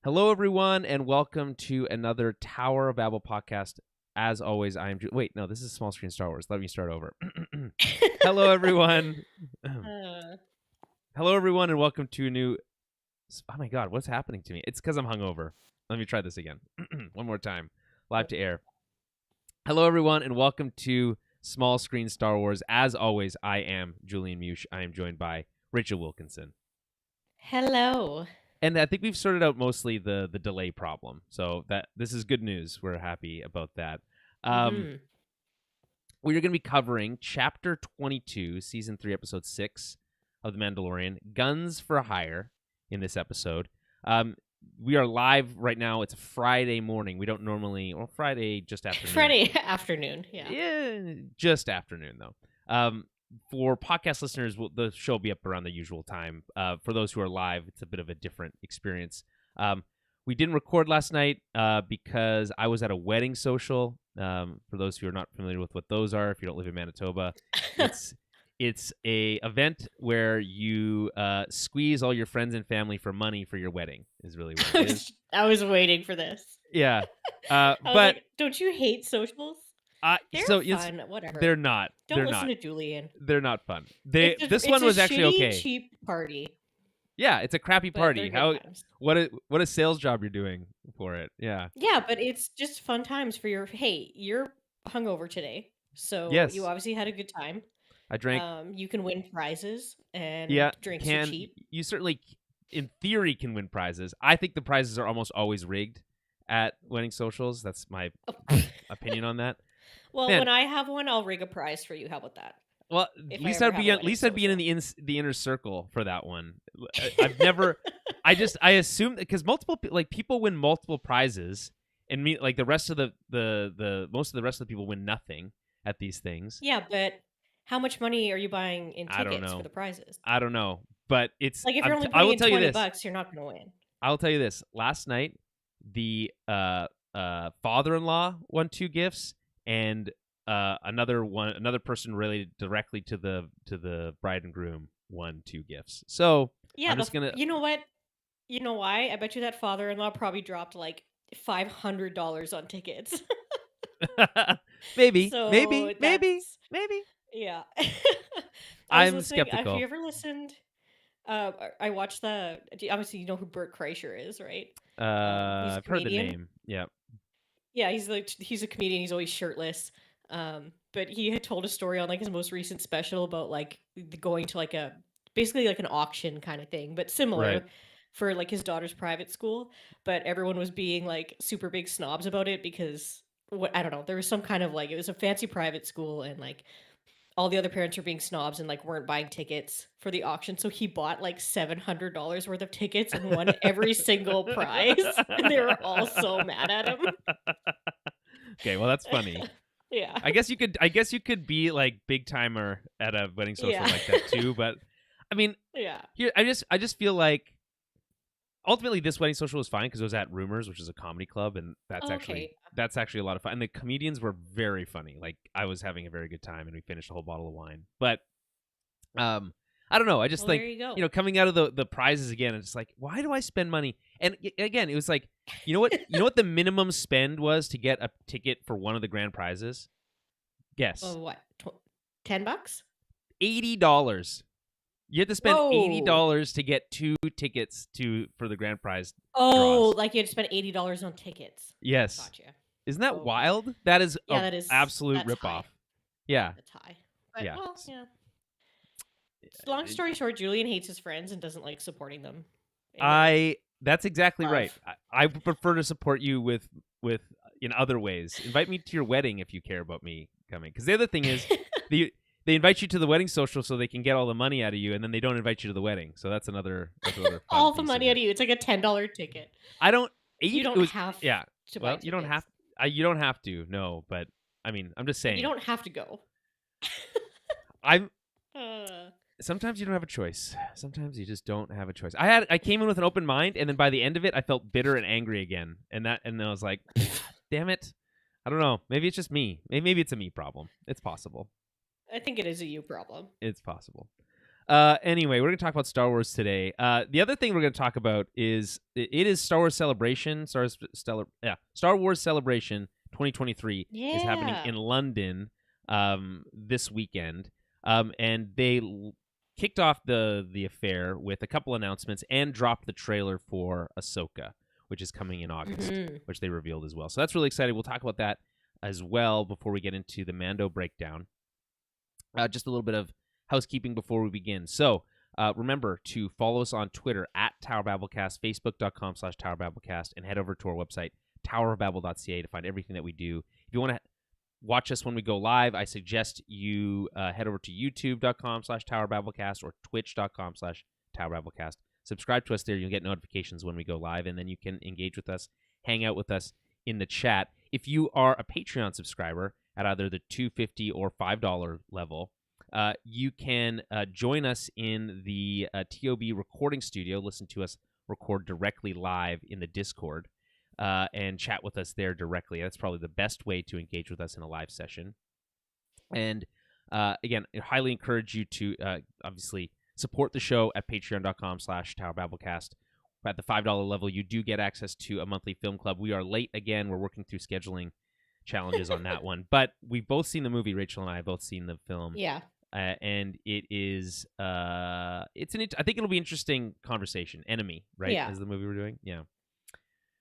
Hello, everyone, and welcome to another Tower of Babel podcast. As always, I am. Wait, no, this is Small Screen Star Wars. Let me start over. Hello, everyone. Uh, Hello, everyone, and welcome to a new. Oh my God, what's happening to me? It's because I'm hungover. Let me try this again. One more time, live to air. Hello, everyone, and welcome to Small Screen Star Wars. As always, I am Julian Mush. I am joined by Rachel Wilkinson. Hello. And I think we've sorted out mostly the delay problem. So that this is good news. We're happy about that. Mhm. We're going to be covering Chapter 22, Season 3, Episode 6 of The Mandalorian, Guns for Hire, in this episode. We are live right now. It's a Friday morning. We don't normally... Well, Friday just afternoon. Friday afternoon, yeah. Yeah, just afternoon, though. For podcast listeners, the show will be up around the usual time. For those who are live, it's a bit of a different experience. We didn't record last night because I was at a wedding social. For those who are not familiar with what those are, if you don't live in Manitoba, it's a event where you squeeze all your friends and family for money for your wedding. Is really what it is. I was waiting for this. Yeah, I was but like, don't you hate socials? They're so fun, whatever. they're not. Don't they're listen not. to Julian. They're not fun. It's One was a actually shitty, okay. cheap party. Yeah, it's a crappy But party. they're good times. What a sales job you're doing for it. Yeah. Yeah, but it's just fun times for you're hungover today, so Yes. you obviously had a good time. I drank. You can win prizes and Yeah, drinks are cheap. You certainly, in theory, can win prizes. I think the prizes are almost always rigged at wedding socials. That's my opinion on that. Well, Man. when I have one, I'll rig a prize for you. How about that? Well, If at I least ever I'd be have a at least I'd be in wedding the inner circle for that one. I've never. I assume because people win multiple prizes, and me like the rest of the most of the rest of the people win nothing at these things. Yeah, but how much money are you buying in I don't tickets know. for the prizes? I don't know, but it's Like if you're only I will putting in tell you this. $20, you're not going to win. I will tell you this. Last night, the father-in-law won 2 gifts, and another person related directly to the bride and groom won 2 gifts. So Yeah, I'm just gonna. you know what? You know why? I bet you that father-in-law probably dropped like $500 on tickets. maybe, So maybe. yeah. I'm skeptical. Have you ever listened? I watched obviously you know who Bert Kreischer is, right? He's a I've heard the comedian. name. Yeah. Yeah, he's a comedian. He's always shirtless. But he had told a story on like his most recent special about like going to like basically like an auction kind of thing, but similar Right. for like his daughter's private school. But everyone was being like super big snobs about it because I don't know, there was some kind of like it was a fancy private school and like all the other parents were being snobs and like weren't buying tickets for the auction. So he bought like $700 worth of tickets and won every single prize. And they were all so mad at him. Okay, well that's funny. Yeah. I guess you could be like big timer at a wedding social like that too, but I mean, yeah. Here I just feel like ultimately this wedding social was fine because it was at Rumors, which is a comedy club, and that's actually a lot of fun. And the comedians were very funny. Like I was having a very good time, and we finished a whole bottle of wine. But I don't know. I just there you go. coming out of the prizes again, it's like, why do I spend money? And again, it was like, you know what the minimum spend was to get a ticket for one of the grand prizes? Guess. What? $10? $80. You have to spend $80 to get 2 tickets for the grand prize. Oh, like you had to spend $80 on tickets. Yes. Gotcha. Isn't that wild? That is that is absolute ripoff. Yeah. That's high. But, yeah. Well, yeah. Long story short, Julian hates his friends and doesn't like supporting them. That's exactly right. I prefer to support you with in other ways. Invite me to your wedding if you care about me coming. Because the other thing is, they invite you to the wedding social so they can get all the money out of you, and then they don't invite you to the wedding. So that's another all the money out of you. It's like a $10 ticket. I don't. You don't have. Yeah. To well, buy you don't have. You don't have to. No, but I mean, I'm just saying. You don't have to go. Sometimes you don't have a choice. Sometimes you just don't have a choice. I came in with an open mind, and then by the end of it, I felt bitter and angry again. And then I was like, damn it. I don't know. Maybe it's just me. Maybe it's a me problem. It's possible. I think it is a you problem. It's possible. Anyway, we're going to talk about Star Wars today. The other thing we're going to talk about is it is Star Wars Celebration. Star Wars Celebration 2023 is happening Yeah. in London this weekend, and they kicked off the affair with a couple announcements and dropped the trailer for Ahsoka, which is coming in August, which they revealed as well. So that's really exciting. We'll talk about that as well before we get into the Mando breakdown. Just a little bit of housekeeping before we begin. So remember to follow us on Twitter at TowerBabbleCast, Facebook.com/TowerBabbleCast, and head over to our website, towerofbabble.ca, to find everything that we do. If you want to watch us when we go live, I suggest you head over to youtube.com/TowerBabbleCast or twitch.com/TowerBabbleCast. Subscribe to us there. You'll get notifications when we go live, and then you can engage with us, hang out with us in the chat. If you are a Patreon subscriber at either the $2.50 or $5 level, you can join us in the TOB recording studio, listen to us record directly live in the Discord, and chat with us there directly. That's probably the best way to engage with us in a live session. And again, I highly encourage you to obviously support the show at patreon.com/TowerBabbleCast. At the $5 level, you do get access to a monthly film club. We are late again. We're working through scheduling challenges on that one. But we've both seen the movie. Rachel and I have both seen the film. Yeah. And it is, I think it'll be an interesting conversation. Enemy, right? Yeah. Is the movie we're doing? Yeah.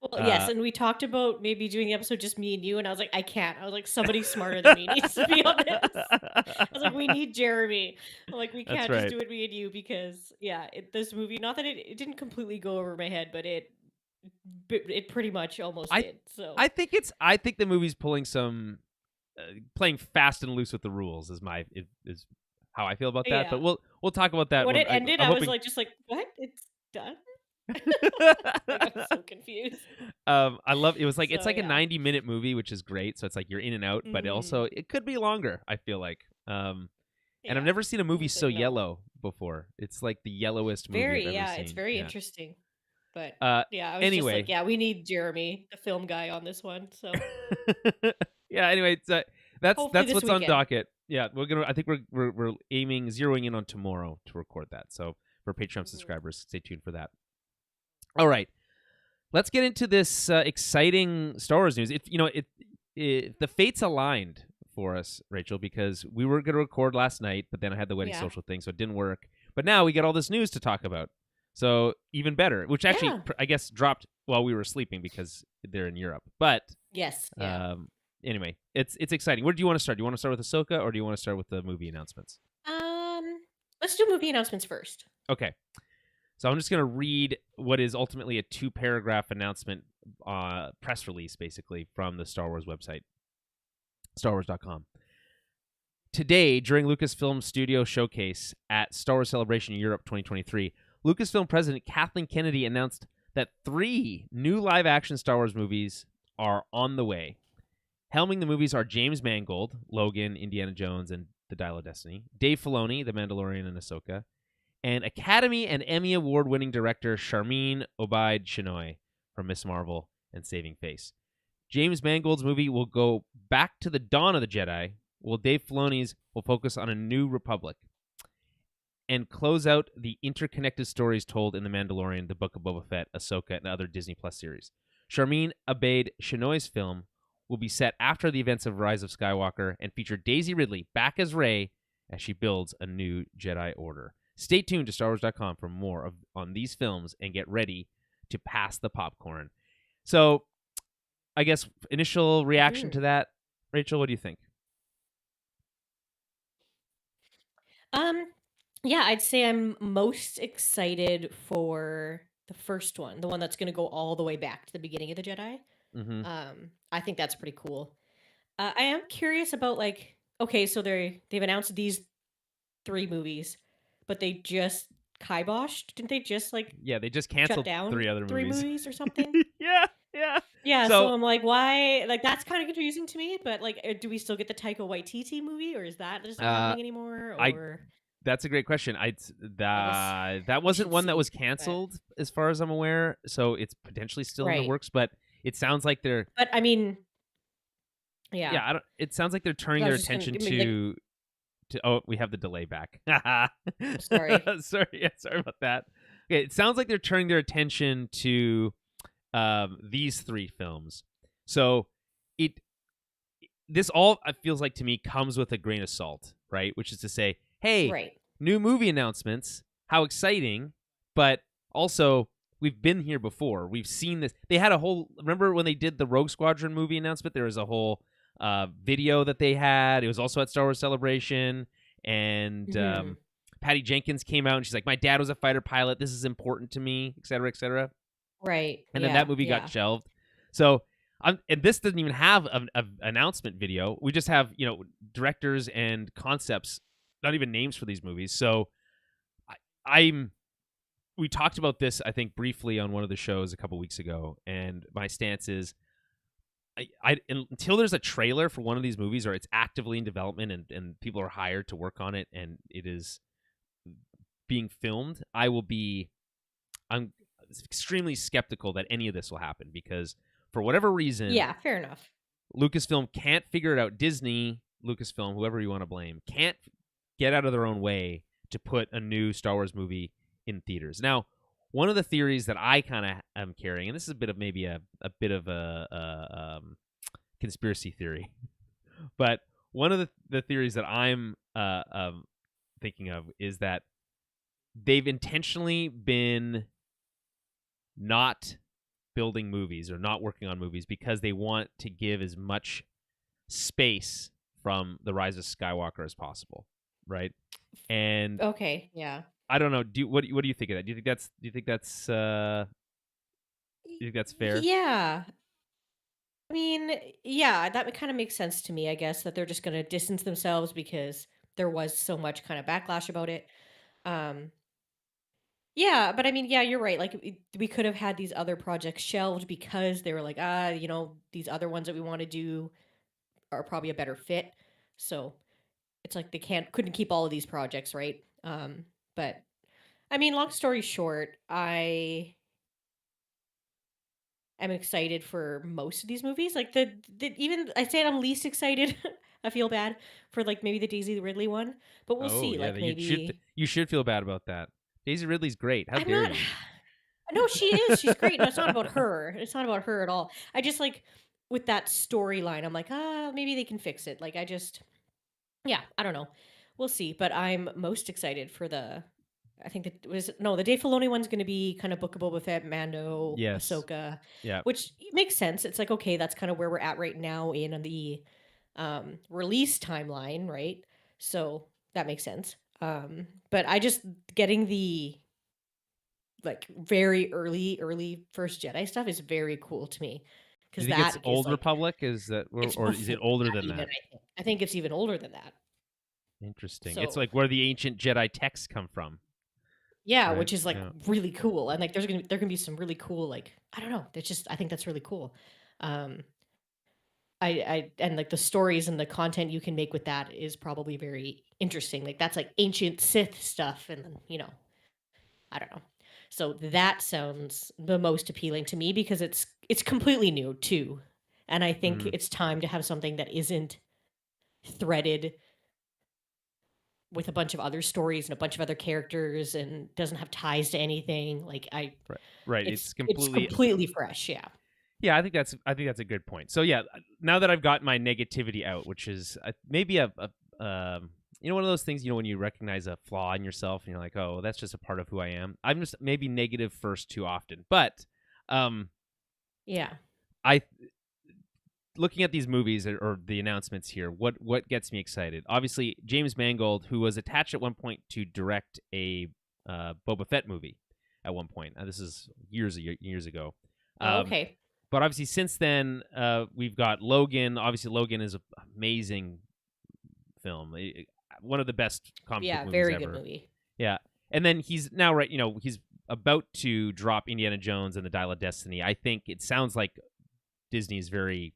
Well, yes, and we talked about maybe doing the episode just me and you, and I was like, I can't. I was like, somebody smarter than me needs to be on this. I was like, we need Jeremy. I'm like, we That's can't right. just do it me and you because, yeah, this movie, not that it didn't completely go over my head, but it pretty much almost did. So I think the movie's pulling playing fast and loose with the rules is how I feel about that. Yeah. But we'll talk about that when it ended. I was hoping... like, just like, what? It's done. Like, I'm so confused. I love it. Was like, it's like yeah. a 90-minute movie, which is great. So it's like you're in and out, but also it could be longer, I feel like. And I've never seen a movie so yellow before. It's like the yellowest movie I've ever seen. It's very interesting. But yeah, I was anyway. just like, yeah, we need Jeremy, the film guy, on this one. So yeah, anyway, that's what's on docket. Yeah, I think we're zeroing in on tomorrow to record that. So for Patreon subscribers, stay tuned for that. All right, let's get into this exciting Star Wars news. The fates aligned for us, Rachel, because we were going to record last night, but then I had the wedding social thing, so it didn't work. But now we get all this news to talk about, so even better. Which actually, I guess, dropped while we were sleeping because they're in Europe. But yes, anyway, it's exciting. Where do you want to start? Do you want to start with Ahsoka, or do you want to start with the movie announcements? Let's do movie announcements first. Okay. So I'm just going to read what is ultimately a 2-paragraph announcement, press release, basically, from the Star Wars website, StarWars.com. Today, during Lucasfilm Studio Showcase at Star Wars Celebration Europe 2023, Lucasfilm President Kathleen Kennedy announced that 3 new live-action Star Wars movies are on the way. Helming the movies are James Mangold, Logan, Indiana Jones, and The Dial of Destiny; Dave Filoni, The Mandalorian and Ahsoka; and Academy and Emmy Award-winning director Sharmeen Obaid-Chinoy from Miss Marvel and Saving Face. James Mangold's movie will go back to the dawn of the Jedi, while Dave Filoni's will focus on a new republic and close out the interconnected stories told in The Mandalorian, The Book of Boba Fett, Ahsoka, and other Disney Plus series. Sharmeen Obaid-Chinoy's film will be set after the events of Rise of Skywalker and feature Daisy Ridley back as Rey as she builds a new Jedi Order. Stay tuned to StarWars.com for more on these films and get ready to pass the popcorn. So, I guess initial reaction to that, Rachel, what do you think? Yeah, I'd say I'm most excited for the first one, the one that's going to go all the way back to the beginning of the Jedi. I think that's pretty cool. I am curious about, like, okay, so they've announced these 3 movies, but they just kiboshed, didn't they? Just like they just canceled down 3 other movies. 3 movies or something. Yeah. So I'm like, why? Like, that's kind of confusing to me. But like, do we still get the Taika Waititi movie, or is that just not happening anymore? Or that's a great question. That wasn't one that was canceled, as far as I'm aware. So it's potentially still in the works. But it sounds like they're. But I mean, yeah. It sounds like they're turning their attention to Oh, we have the delay back. Sorry. Sorry about that. Okay, it sounds like they're turning their attention to these three films. So this all feels like to me comes with a grain of salt, right? Which is to say, hey, Right. new movie announcements, how exciting, but also we've been here before. We've seen this. They had a whole, remember when they did the Rogue Squadron movie announcement? There was a whole video that they had. It was also at Star Wars Celebration, and Hmm. Patty Jenkins came out and she's like, my dad was a fighter pilot. This is important to me, et cetera, et cetera. Right. And then that Yeah. movie got Yeah. shelved. So, and this doesn't even have an announcement video. We just have directors and concepts, not even names for these movies. So, I'm. We talked about this, I think, briefly on one of the shows a couple weeks ago, and my stance is, until there's a trailer for one of these movies or it's actively in development and people are hired to work on it and it is being filmed, I'm extremely skeptical that any of this will happen because for whatever reason, Yeah. Fair enough. Lucasfilm can't figure it out. Disney, Lucasfilm, whoever you want to blame, can't get out of their own way to put a new Star Wars movie in theaters. Now, one of the theories that I kind of am carrying, and this is a bit of maybe a bit of a conspiracy theory, but one of the theories that I'm thinking of is that they've intentionally been not building movies or not working on movies because they want to give as much space from the Rise of Skywalker as possible, right? And Okay. Yeah. I don't know. What do you think of that? Do you think that's fair? Yeah. I mean, yeah, that kind of makes sense to me, I guess, that they're just going to distance themselves because there was so much kind of backlash about it. Um, yeah, but I mean, yeah, you're right. Like, we could have had these other projects shelved because they were like, these other ones that we want to do are probably a better fit. So it's like they couldn't keep all of these projects, right? But I mean, long story short, I'm excited for most of these movies. Like the even I say I'm least excited. I feel bad for like maybe the Daisy Ridley one, but we'll Oh see. yeah, Like then maybe you should feel bad about that. Daisy Ridley's great. How I'm dare not. you? No, she is. She's great. No, it's not about her. It's not about her at all. I just like with that storyline. I'm like, maybe they can fix it. Like I just, yeah, I don't know. We'll see. But I'm most excited for the. I think that was no, the Dave Filoni one's going to be kind of Book of Boba Fett, Mando, Yes. Ahsoka, Yeah. which makes sense. It's like okay, that's kind of where we're at right now in the release timeline, right? So that makes sense. But I just getting the like very early first Jedi stuff is very cool to me Do you because think it's that is Old like Republic? Is that it's or is it before older that than even. that? I think it's even older than that. Interesting. It's So like where the ancient Jedi texts come from, yeah, right? which is like Yeah. really cool, and like there can be some really cool like I don't know. It's just I think that's really cool. Um, I and like the stories and the content you can make with that is probably very interesting. Like that's like ancient Sith stuff, and then I don't know. So that sounds the most appealing to me because it's completely new too. And I think Mm, it's time to have something that isn't threaded with a bunch of other stories and a bunch of other characters and doesn't have ties to anything. Like right. Right. it's completely fresh, yeah. Yeah, I think that's a good point. So yeah, now that I've got my negativity out, which is maybe one of those things, when you recognize a flaw in yourself and you're like, oh, that's just a part of who I am. I'm just maybe negative first too often. But Yeah. I looking at these movies or the announcements here, what gets me excited? Obviously, James Mangold, who was attached at one point to direct a Boba Fett movie at one point. This is years ago. Oh, Um, okay. but obviously, since then, we've got Logan. Obviously, Logan is an amazing film, one of the best comic book Yeah, movies very good ever. movie. Yeah, and then he's now he's about to drop Indiana Jones and the Dial of Destiny. I think it sounds like Disney's very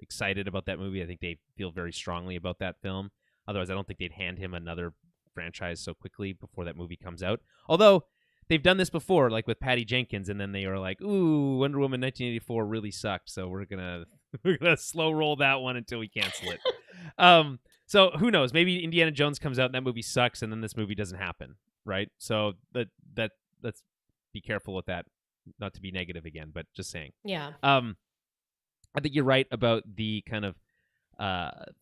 excited about that movie. I think they feel very strongly about that film. Otherwise, I don't think they'd hand him another franchise so quickly before that movie comes out. Although they've done this before, like with Patty Jenkins, and then they were like, "Ooh, Wonder Woman 1984 really sucked, so we're gonna slow roll that one until we cancel it." So who knows? Maybe Indiana Jones comes out and that movie sucks, and then this movie doesn't happen, right? So let's be careful with that, not to be negative again, but just saying. Yeah. I think you're right about the kind of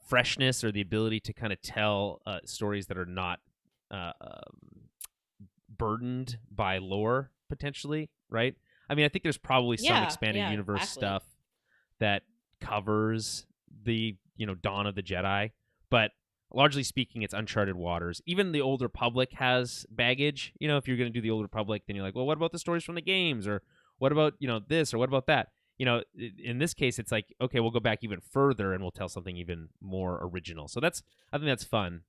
freshness or the ability to kind of tell stories that are not burdened by lore, potentially, right? I mean, I think there's probably some expanded universe stuff that covers the Dawn of the Jedi, but largely speaking, it's uncharted waters. Even the Old Republic has baggage. If you're going to do the Old Republic, then you're like, well, what about the stories from the games, or what about this, or what about that? In this case, it's like, okay, we'll go back even further and we'll tell something even more original. So I think that's fun,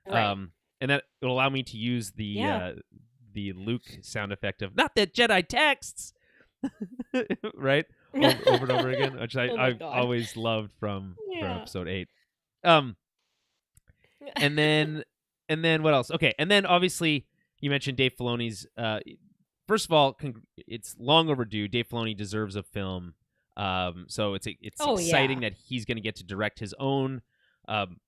Right. and that will allow me to use the Luke sound effect of "not the Jedi texts," right, over and over again, which I've always loved from Episode 8. And then what else? Okay, and then obviously you mentioned Dave Filoni's. First of all, it's long overdue. Dave Filoni deserves a film. So it's exciting that he's going to get to direct his own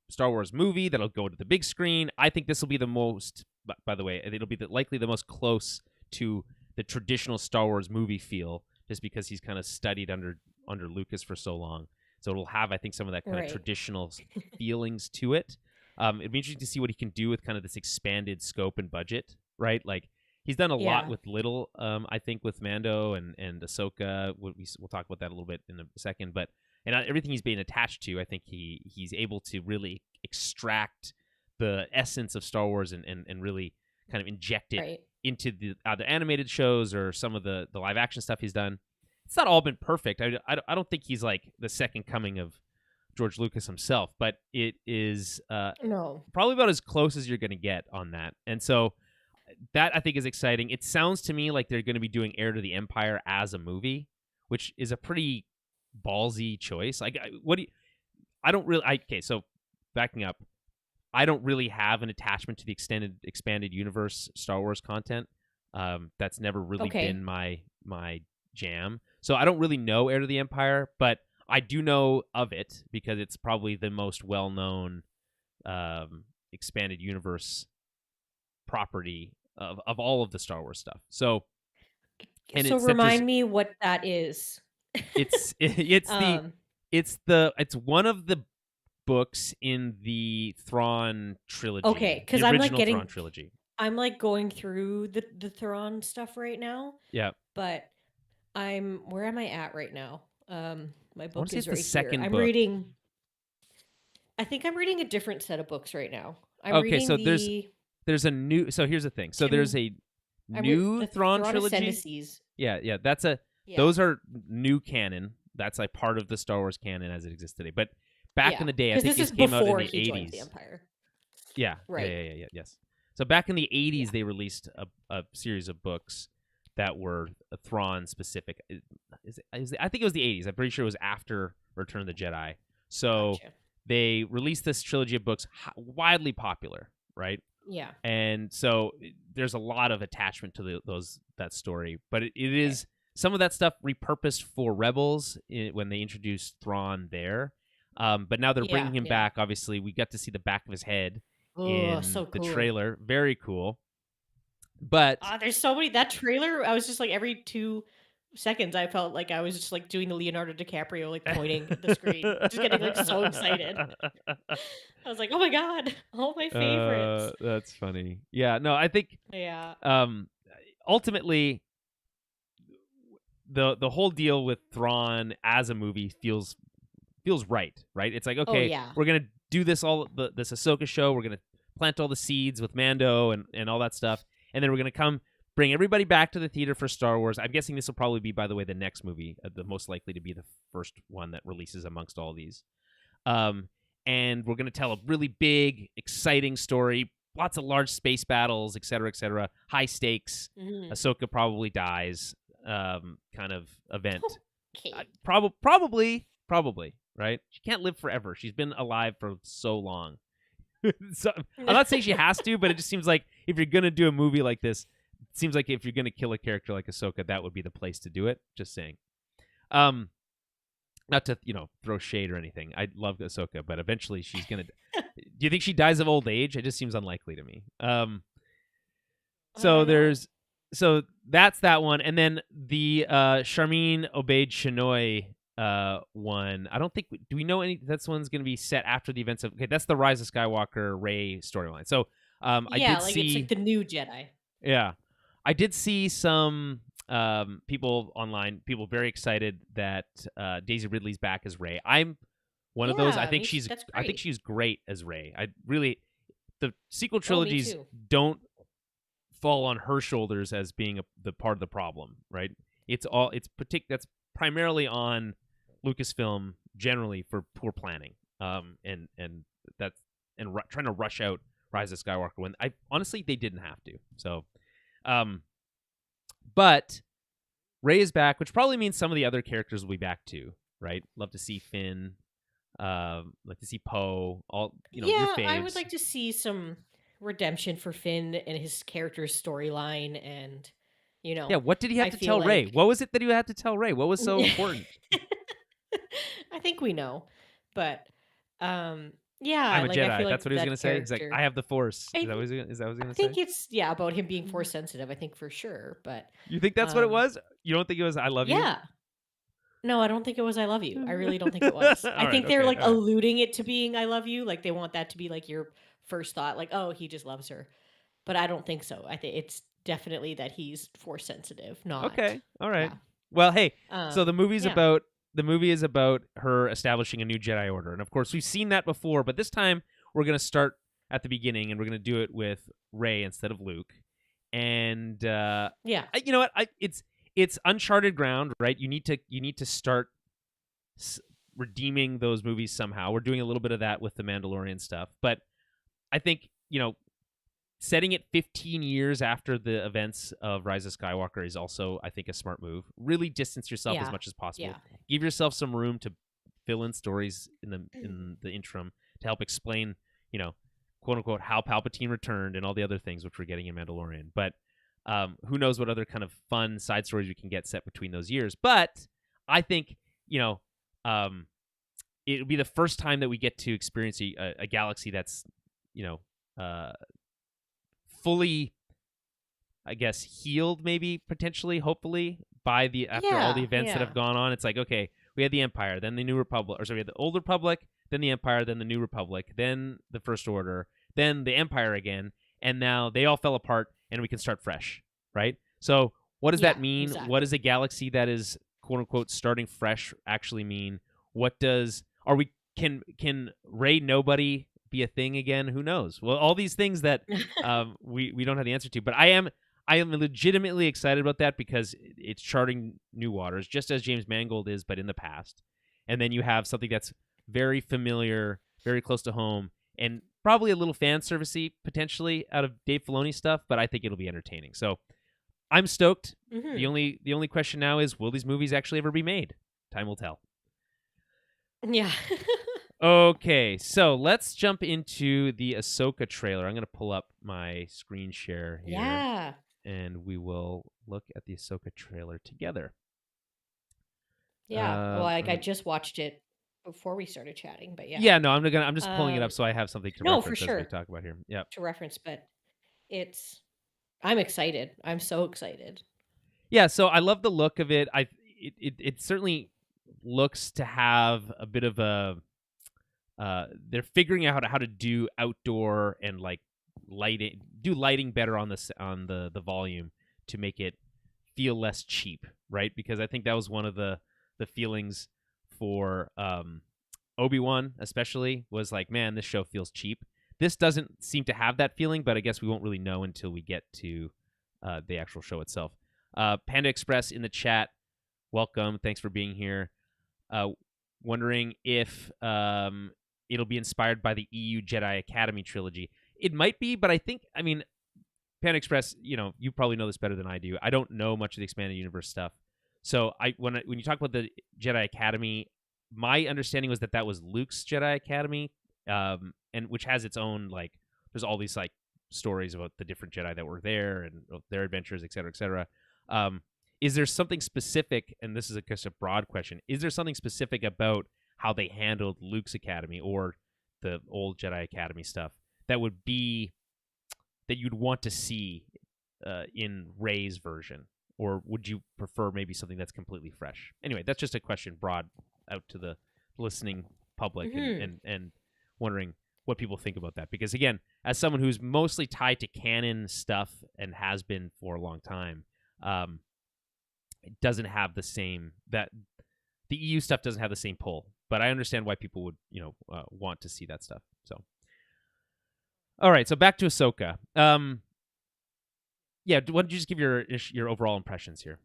Star Wars movie that'll go to the big screen. I think this will be the most. By the way, it'll be likely the most close to the traditional Star Wars movie feel, just because he's kind of studied under Lucas for so long. So it'll have, I think, some of that kind of traditional feelings to it. It'd be interesting to see what he can do with kind of this expanded scope and budget, right? Like, he's done a lot with little, I think, with Mando and Ahsoka. We'll talk about that a little bit in a second. But everything he's being attached to, I think he's able to really extract the essence of Star Wars and really kind of inject it into the either animated shows or some of the live action stuff he's done. It's not all been perfect. I don't think he's like the second coming of George Lucas himself, but it is probably about as close as you're going to get on that. And so that, I think, is exciting. It sounds to me like they're going to be doing Heir to the Empire as a movie, which is a pretty ballsy choice. Like, so backing up, I don't really have an attachment to the expanded universe Star Wars content. That's never really been my jam. So I don't really know Heir to the Empire, but I do know of it because it's probably the most well-known expanded universe property of all of the Star Wars stuff. So remind me what that is. It's one of the books in the Thrawn trilogy. Okay, because I'm like Thrawn trilogy. I'm like going through the Thrawn stuff right now. Yeah, but where am I at right now? My book is right here. Second I'm book. reading. I think I'm reading a different set of books right now. There's a new. So here's the thing. So there's a new Thrawn trilogy. Yeah. That's those are new canon. That's like part of the Star Wars canon as it exists today. But back in the day, I think this came out in the 80s. The Empire. Yeah. Right. Yeah. Yes. So back in the 80s, they released a series of books that were Thrawn specific. I think it was the 80s. I'm pretty sure it was after Return of the Jedi. So they released this trilogy of books, widely popular, right? Yeah. And so there's a lot of attachment to that story, but it is some of that stuff repurposed for Rebels when they introduced Thrawn there. But now they're bringing him back. Obviously, we got to see the back of his head in the trailer. Very cool. But there's so many. That trailer, I was just like, every 2 seconds, I felt like I was just like doing the Leonardo DiCaprio, like pointing at the screen, just getting like so excited. I was like, oh my god, all my favorites. That's funny. Yeah, no, I think ultimately the whole deal with Thrawn as a movie feels right? It's like, okay, we're gonna do this this Ahsoka show. We're gonna plant all the seeds with Mando and all that stuff, and then we're gonna bring everybody back to the theater for Star Wars. I'm guessing this will probably be, by the way, the next movie, the most likely to be the first one that releases amongst all these. And we're gonna tell a really big, exciting story. Lots of large space battles, et cetera, high stakes. Mm-hmm. Ahsoka probably dies, kind of event. Okay. Probably, right? She can't live forever. She's been alive for so long. So, I'm not saying she has to, but it just seems like if you're going to do a movie like this, it seems like if you're going to kill a character like Ahsoka, that would be the place to do it. Just saying. not to throw shade or anything. I love Ahsoka, but eventually she's gonna. Do you think she dies of old age? It just seems unlikely to me. I So don't know. that's that one, and then the Charmin Obaid Chinoy one. I don't think do we know any. That's one's gonna be set after the events of. Okay, that's the Rise of Skywalker Rey storyline. So I Yeah, did like it's like see. the new Jedi. Yeah, I did see some people online, people very excited that Daisy Ridley's back as Rey. I'm one of those. Yeah, that's I think great. she's great as Rey. I really the sequel Oh, me trilogies too. don't fall on her shoulders as being the part of the problem, right? That's primarily on Lucasfilm generally for poor planning, and that's trying to rush out Rise of Skywalker when I honestly they didn't have to. So, um, but Rey is back, which probably means some of the other characters will be back too, right? Love to see Finn, like to see Poe, all your Yeah, I would faves. like to see some redemption for Finn and his character's storyline, and Yeah, what did he have I to feel tell Rey? like What was it that he had to tell Rey? What was so important? I think we know, but yeah, I'm a like I Jedi. feel That's like what he was gonna that say. He's like, character. I have the Force. I th- Is that what he was I gonna say? think it's about him being force sensitive. I think for sure, but You think that's what it um was? You don't think it was I love you? yeah. No, I don't think it was "I love you." I really don't think it was. I All right, think they're, okay, like, all right. alluding it to being "I love you," like, they want that to be, like, your first thought, like, "Oh, he just loves her." But I don't think so. I think it's definitely that he's force sensitive, not Okay, all right. yeah. Well, hey, so Yeah. the movie is about her establishing a new Jedi Order, and of course we've seen that before, but this time we're gonna start at the beginning, and we're gonna do it with Rey instead of Luke. And Yeah. you know what? It's uncharted ground, right? You need to start redeeming those movies somehow. We're doing a little bit of that with the Mandalorian stuff, but I think setting it 15 years after the events of Rise of Skywalker is also, I think, a smart move. Really distance yourself as Yeah. much as possible. Yeah. Give yourself some room to fill in stories in the interim to help explain, quote unquote, how Palpatine returned and all the other things which we're getting in Mandalorian. But who knows what other kind of fun side stories we can get set between those years. But I think, um, it'll be the first time that we get to experience a galaxy that's, uh, fully, I guess, healed, maybe potentially, hopefully, by the after all the Yeah, events that have yeah. gone on. It's like, okay, we had the Empire, then the New Republic, or sorry, we had the Old Republic, then the Empire, then the New Republic, then the First Order, then the Empire again, and now they all fell apart, and we can start fresh, right? So, what does Yeah, that mean? What does exactly. a galaxy that is quote unquote starting fresh actually mean? What does are we can Ray Nobody be a thing again? Who knows? Well, all these things that we don't have the answer to. But I am legitimately excited about that because it's charting new waters, just as James Mangold is, but in the past. And then you have something that's very familiar, very close to home, and probably a little fan servicey potentially out of Dave Filoni stuff. But I think it'll be entertaining. So I'm stoked. Mhm. The only question now is, will these movies actually ever be made? Time will tell. Yeah. Okay, so let's jump into the Ahsoka trailer. I'm going to pull up my screen share here, Yeah. and we will look at the Ahsoka trailer together. Yeah. Well, like, I'm I gonna, just watched it before we started chatting, but yeah. yeah, no, I'm just pulling it up Um, so I have something to no, for reference as we sure, talk about here. Yep. to reference, but it's I'm excited. I'm so excited. Yeah, so I love the look of it. It certainly looks to have a bit of a they're figuring out how to do outdoor and like lighting better on the volume to make it feel less cheap, right? Because I think that was one of the feelings for Obi-Wan especially was like, man, this show feels cheap. This doesn't seem to have that feeling, but I guess we won't really know until we get to the actual show itself. Panda Express in the chat, welcome, thanks for being here. Uh, Wondering if it'll be inspired by the EU Jedi Academy trilogy. It might be, but I mean, Pan Express, you probably know this better than I do. I don't know much of the expanded universe stuff. So when you talk about the Jedi Academy, my understanding was that was Luke's Jedi Academy, and which has its own like, there's all these like stories about the different Jedi that were there and their adventures, et cetera, et cetera. Um, is there something specific, and this is just a broad question, is there something specific about how they handled Luke's academy or the old Jedi Academy stuff that would be that you'd want to see in Rey's version, or would you prefer maybe something that's completely fresh? Anyway, that's just a question broad out to the listening public and wondering what people think about that, because again, as someone who's mostly tied to canon stuff and has been for a long time, it doesn't have the same that the EU stuff doesn't have the same pull, but I understand why people would want to see that stuff. So all right, so back to Ahsoka. Yeah, why don't you just give your overall impressions here?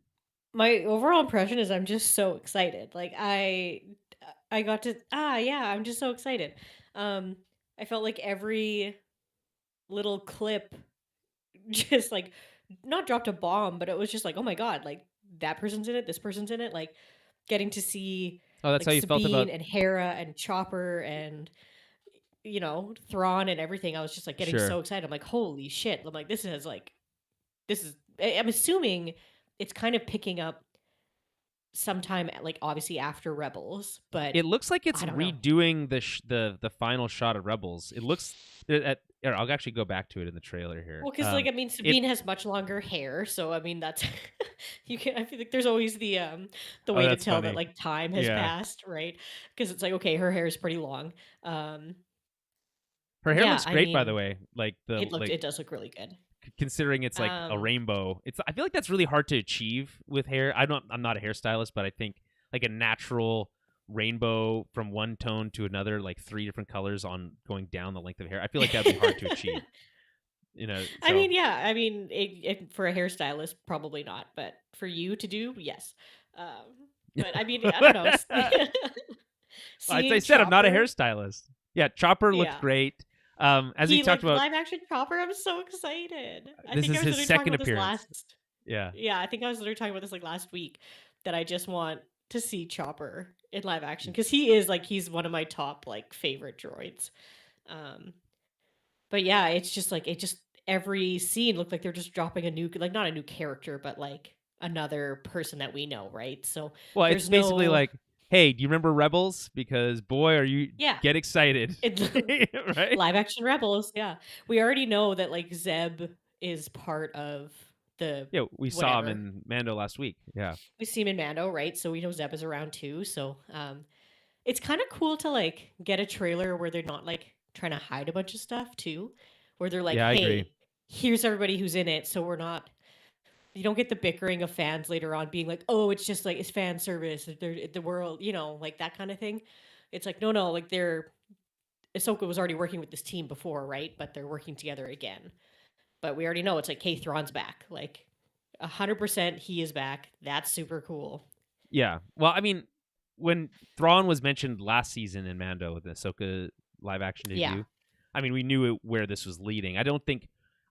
My overall impression is I'm just so excited. Like I got to yeah, I'm just so excited. I felt like every little clip just like not dropped a bomb, but it was just like, "Oh my god, like that person's in it, this person's in it." Like getting to see Oh, that's like how you felt Sabine about and Hera and Chopper and Thrawn and everything. I was just like getting sure. so excited. I'm like, "Holy shit." I'm like, this is I'm assuming it's kind of picking up sometime like obviously after Rebels, but It looks like it's I don't know. redoing the final shot of Rebels. It looks here, I'll actually go back to it in the trailer here. Well, because like I mean, It Sabine has much longer hair, so I mean that's you can. I feel like there's always the oh, way to that's tell that funny. like time has Yeah, passed, right? Because it's like okay, her hair is pretty long. Um, her hair yeah, looks I great, by mean, the way. Like it does look really good. considering it's like a Um, rainbow. I feel like that's really hard to achieve with hair. I'm not a hairstylist, but I think like a natural rainbow from one tone to another, like 3 different colors on going down the length of hair. I feel like that'd be hard to achieve. I So mean, yeah, I mean, for a hairstylist, probably not, but for you to do, yes. But I mean, I don't know. as I Seeing said, I'm not a Chopper, hairstylist. Yeah, Chopper looked yeah. great. As we He talked like about, live action Chopper. I'm so excited. I this think is I was his literally talking second about this appearance. last. Yeah, Yeah, I think I was literally talking about this like last week that I just want to see Chopper in live action because he's one of my top like favorite droids. Um, but yeah, it's just like every scene looked like they're just dropping a new like not a new character, but like another person that we know, right? So well, it's there's basically no like, hey, do you remember Rebels? Because boy, are you yeah. get excited, It's right? live action Rebels, yeah. We already know that like Zeb is part of the Yeah, we saw him whatever. in Mando last week. Yeah, We see him in Mando, right? So we know Zeb is around too. So it's kind of cool to like get a trailer where they're not like trying to hide a bunch of stuff too, where they're like, yeah, I agree. "Hey, here's everybody who's in it." So we're not you don't get the bickering of fans later on being like, "Oh, it's just like it's fan service. They're the world, like that kind of thing." It's like, no, like they're Ahsoka was already working with this team before, right? But they're working together again. But we already know it's like, hey, Thrawn's back. Like 100% he is back. That's super cool. Yeah. Well, I mean, when Thrawn was mentioned last season in Mando, the Ahsoka live action Yeah. debut, I mean, we knew where this was leading. I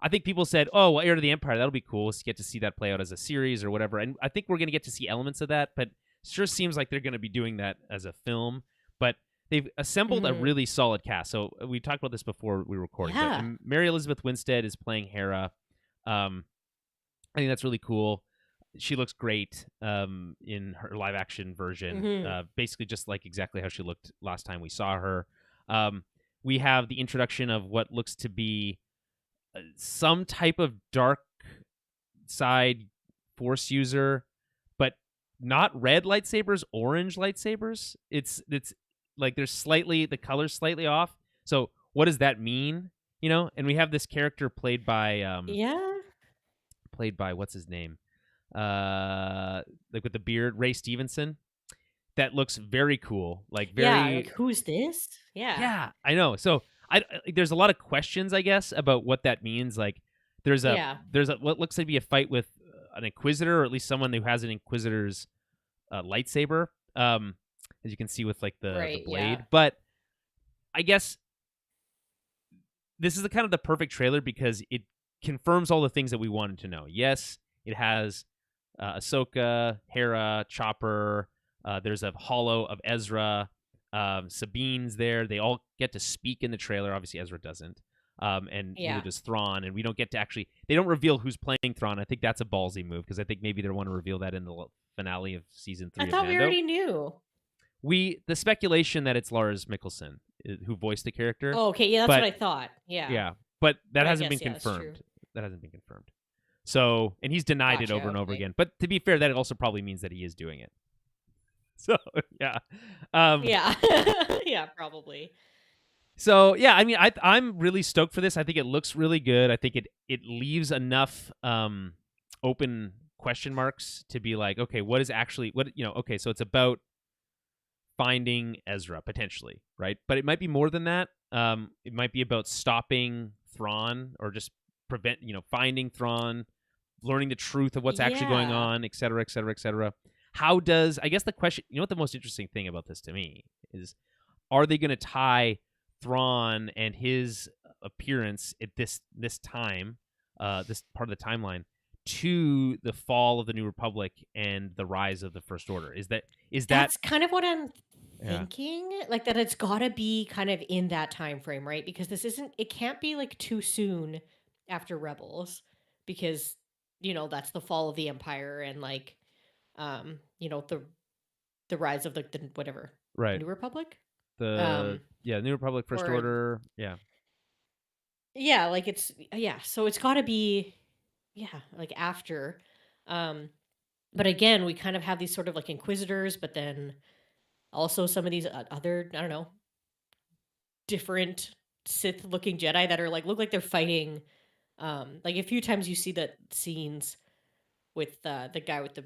think people said, "Oh, well, Heir to the Empire, that'll be cool. Let's get to see that play out as a series or whatever." And I think we're going to get to see elements of that, but it sure seems like they're going to be doing that as a film. But they've assembled a Hmm. really solid cast. So we talked about this before we were recording, but Yeah. Mary Elizabeth Winstead is playing Hera. I think that's really cool. She looks great in her live action version, Hmm. basically just like exactly how she looked last time we saw her. Um, we have the introduction of what looks to be some type of dark side force user, but not red lightsabers, orange lightsabers. It's like there's slightly the color's slightly off. So what does that mean? And we have this character Yeah. played by what's his name? Like with the beard, Ray Stevenson. That looks very cool. Like Yeah. Like, very who's this? Yeah. yeah, I know. So there's a lot of questions, I guess, about what that means. Like Yeah. there's a what looks to be a fight with an Inquisitor, or at least someone who has an Inquisitor's lightsaber. As you can see with like the Right. Yeah. blade. But I guess this is the kind of the perfect trailer because it confirms all the things that we wanted to know. Yes, it has Ahsoka, Hera, Chopper. There's a holo of Ezra. Sabine's there. They all get to speak in the trailer. Obviously, Ezra doesn't. and neither Yeah. does Thrawn, and we don't get to actually. They don't reveal who's playing Thrawn. I think that's a ballsy move because I think maybe they want to reveal that in the finale of season I 3 of thought we Mando. already knew. The speculation that it's Lars Mikkelsen who voiced the character, Oh, okay. Yeah, that's what but I thought. Yeah. yeah, but that But I hasn't been guess, yeah, that's true. confirmed. That hasn't been confirmed. So, and he's denied it Gotcha. over and over Okay. again. But to be fair, that also probably means that he is doing it. So yeah, Yeah. Yeah, probably. So yeah, I mean, I'm really stoked for this. I think it looks really good. I think it leaves enough open question marks to be like, okay, what is actually what Okay, so it's about finding Ezra potentially, right? But it might be more than that. It might be about stopping Thrawn or just finding Thrawn, learning the truth of what's actually going Yeah. on, et cetera, et cetera, et cetera. How does I guess the question? You know what the most interesting thing about this to me is: are they going to tie Thrawn and his appearance at this time, this part of the timeline, to the fall of the New Republic and the rise of the First Order? Is that That's kind of what I'm yeah, thinking, like, that it's gotta be kind of in that time frame, right? Because it can't be, like, too soon after Rebels because, that's the fall of the Empire and, like, the rise of the whatever, right? New Republic? The Um, New Republic, First or Order, yeah, yeah, like, so it's gotta be, yeah, like, after, um, but again, we kind of have these sort of, like, Inquisitors, but then also some of these other, I don't know, different Sith-looking Jedi that are like look like they're fighting. Like a few times you see that scenes with the guy with the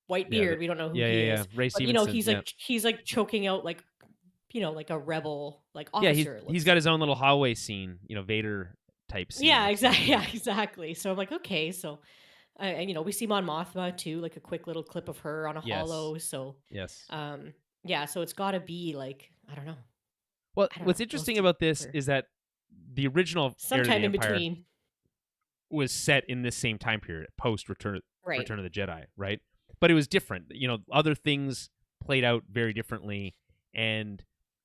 white yeah, beard. We don't know who yeah, yeah, he yeah. is, Ray but Stevenson, yeah, he's like choking out like like a rebel like yeah. officer. It He's looks got his like. own little hallway scene, Vader type scene. Yeah, Looks like, exactly. Yeah, exactly. So I'm like, okay, so and we see Mon Mothma too, like a quick little clip of her on a yes, hollow. So yes. yeah, so it's got to be like Well, I don't know What's those interesting two about this for is that the original Heir to the sometime in Empire between, was set in this same time period, post right? Return of the Jedi, right? But it was different. Other things played out very differently, and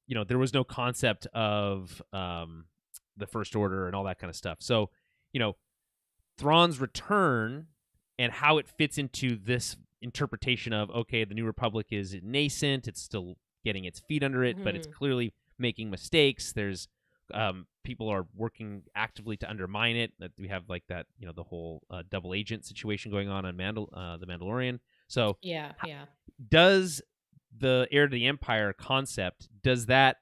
there was no concept of the First Order and all that kind of stuff. So, Thrawn's return and how it fits into this interpretation of, okay, the New Republic is nascent, it's still getting its feet under it, but it's Mhm. clearly making mistakes. There's people are working actively to undermine it. That we have like that, the whole double agent situation going on the Mandalorian. So, Yeah, yeah. does the Heir to the Empire concept does that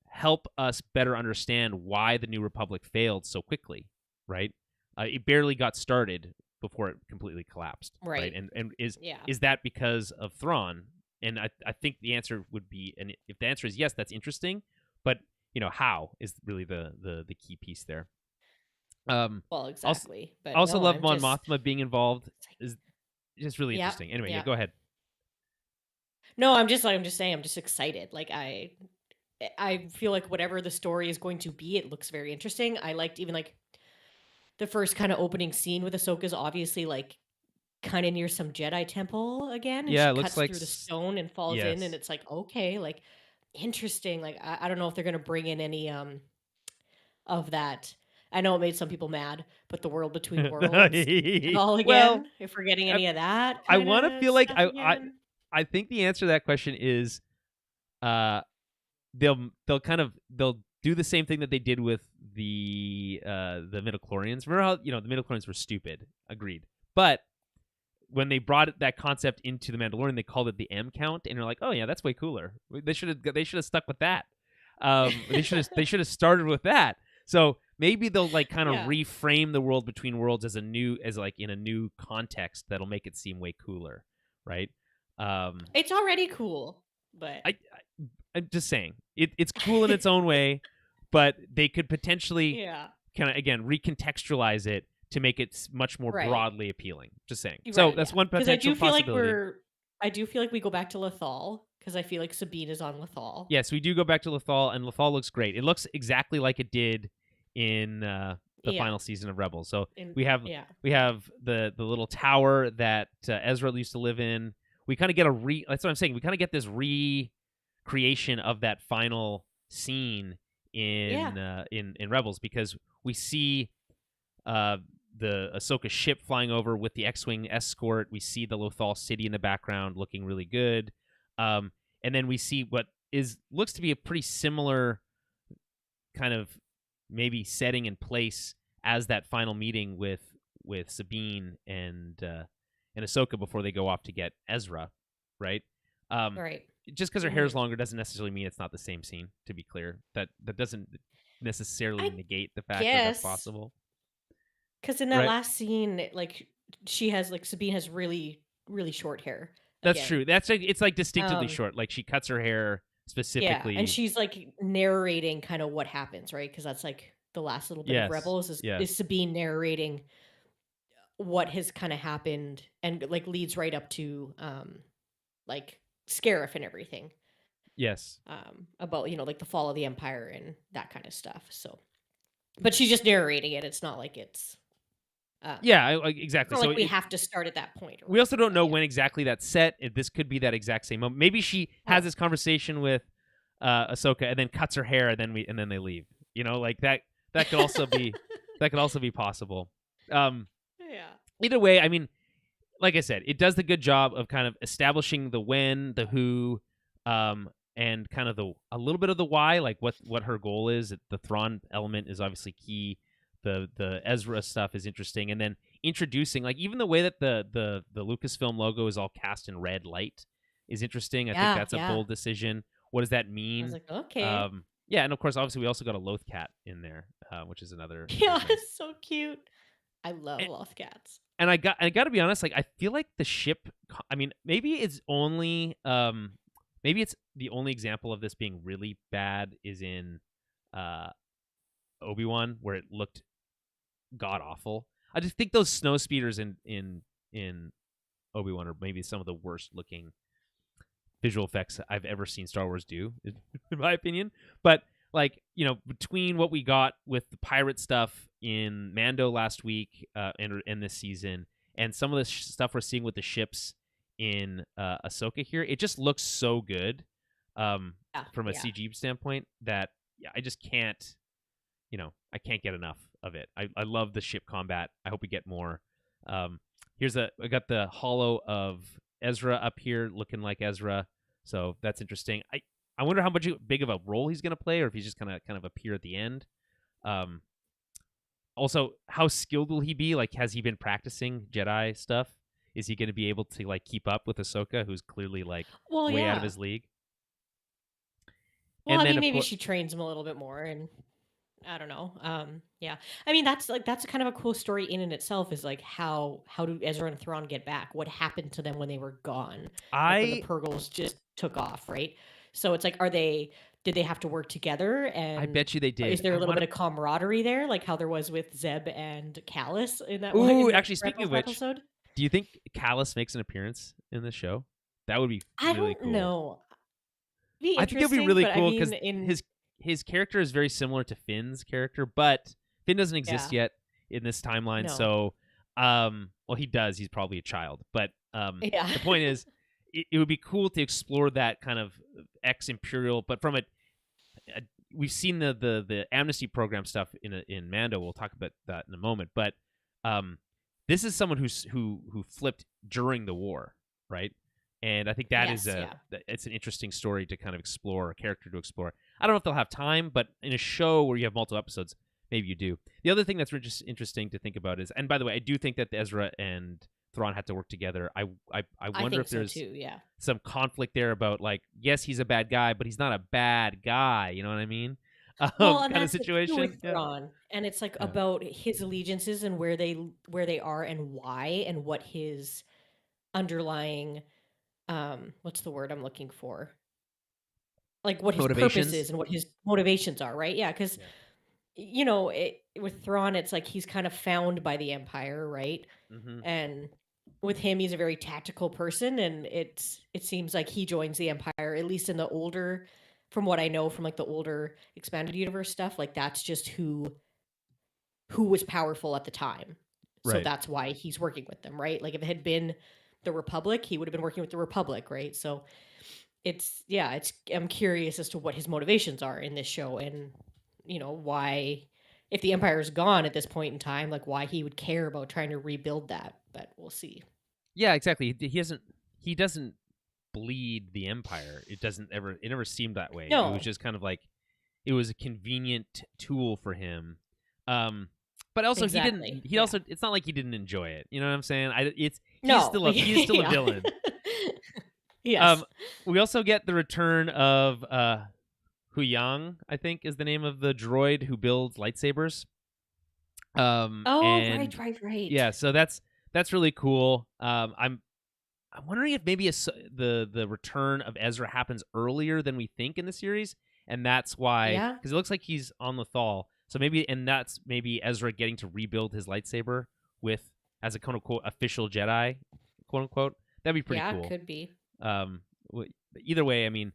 help us better understand why the New Republic failed so quickly, right? It barely got started before it completely collapsed, right? Right. And Yeah. is that because of Thrawn? And I think the answer would be, and if the answer is yes, that's interesting. But how is really the key piece there. Well, Also, exactly. But also no, love I'm Mon just Mothma being involved it's like, is just really yeah, interesting. Anyway, yeah, yeah. go ahead. No, I'm just saying I'm just excited. Like I feel like whatever the story is going to be, it looks very interesting. I liked even like the first kind of opening scene with Ahsoka's obviously like kind of near some Jedi temple again, and Yeah, she it looks cuts like through the stone and falls in, and yes. it's like okay, like interesting. Like I don't know if they're gonna bring in any of that. I know it made some people mad, but the world between worlds at all Well, again. If we're getting I, any of that I kind want to of feel like stuff again. I think the answer to that question is uh they'll do the same thing that they did with the midichlorians. Remember how the midichlorians were stupid? Agreed. But when they brought that concept into the Mandalorian, they called it the M count, and you're like, oh yeah, that's way cooler. They should have stuck with that. They should have started with that. So maybe they'll like kind of Yeah, reframe the world between worlds as like in a new context that'll make it seem way cooler, right? Um, it's already cool, but I I'm just saying it's cool in its own way, but they could potentially yeah, kind of again recontextualize it to make it much more right, broadly appealing. Just saying. So right, that's yeah. one Because potential possibility. I do feel like we go back to Lethal because I feel like Sabine is on Lethal. Yes, we do go back to Lethal, and Lethal looks great. It looks exactly like it did in the Yeah, final season of Rebels. So and yeah, we have the little tower that Ezra used to live in. We kind of get that's what I'm saying. We kind of get this recreation of that final scene Yeah. in Rebels, because we see the Ahsoka ship flying over with the X-wing escort. We see the Lothal city in the background looking really good, and then we see what looks to be a pretty similar kind of maybe setting in place as that final meeting with Sabine and Ahsoka before they go off to get Ezra, right? Right. Just because her hair is longer doesn't necessarily mean it's not the same scene. To be clear, that doesn't necessarily I negate the fact that that's guess possible, because in that right? last scene, like she has like Sabine has really really short hair That's again. true. That's like, it's like distinctively Um, short. Like she cuts her hair yeah, and specifically. she's like narrating kind of what happens, right? Because that's like the last little bit of Yes. Rebels is Yes. Sabine narrating what has kind of happened and like leads right up to like Scarif and everything. Yes. About like the fall of the Empire and that kind of stuff. So, but she's just narrating it. It's not like it's Yeah. it's Exactly. not So like we have to start at that point. Or we also whatever, don't but know yeah. when exactly that's set. This could be that exact same moment. Maybe she has Oh. this conversation with Ahsoka and then cuts her hair and then they leave. Like that could also be possible. Yeah. Either way, I mean, like I said, it does the good job of kind of establishing the when, the who, and kind of a little bit of the why, like what her goal is. The Thrawn element is obviously key. The Ezra stuff is interesting, and then introducing, like, even the way that the Lucasfilm logo is all cast in red light is interesting. I think that's a Yeah. bold decision. What does that I was mean? like, okay. Yeah, and of course, obviously, we also got a Loth cat in there, which is another Yeah, nice. it's so cute. I love And, Loth cats. and I got to be honest, like, I feel like the ship. I mean, maybe it's the only example of this being really bad is in Obi-Wan, where it looked god awful. I just think those snow speeders in Obi-Wan are maybe some of the worst looking visual effects I've ever seen Star Wars do, in my opinion. But, like, between what we got with the pirate stuff in Mando last week and this season, and some of the stuff we're seeing with the ships in Ahsoka here, it just looks so good from a CG standpoint that I just can't, I can't get enough of it. I love the ship combat. I hope we get more. I got the holo of Ezra up here looking like Ezra, so that's interesting. I wonder how big of a role he's going to play, or if he's just gonna kind of appear at the end. Also, how skilled will he be? Like, has he been practicing Jedi stuff? Is he going to be able to, like, keep up with Ahsoka, who's clearly, like, way out of his league? Well, and I mean, maybe she trains him a little bit more, and I don't know. Yeah. I mean, that's kind of a cool story in and itself. Is like how do Ezra and Thrawn get back? What happened to them when they were gone? Like when the Purgles just took off, right? So it's like, did they have to work together? And I bet you they did. Is there a little bit of camaraderie there, like how there was with Zeb and Callus in that? Actually, speaking of which, episode? Do you think Callus makes an appearance in the show? That would be really cool. I don't know. I think it would be really cool because his character is very similar to Finn's character, but Finn doesn't exist yet in this timeline. No. So, well, he does. He's probably a child, but the point is, it would be cool to explore that kind of ex-Imperial, but from we've seen the amnesty program stuff in Mando. We'll talk about that in a moment, but this is someone who flipped during the war, right? And I think that it's an interesting story to kind of explore, a character to explore. I don't know if they'll have time, but in a show where you have multiple episodes, maybe you do. The other thing that's interesting to think about is, and by the way, I do think that Ezra and Thrawn had to work together. I wonder if there's some conflict there about, like, yes, he's a bad guy, but he's not a bad guy. You know what I mean? Well, and kind of situation. With Thrawn, and it's like about his allegiances and where they are and why and what his underlying what's the word I'm looking for? Like what his purpose is and what his motivations are, right? Yeah, because with Thrawn, it's like he's kind of found by the Empire, right? Mm-hmm. And with him, he's a very tactical person, and it seems like he joins the Empire, at least in the older, from what I know from like the older expanded universe stuff. Like that's just who was powerful at the time, so that's why he's working with them, right? Like if it had been the Republic, he would have been working with the Republic, right? So I'm curious as to what his motivations are in this show, and why, if the Empire is gone at this point in time, like why he would care about trying to rebuild that. But we'll see. Yeah, exactly. He doesn't bleed the Empire. It never seemed that way. It No. was just kind of like it was a convenient tool for him. But also Exactly. he also it's not like he didn't enjoy it. You know what I'm saying? He's No. still a Yeah. villain. Yes. We also get the return of Huyang, I think is the name of the droid who builds lightsabers. And Right. yeah, so that's really cool. I'm wondering if maybe the return of Ezra happens earlier than we think in the series, and that's why, because it looks like he's on Lothal. So that's maybe Ezra getting to rebuild his lightsaber as a quote unquote official Jedi, quote unquote. That'd be pretty cool. Yeah, could be. Either way, I mean,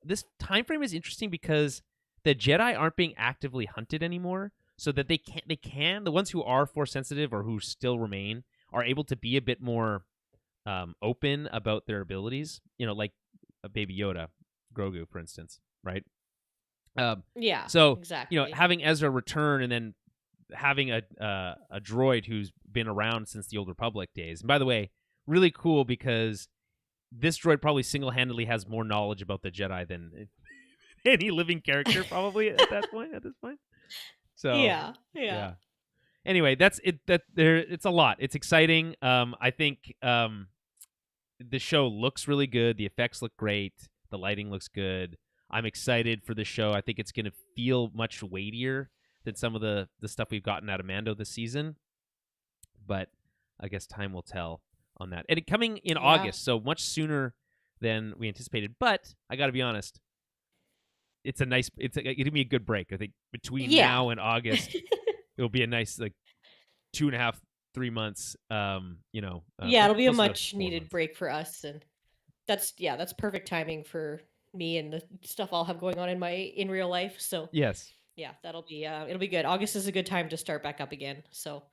this time frame is interesting because the Jedi aren't being actively hunted anymore, so that the ones who are Force sensitive or who still remain are able to be a bit more open about their abilities. Like a Baby Yoda, Grogu, for instance, right? Yeah. So exactly. having Ezra return and then having a droid who's been around since the Old Republic days. And by the way, really cool because this droid probably single-handedly has more knowledge about the Jedi than any living character probably at this point. So yeah. Anyway, that's it. It's a lot. It's exciting. I think the show looks really good. The effects look great. The lighting looks good. I'm excited for the show. I think it's going to feel much weightier than some of the stuff we've gotten out of Mando this season. But I guess time will tell on that. And coming in August, so much sooner than we anticipated. But I got to be honest, it'll be a good break. I think between now and August, it'll be a nice 2.5, 3 months. It'll be a much needed break for us, and that's perfect timing for me and the stuff I'll have going on in real life. So yes, that'll be it'll be good. August is a good time to start back up again. So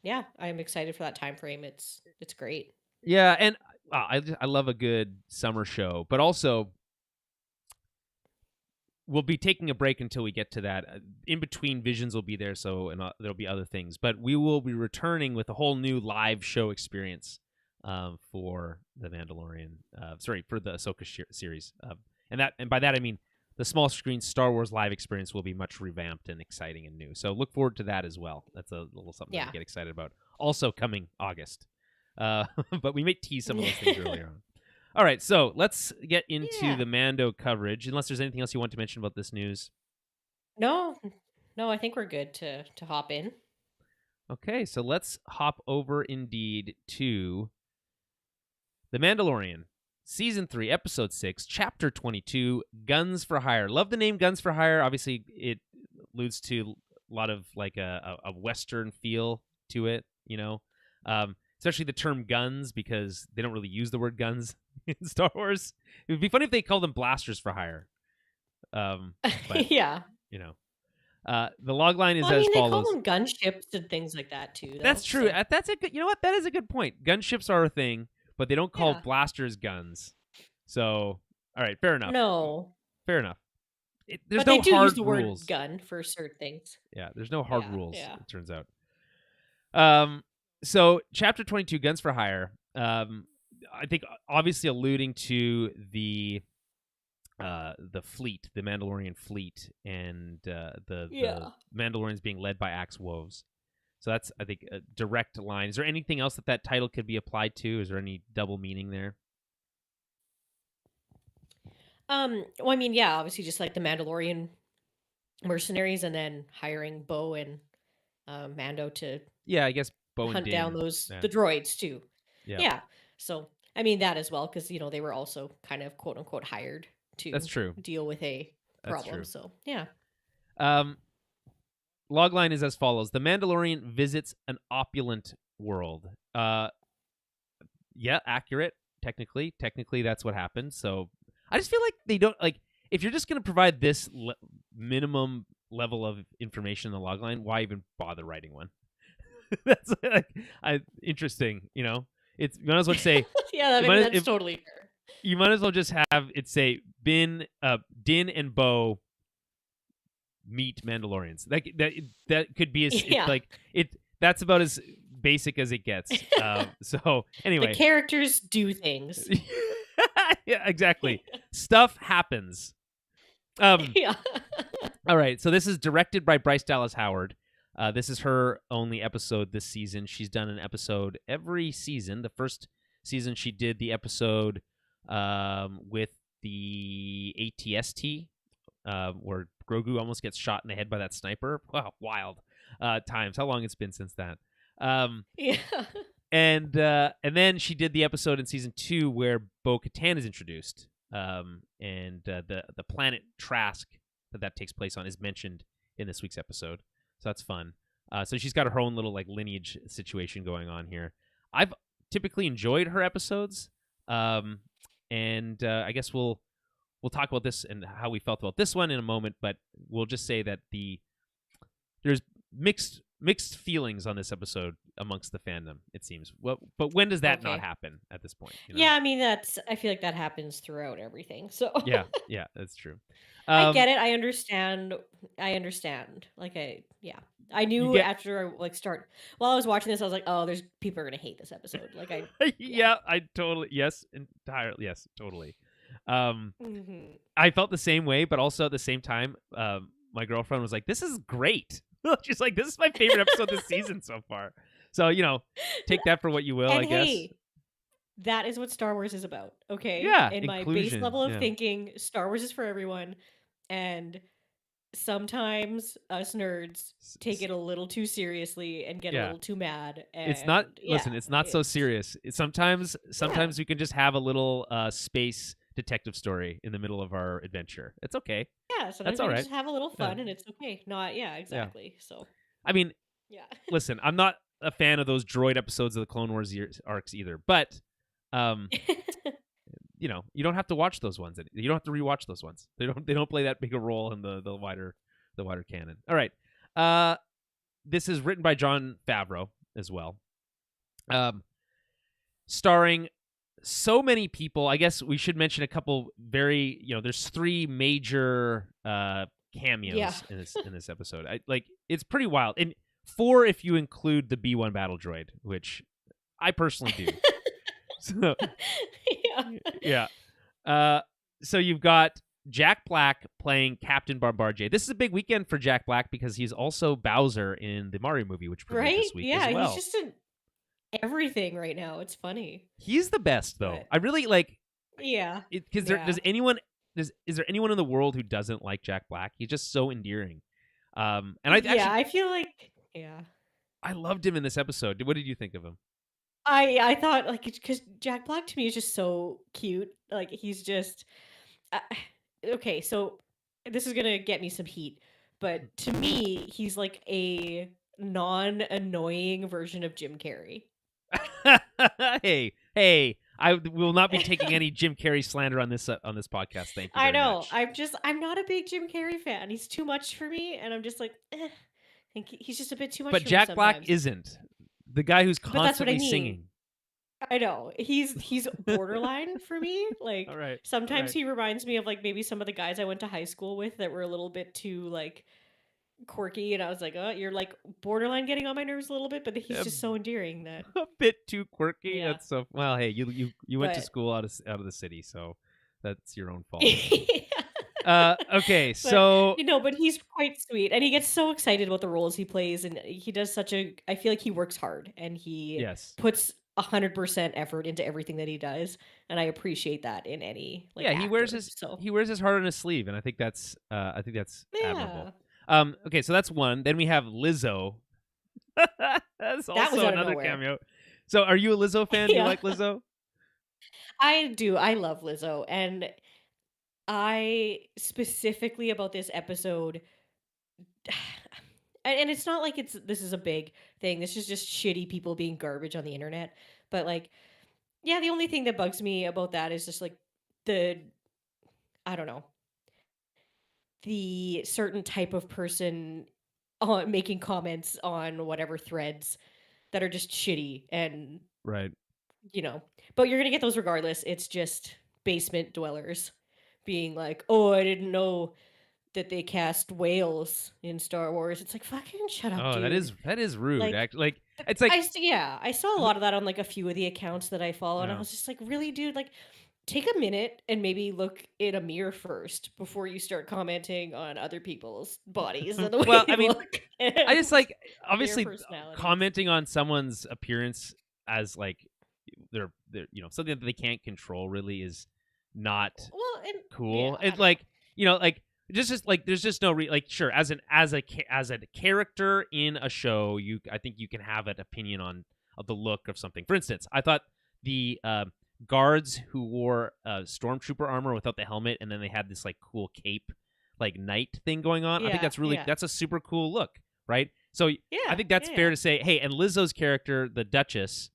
yeah, I'm excited for that time frame. It's great. Yeah, and I love a good summer show, but also we'll be taking a break until we get to that. In between, Visions will be there, and there'll be other things. But we will be returning with a whole new live show experience for The Mandalorian. For the Ahsoka series. And by that I mean the small screen Star Wars live experience will be much revamped and exciting and new. So look forward to that as well. That's a little something to get excited about. Also coming August. But we may tease some of those things earlier on. All right, so let's get into the Mando coverage. Unless there's anything else you want to mention about this news. No, I think we're good to hop in. Okay, so let's hop over indeed to The Mandalorian, Season 3, Episode 6, Chapter 22, Guns for Hire. Love the name Guns for Hire. Obviously, it alludes to a lot of a Western feel to it, especially the term guns, because they don't really use the word guns in Star Wars. It would be funny if they called them blasters for hire. But, yeah. The logline is as follows. They call them gunships and things like that too. Though, that's true. So. That's a good. You know what? That is a good point. Gunships are a thing, but they don't call blasters guns. So, all right, fair enough. No. Fair enough. There's but no they do hard use the rules. word gun for certain things. Yeah, there's no hard rules. Yeah. It turns out. So Chapter 22, Guns for Hire. I think obviously alluding to the fleet, the Mandalorian fleet, and the Mandalorians being led by Axe Woves. So that's, I think, a direct line. Is there anything else that title could be applied to? Is there any double meaning there? Obviously just like the Mandalorian mercenaries, and then hiring Bo and Mando to I guess Bo hunt and Din, down the droids too. Yeah. So that as well, because they were also kind of quote unquote hired to That's true. deal with a problem. So yeah. Logline is as follows: The Mandalorian visits an opulent world. Accurate. Technically, that's what happened. So I just feel like they don't if you're just going to provide this minimum level of information in the logline, why even bother writing one? That's interesting. It's, you might as well say that's totally fair. You might as well just have it say Din and Bo meet Mandalorians. That could be Yeah. that's about as basic as it gets. So anyway, The characters do things. yeah, exactly. Stuff happens. Yeah. All right, so this is directed by Bryce Dallas Howard. This is her only episode this season. She's done an episode every season. The first season she did the episode with the ATST, where Grogu almost gets shot in the head by that sniper. Wow, wild times. How long it's been since that? Yeah. And then she did the episode in season 2 where Bo-Katan is introduced, and the planet Trask that takes place on is mentioned in this week's episode. So that's fun. So she's got her own little like lineage situation going on here. I've typically enjoyed her episodes, and I guess we'll talk about this and how we felt about this one in a moment. But we'll just say that there's mixed feelings on this episode amongst the fandom, it seems. But when does that not happen at this point? You know? Yeah, I mean I feel like that happens throughout everything. So yeah, that's true. I get it. I understand. Like I knew after I while I was watching this, I was like, oh, there's people are gonna hate this episode. Like I totally entirely totally. I felt the same way, but also at the same time, my girlfriend was like, "This is great." She's like, "This is my favorite episode this season so far." So take that for what you will. And I guess that is what Star Wars is about. Okay. Yeah, In my base level of thinking, Star Wars is for everyone, and sometimes us nerds take it a little too seriously and get a little too mad. And it's not. Listen, it's not so serious. Sometimes we can just have a little space detective story in the middle of our adventure. It's okay. Yeah, sometimes that's all we right. just have a little fun, and it's okay. Not exactly. So I mean, yeah. Listen, I'm not a fan of those droid episodes of the Clone Wars arcs either, but you don't have to watch those ones. You don't have to rewatch those ones. They don't play that big a role in the wider canon. All right. This is written by Jon Favreau as well. Starring so many people. I guess we should mention a couple very, there's 3 major cameos in this episode. It's pretty wild. And 4 if you include the B1 battle droid, which I personally do. So, so you've got Jack Black playing Captain Bombardier. This is a big weekend for Jack Black because he's also Bowser in the Mario movie, which premiered this week as well. He's just in everything right now. It's funny. He's the best, though. I really like. Yeah. Because is there anyone in the world who doesn't like Jack Black? He's just so endearing. And I feel like I loved him in this episode. What did you think of him? I thought because Jack Black to me is just so cute. Like he's just okay. So this is gonna get me some heat, but to me he's like a non-annoying version of Jim Carrey. Hey! I will not be taking any Jim Carrey slander on this podcast. Thank you. I know. Much. I'm not a big Jim Carrey fan. He's too much for me, and I'm just like, I think he's just a bit too much. But for Jack me Black isn't. The guy who's constantly singing. I know. He's borderline for me. Like sometimes he reminds me of like maybe some of the guys I went to high school with that were a little bit too like quirky, and I was like, oh, you're like borderline getting on my nerves a little bit, but he's just so endearing that a bit too quirky. Yeah. That's so well. Hey, you went to school out of the city, so that's your own fault. Okay, so but he's quite sweet, and he gets so excited about the roles he plays, and he does I feel like he works hard, and he puts 100% effort into everything that he does, and I appreciate that in any actor, he wears his heart on his sleeve, and I think that's admirable. Okay, so that's one. Then we have Lizzo. That's also another cameo. So, are you a Lizzo fan? Do you like Lizzo? I do. I love Lizzo, and I specifically about this episode, and it's not like this is a big thing. This is just shitty people being garbage on the internet. But like, the only thing that bugs me about that is just like I don't know, the certain type of person making comments on whatever threads that are just shitty and right. But you're gonna get those regardless. It's just basement dwellers being like, oh, I didn't know that they cast whales in Star Wars. It's like, fucking shut up, Oh, dude. that is rude. Like, Actually, like it's like I saw a lot of that on like a few of the accounts that I follow, and I no. was just like, really, dude, like, take a minute and maybe look in a mirror first before you start commenting on other people's bodies and the way Well, they I mean, look I just and like their obviously personalities. commenting on someone's appearance as like they're something that they can't control really is not Well, and cool. I It's don't know. like like just like there's just no like sure as a character in a show I think you can have an opinion on of the look of something. For instance, I thought the guards who wore stormtrooper armor without the helmet and then they had this like cool cape like knight thing going on. I think that's a super cool look, right? So I think that's fair to say. Hey, and Lizzo's character, the Duchess,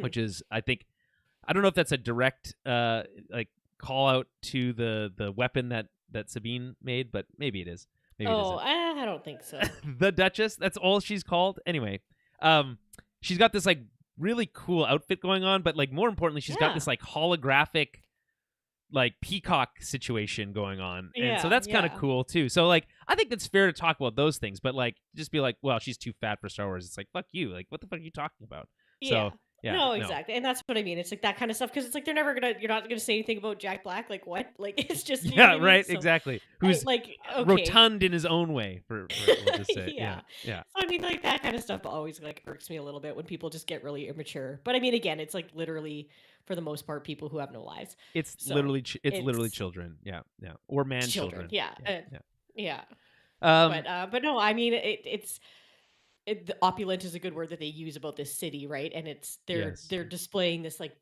which is I don't know if that's a direct like call out to the weapon that Sabine made, but maybe it is. Maybe it isn't. I don't think so. The Duchess, that's all she's called. Anyway, she's got this like really cool outfit going on, but like more importantly, she's got this like holographic like peacock situation going on. And so that's kind of cool too. So like I think it's fair to talk about those things, but like just be like, well, she's too fat for Star Wars. It's like, fuck you. Like what the fuck are you talking about? So yeah, no, exactly. And that's what I mean. It's like that kind of stuff because it's like you're not gonna say anything about Jack Black. Like what? Like it's just you know what I mean? Right, So, exactly. Who's like okay. rotund in his own way for we'll just say. yeah. So I mean like that kind of stuff always like irks me a little bit when people just get really immature. But I mean again, it's like literally for the most part people who have no lives. It's literally children. Yeah. Or man children. Yeah. But no, I mean the opulent is a good word that they use about this city, right? And it's they're displaying this like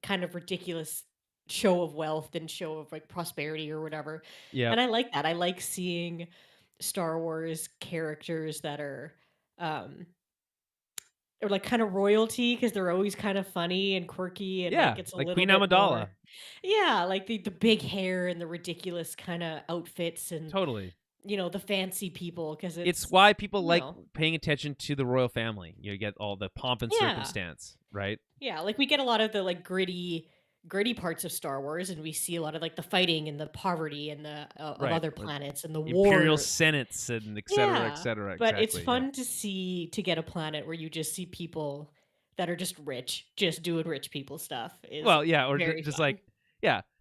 kind of ridiculous show of wealth and show of like prosperity or whatever. Yeah. And I like that. I like seeing Star Wars characters that are or like kind of royalty because they're always kind of funny and quirky and like it's a like little Queen bit Amidala. more, yeah, like the big hair and the ridiculous kind of outfits and totally. The fancy people because it's why people like paying attention to the royal family. You get all the pomp and circumstance, right? Yeah, like we get a lot of the like gritty parts of Star Wars, and we see a lot of like the fighting and the poverty and the of other planets and the imperial war, senates and et cetera, et cetera. But it's fun to get a planet where you just see people that are just rich, just doing rich people stuff. Or just fun. Like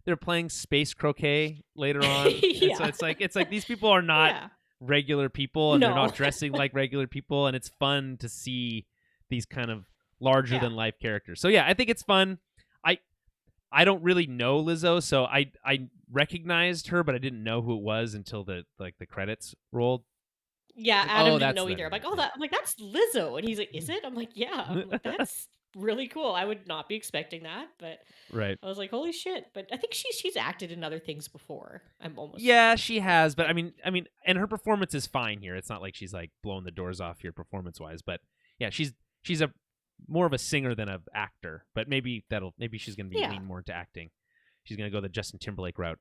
they're playing space croquet later on. So it's like these people are not regular people and they're not dressing like regular people, and it's fun to see these kind of larger than life characters. So I think it's fun. I don't really know Lizzo, so I recognized her, but I didn't know who it was until the credits rolled. Yeah, Adam didn't know either. I'm like, I'm like, that's Lizzo, and he's like, is it? I'm like, yeah. I'm like, that's really cool. I would not be expecting that, but I was like, holy shit! But I think she's acted in other things before. I'm almost she has, but I mean, and her performance is fine here. It's not like she's like blowing the doors off here performance wise, but she's a more of a singer than an actor. But maybe she's gonna be lean more into acting. She's gonna go the Justin Timberlake route.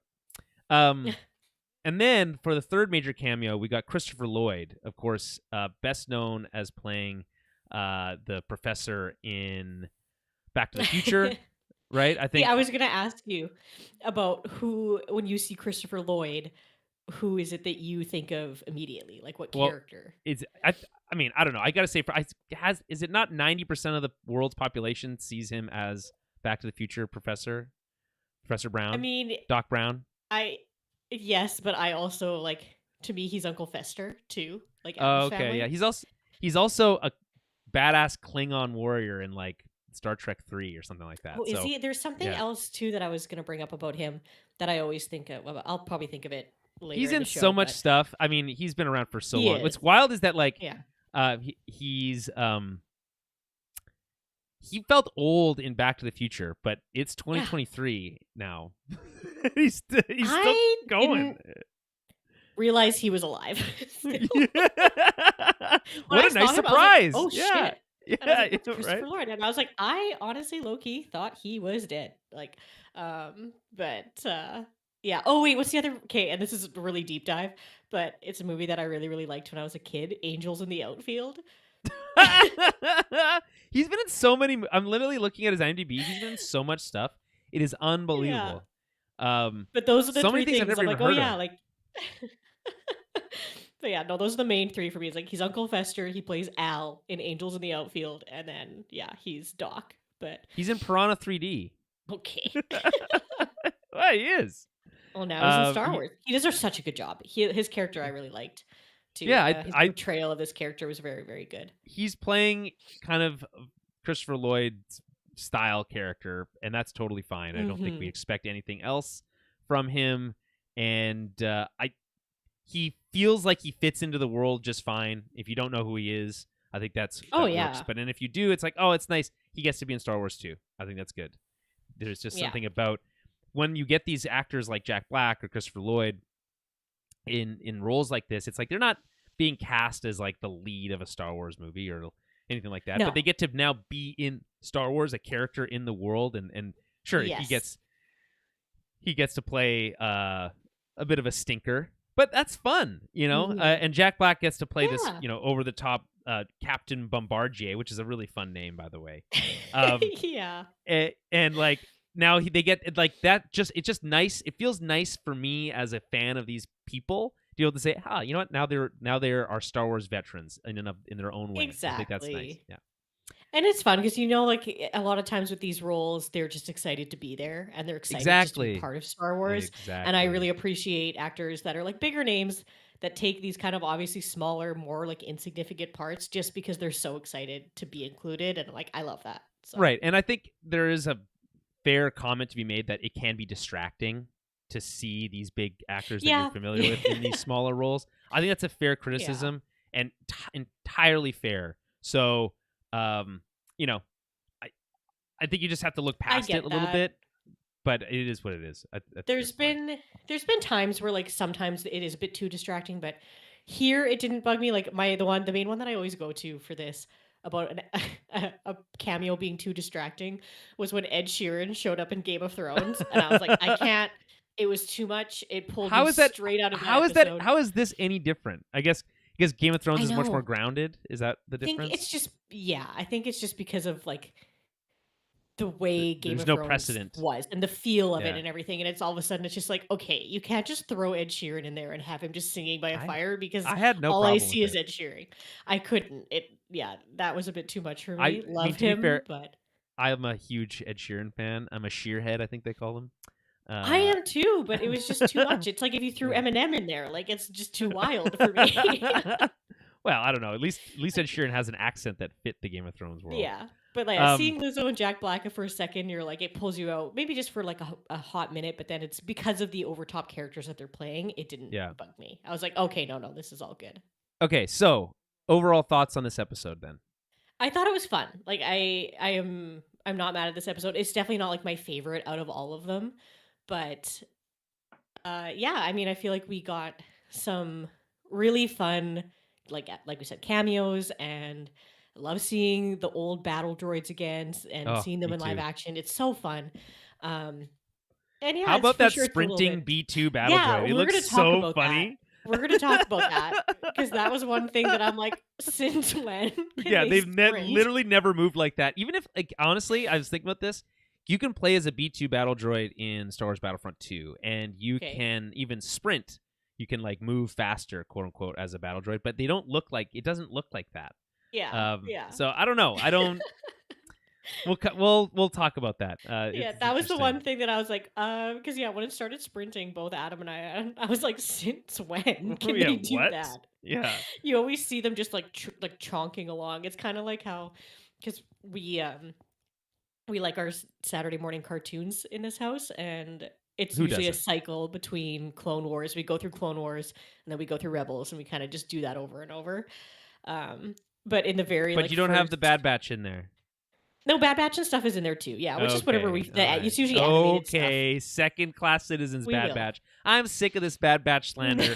And then for the third major cameo, we got Christopher Lloyd, of course, best known as playing the professor in Back to the Future, right? I think. Yeah, I was gonna ask you about who, when you see Christopher Lloyd, who is it that you think of immediately? Like what character? I mean, I don't know. I gotta say, is it not 90% of the world's population sees him as Back to the Future Professor Brown? I mean, Doc Brown. Yes, but I also to me he's Uncle Fester too. Like family. Yeah. He's also a badass Klingon warrior in Star Trek 3 or something like that. Oh, is he? There's something else too that I was gonna bring up about him that I always think of. I'll probably think of it later. He's in the show, so much stuff. I mean, he's been around for so long. What's wild is that he's he felt old in Back to the Future, but it's 2023 now. he's still going. Realize he was alive. What a nice surprise! Oh shit! Yeah, Christopher Lloyd, and I was like, I honestly low-key thought he was dead. Yeah. Oh wait, what's the other? Okay, and this is a really deep dive, but it's a movie that I really, really liked when I was a kid. Angels in the Outfield. He's been in so many. I'm literally looking at his IMDb. He's been in so much stuff. It is unbelievable. But those are the so three many things I've things. never I'm even like, heard of. But yeah, no, those are the main three for me. It's like he's Uncle Fester, he plays Al in Angels in the Outfield, and then yeah, he's Doc. But He's in Piranha 3D. okay. Well, he is. Well, now he's in Star Wars. He does such a good job. His character I really liked too. Yeah, His portrayal of this character was very, very good. He's playing kind of Christopher Lloyd's style character, and that's totally fine. I don't think we expect anything else from him, and he feels like he fits into the world just fine. If you don't know who he is, I think that works. But then if you do, it's like, oh, it's nice. He gets to be in Star Wars too. I think that's good. There's just something about when you get these actors like Jack Black or Christopher Lloyd in roles like this, it's like they're not being cast as like the lead of a Star Wars movie or anything like that. No. But they get to now be in Star Wars, a character in the world, and sure, he gets to play a bit of a stinker. But that's fun, you know? And Jack Black gets to play this, over-the-top Captain Bombardier, which is a really fun name, by the way. Yeah. And like, now they get, like, that it's just nice. It feels nice for me as a fan of these people to be able to say, you know what? Now they're our Star Wars veterans in their own way. Exactly. I think that's nice, yeah. And it's fun because, like, a lot of times with these roles, they're just excited to be there and they're excited just to be part of Star Wars. Exactly. And I really appreciate actors that are like bigger names that take these kind of obviously smaller, more like insignificant parts just because they're so excited to be included. And like, I love that. So. Right. And I think there is a fair comment to be made that it can be distracting to see these big actors that you're familiar with in these smaller roles. I think that's a fair criticism and entirely fair. So, I think you just have to look past it a little bit, but it is what it is. There's been times where like sometimes it is a bit too distracting, but here it didn't bug me. Like the main one that I always go to for this about a cameo being too distracting was when Ed Sheeran showed up in Game of Thrones, and I was like, I can't. It was too much. It pulled me straight out of that episode. How is this any different? I guess because Game of Thrones is much more grounded. Is that the difference? I think it's just because of like the way Game of Thrones precedent was and the feel of it and everything. And it's all of a sudden it's just like, okay, you can't just throw Ed Sheeran in there and have him just singing by a fire because I had no all problem I see is Ed Sheeran. I couldn't. That was a bit too much for me. Loved him, but I am a huge Ed Sheeran fan. I'm a shearhead, I think they call him. I am too, but it was just too much. It's like if you threw Eminem in there, like it's just too wild for me. Well, I don't know. At least Ed Sheeran has an accent that fit the Game of Thrones world. Yeah, but like seeing Lizzo and Jack Black for a second, you're like, it pulls you out, maybe just for like a hot minute, but then it's because of the overtop characters that they're playing. It didn't bug me. I was like, okay, no, this is all good. Okay, so overall thoughts on this episode then? I thought it was fun. Like I'm not mad at this episode. It's definitely not like my favorite out of all of them. But I mean, I feel like we got some really fun, like we said, cameos, and I love seeing the old battle droids again and seeing them in live action. It's so fun. And how about that sprinting B2 battle droid? It looks so funny. We're going to talk about that because that was one thing that I'm like, since when? They've literally never moved like that. Even if, like, honestly, I was thinking about this. You can play as a B2 battle droid in Star Wars Battlefront 2, and you can even sprint. You can like move faster, quote unquote, as a battle droid, but it doesn't look like that. Yeah. So I don't know. We'll talk about that. That was the one thing that I was like, because when it started sprinting, both Adam and I was like, since when can they do that? Yeah. You always see them just like chonking along. It's kind of like how, because we like our Saturday morning cartoons in this house, and it's usually a cycle between Clone Wars. We go through Clone Wars, and then we go through Rebels, and we kind of just do that over and over. But in the but you don't have the Bad Batch in there. No, Bad Batch and stuff is in there too. Yeah, which is whatever it's usually animated stuff. Okay, second-class citizens Bad Batch. I'm sick of this Bad Batch slander.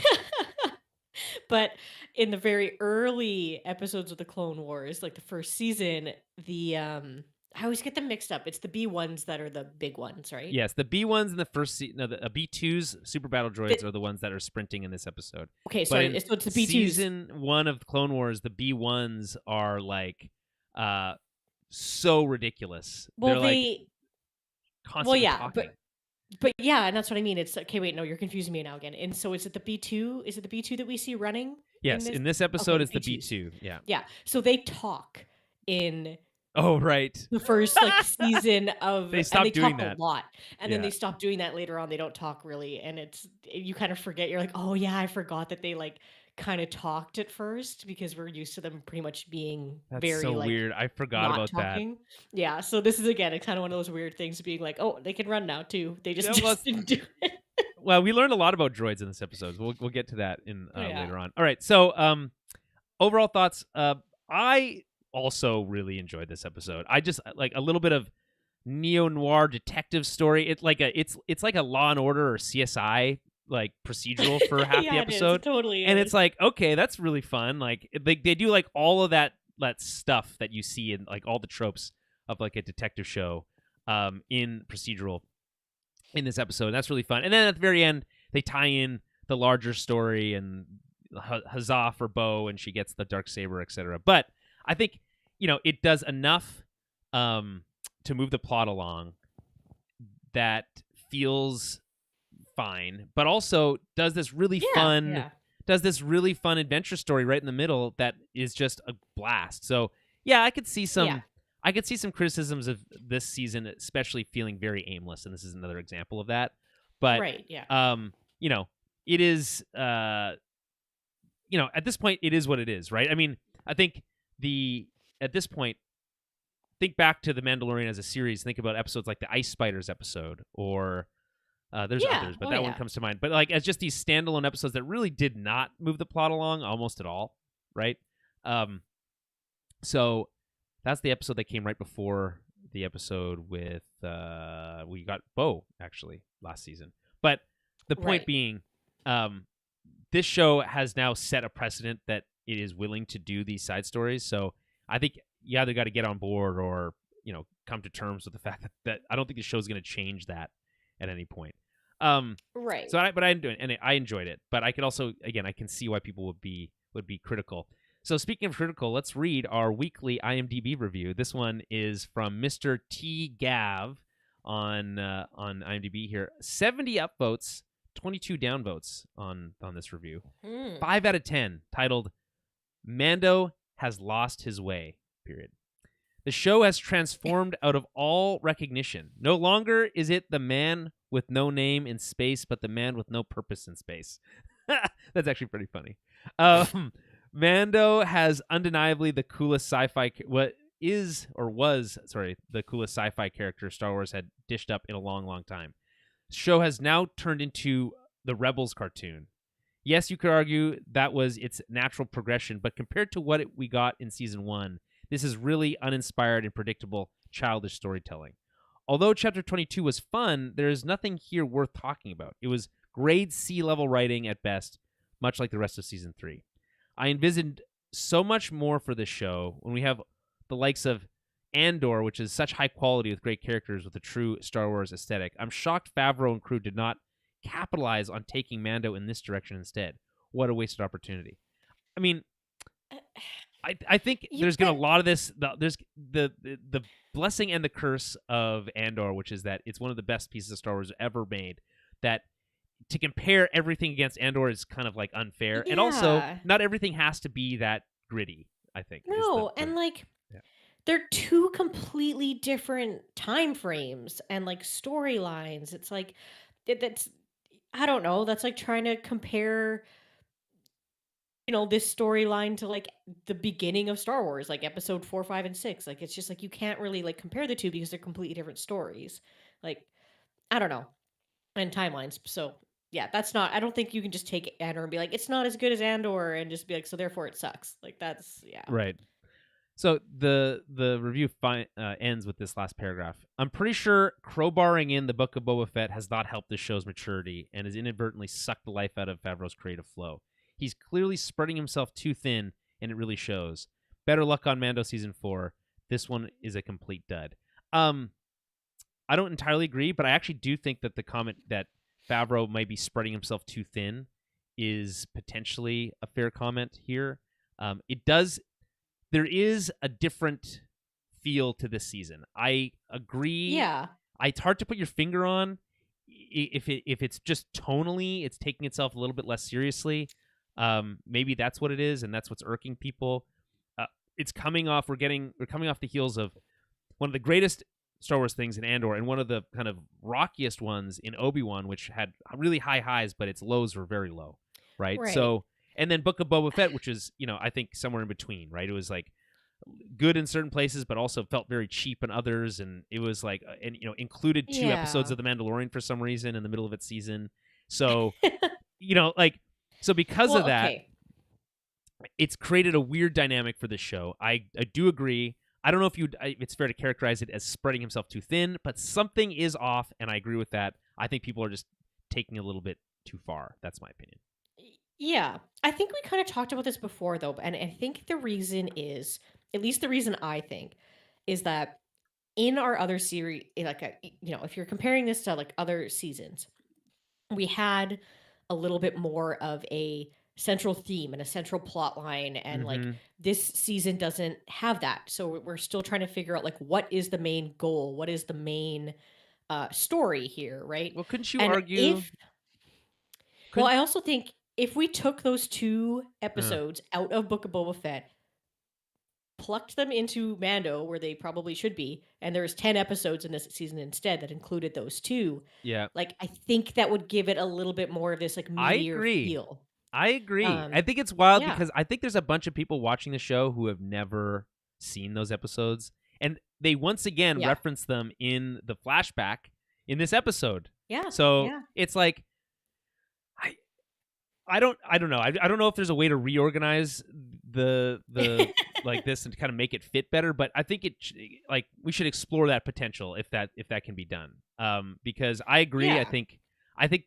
But in the very early episodes of the Clone Wars, like the first season, I always get them mixed up. It's the B1s that are the big ones, right? Yes, the B1s in the first season. No, the B2s, Super Battle Droids, are the ones that are sprinting in this episode. Okay, so it's the B2s. Season 1 of Clone Wars, the B1s are like so ridiculous. Well, they're like constantly talking. But yeah, and that's what I mean. It's okay. Wait, no, you're confusing me now again. And so, is it the B2? Is it the B2 that we see running in Yes, this? in this episode, Okay, it's the B2s. B2. Yeah. Yeah. So they talk in Oh, right. the first like season of, They and stopped they doing talk that. a lot, and then Yeah. they stop doing that later on. They don't talk really, and you kind of forget. You're like, oh yeah, I forgot that they like kind of talked at first because we're used to them pretty much being That's very so like weird. I forgot not about that. talking. Yeah, so this is again, it's kind of one of those weird things being like, oh, they can run now too. They just, Yeah, just well, didn't do it. Well, we learned a lot about droids in this episode. We'll get to that in Yeah. later on. All right. So, overall thoughts. I also really enjoyed this episode. I just like a little bit of neo noir detective story. It's like a Law and Order or CSI like procedural for half Yeah, the it is. It episode, totally and is. it's like, okay, that's really fun. Like they do like all of that stuff that you see in like all the tropes of like a detective show, in procedural in this episode. And that's really fun. And then at the very end, they tie in the larger story and huzzah for Bo, and she gets the dark saber, etc. But I think it does enough to move the plot along that feels fine, but also does this really fun adventure story right in the middle that is just a blast. So yeah, I could see some criticisms of this season, especially feeling very aimless, and this is another example of that. But right, yeah. It is at this point it is what it is, right? I mean, I think at this point, think back to The Mandalorian as a series. Think about episodes like the Ice Spiders episode, or there's others, but that one comes to mind. But like as just these standalone episodes that really did not move the plot along almost at all, right? So that's the episode that came right before the episode with we got Bo actually last season. But the point being, this show has now set a precedent that it is willing to do these side stories. So I think you either got to get on board or come to terms with the fact that I don't think the show is going to change that at any point. Right. So I didn't do it, and I enjoyed it. But I could also, again, I can see why people would be critical. So speaking of critical, let's read our weekly IMDb review. This one is from Mr. T. Gav on IMDb here. 70 upvotes, 22 downvotes on this review. 5 out of 10, titled Mando has lost his way, period. The show has transformed out of all recognition. No longer is it the man with no name in space, but the man with no purpose in space. That's actually pretty funny. Mando has undeniably the coolest sci-fi the coolest sci-fi character Star Wars had dished up in a long, long time. The show has now turned into the Rebels cartoon. Yes, you could argue that was its natural progression, but compared to what we got in season 1, this is really uninspired and predictable, childish storytelling. Although Chapter 22 was fun, there is nothing here worth talking about. It was grade C level writing at best, much like the rest of season 3. I envisioned so much more for this show when we have the likes of Andor, which is such high quality with great characters with a true Star Wars aesthetic. I'm shocked Favreau and crew did not capitalize on taking Mando in this direction instead. What a wasted opportunity. I mean, I think there's been a lot of this. There's the blessing and the curse of Andor, which is that it's one of the best pieces of Star Wars ever made. That to compare everything against Andor is kind of like unfair, and also not everything has to be that gritty. I think and like they're two completely different time frames and like storylines. It's like that's I don't know. That's like trying to compare this storyline to like the beginning of Star Wars, like episode 4, 5, and 6. Like it's just like you can't really like compare the two because they're completely different stories. Like I don't know, and timelines. So yeah, that's not. I don't think you can just take Andor and be like, it's not as good as Andor, and just be like, so therefore it sucks. Like that's right. So the review ends with this last paragraph. I'm pretty sure crowbarring in the Book of Boba Fett has not helped the show's maturity and has inadvertently sucked the life out of Favreau's creative flow. He's clearly spreading himself too thin, and it really shows. Better luck on Mando Season 4. This one is a complete dud. I don't entirely agree, but I actually do think that the comment that Favreau might be spreading himself too thin is potentially a fair comment here. There is a different feel to this season. I agree. Yeah. It's hard to put your finger on. if it's just tonally, it's taking itself a little bit less seriously. Maybe that's what it is, and that's what's irking people. It's coming off. We're coming off the heels of one of the greatest Star Wars things in Andor, and one of the kind of rockiest ones in Obi-Wan, which had really high highs, but its lows were very low, right? Right. So, and then Book of Boba Fett, which is, I think somewhere in between, right? It was like good in certain places, but also felt very cheap in others, and it was like, and included 2 episodes of The Mandalorian for some reason in the middle of its season. So, so because of that, it's created a weird dynamic for this show. I do agree. I don't know if it's fair to characterize it as spreading himself too thin, but something is off, and I agree with that. I think people are just taking it a little bit too far. That's my opinion. Yeah. I think we kind of talked about this before, though, and I think the reason is, at least the reason I think, is that in our other series, if you're comparing this to like other seasons, we had a little bit more of a central theme and a central plot line, and like this season doesn't have that. So we're still trying to figure out like what is the main goal, what is the main story here, right? Well, couldn't you argue? Well, I also think if we took those 2 episodes out of Book of Boba Fett, plucked them into Mando, where they probably should be, and there's 10 episodes in this season instead that included those 2. Yeah. Like, I think that would give it a little bit more of this like meatier feel. I agree. I think it's wild because I think there's a bunch of people watching the show who have never seen those episodes, and they once again reference them in the flashback in this episode. Yeah. So it's like, I don't know. I don't know if there's a way to reorganize the like this and kind of make it fit better, but I think we should explore that potential if that can be done. Because I agree. Yeah. I think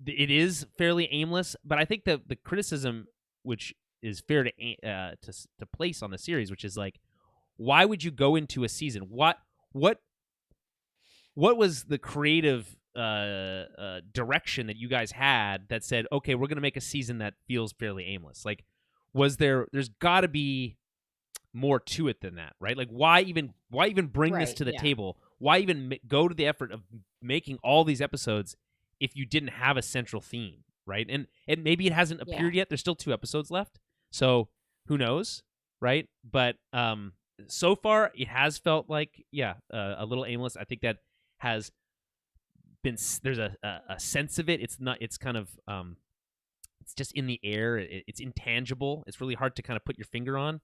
it is fairly aimless, but I think the criticism, which is fair to place on the series, which is like, why would you go into a season? What was the creative direction that you guys had that said, okay, we're going to make a season that feels fairly aimless? Like, there's got to be more to it than that, right? Like, why even bring this to the table? Why even go to the effort of making all these episodes if you didn't have a central theme, right? And maybe it hasn't appeared yet. There's still 2 episodes left, so who knows, right? But so far it has felt like a little aimless. I think that has been, there's a sense of it. It's not. It's kind of it's just in the air. It's intangible. It's really hard to kind of put your finger on.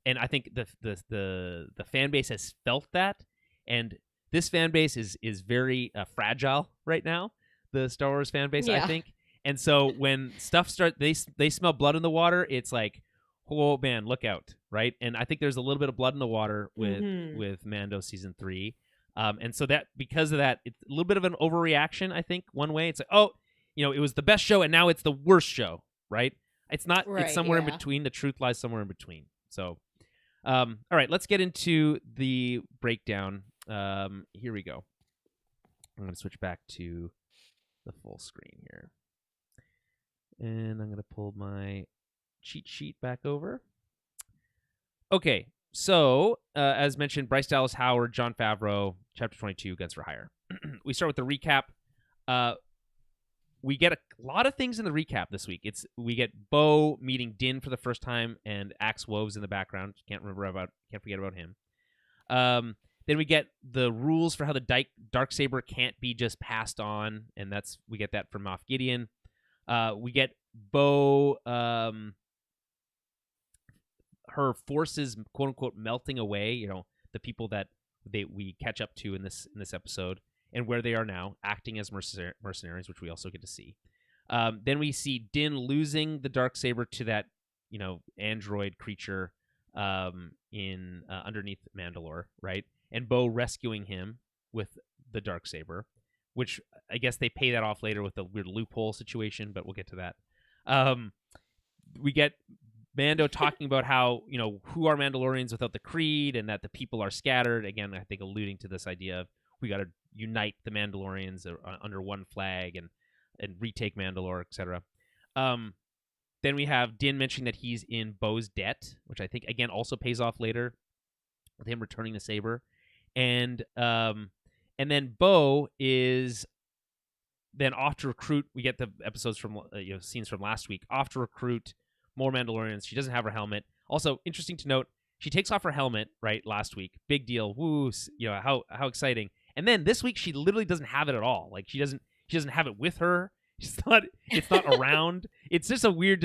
And I think the fan base has felt that, and this fan base is very fragile right now. The Star Wars fan base, I think. And so when stuff they smell blood in the water, it's like, oh man, look out, right? And I think there's a little bit of blood in the water with Mando season 3. And so that, because of that, it's a little bit of an overreaction, I think, one way. It's like, oh, it was the best show and now it's the worst show, right? It's not. Right, it's somewhere in between. The truth lies somewhere in between. So, all right, let's get into the breakdown. Here we go. I'm going to switch back to the full screen here. And I'm going to pull my cheat sheet back over. Okay, so as mentioned, Bryce Dallas Howard, Jon Favreau, Chapter 22, Guns for Hire. We start with the recap. We get a lot of things in the recap this week. We get Bo meeting Din for the first time, and Axe Woves in the background. Can't forget about him. Then we get the rules for how the Darksaber can't be just passed on, and we get that from Moff Gideon. We get Bo, her forces, quote unquote, melting away. The people that we catch up to in this episode, and where they are now, acting as mercenaries, which we also get to see. Then we see Din losing the Darksaber to that android creature in underneath Mandalore, right? And Bo rescuing him with the Darksaber, which I guess they pay that off later with a weird loophole situation, but we'll get to that. We get Mando talking about how, who are Mandalorians without the creed, and that the people are scattered. Again, I think alluding to this idea of we got to unite the Mandalorians under one flag and retake Mandalore, etc. Then we have Din mentioning that he's in Bo's debt, which I think, again, also pays off later with him returning the saber. And then Bo is Then off to recruit. We get the episodes from scenes from last week. Off to recruit more Mandalorians. She doesn't have her helmet. Also, interesting to note, she takes off her helmet right last week. Big deal. Woo! How exciting. And then this week she literally doesn't have it at all. Like she doesn't have it with her. It's not around. It's just a weird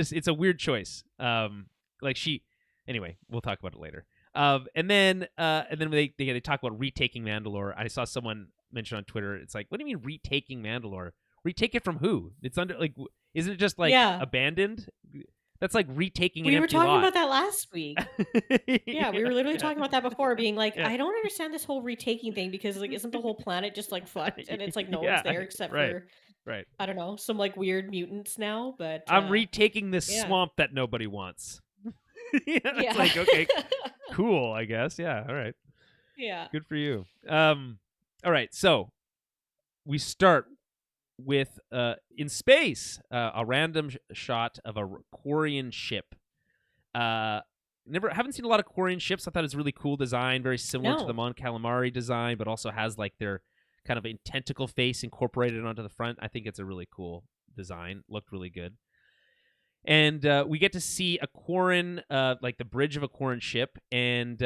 choice. Anyway, we'll talk about it later. And then they talk about retaking Mandalore. I saw someone mention on Twitter. It's like, what do you mean retaking Mandalore? Retake it from who? It's under isn't it just abandoned? That's like retaking an empty lot. We were talking about that last week. Yeah, we were literally talking about that before, being like, I don't understand this whole retaking thing because isn't the whole planet just fucked? And it's no one's there except for I don't know, some weird mutants now. But I'm retaking this swamp that nobody wants. It's okay, cool, I guess. Yeah, all right. Yeah. Good for you. All right, so we start with in space a random shot of a Quarian ship. Haven't seen a lot of Quarian ships. I thought it was a really cool design, very similar to the Mon Calamari design, but also has their kind of a tentacle face incorporated onto the front. I think it's a really cool design. Looked really good. And we get to see a Quarren, the bridge of a Quarren ship, and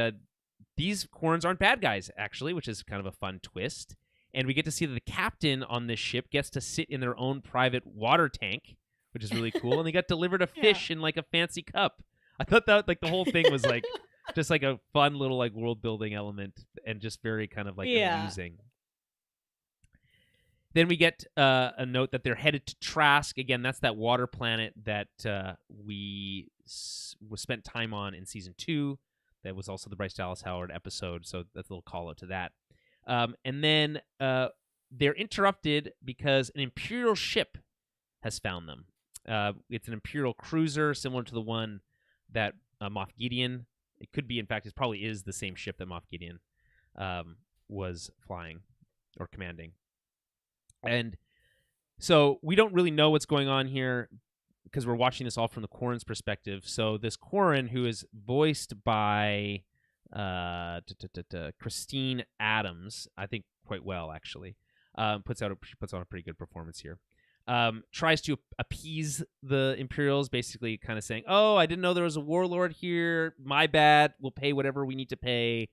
these Quarrens aren't bad guys, actually, which is kind of a fun twist. And we get to see that the captain on this ship gets to sit in their own private water tank, which is really cool. And they got delivered a fish in a fancy cup. I thought that the whole thing was just a fun little world building element and just very kind of amusing. Then we get a note that they're headed to Trask. Again, that's that water planet that we spent time on in season 2. That was also the Bryce Dallas Howard episode, so that's a little call out to that. And then they're interrupted because an Imperial ship has found them. It's an Imperial cruiser similar to the one that Moff Gideon. It could be, in fact, it probably is the same ship that Moff Gideon was flying or commanding. And so we don't really know what's going on here because we're watching this all from the Quarren's perspective. So this Quarren, who is voiced by Christine Adams, I think quite well actually, puts on a pretty good performance here. Tries to appease the Imperials, basically kind of saying, "Oh, I didn't know there was a warlord here. My bad. We'll pay whatever we need to pay."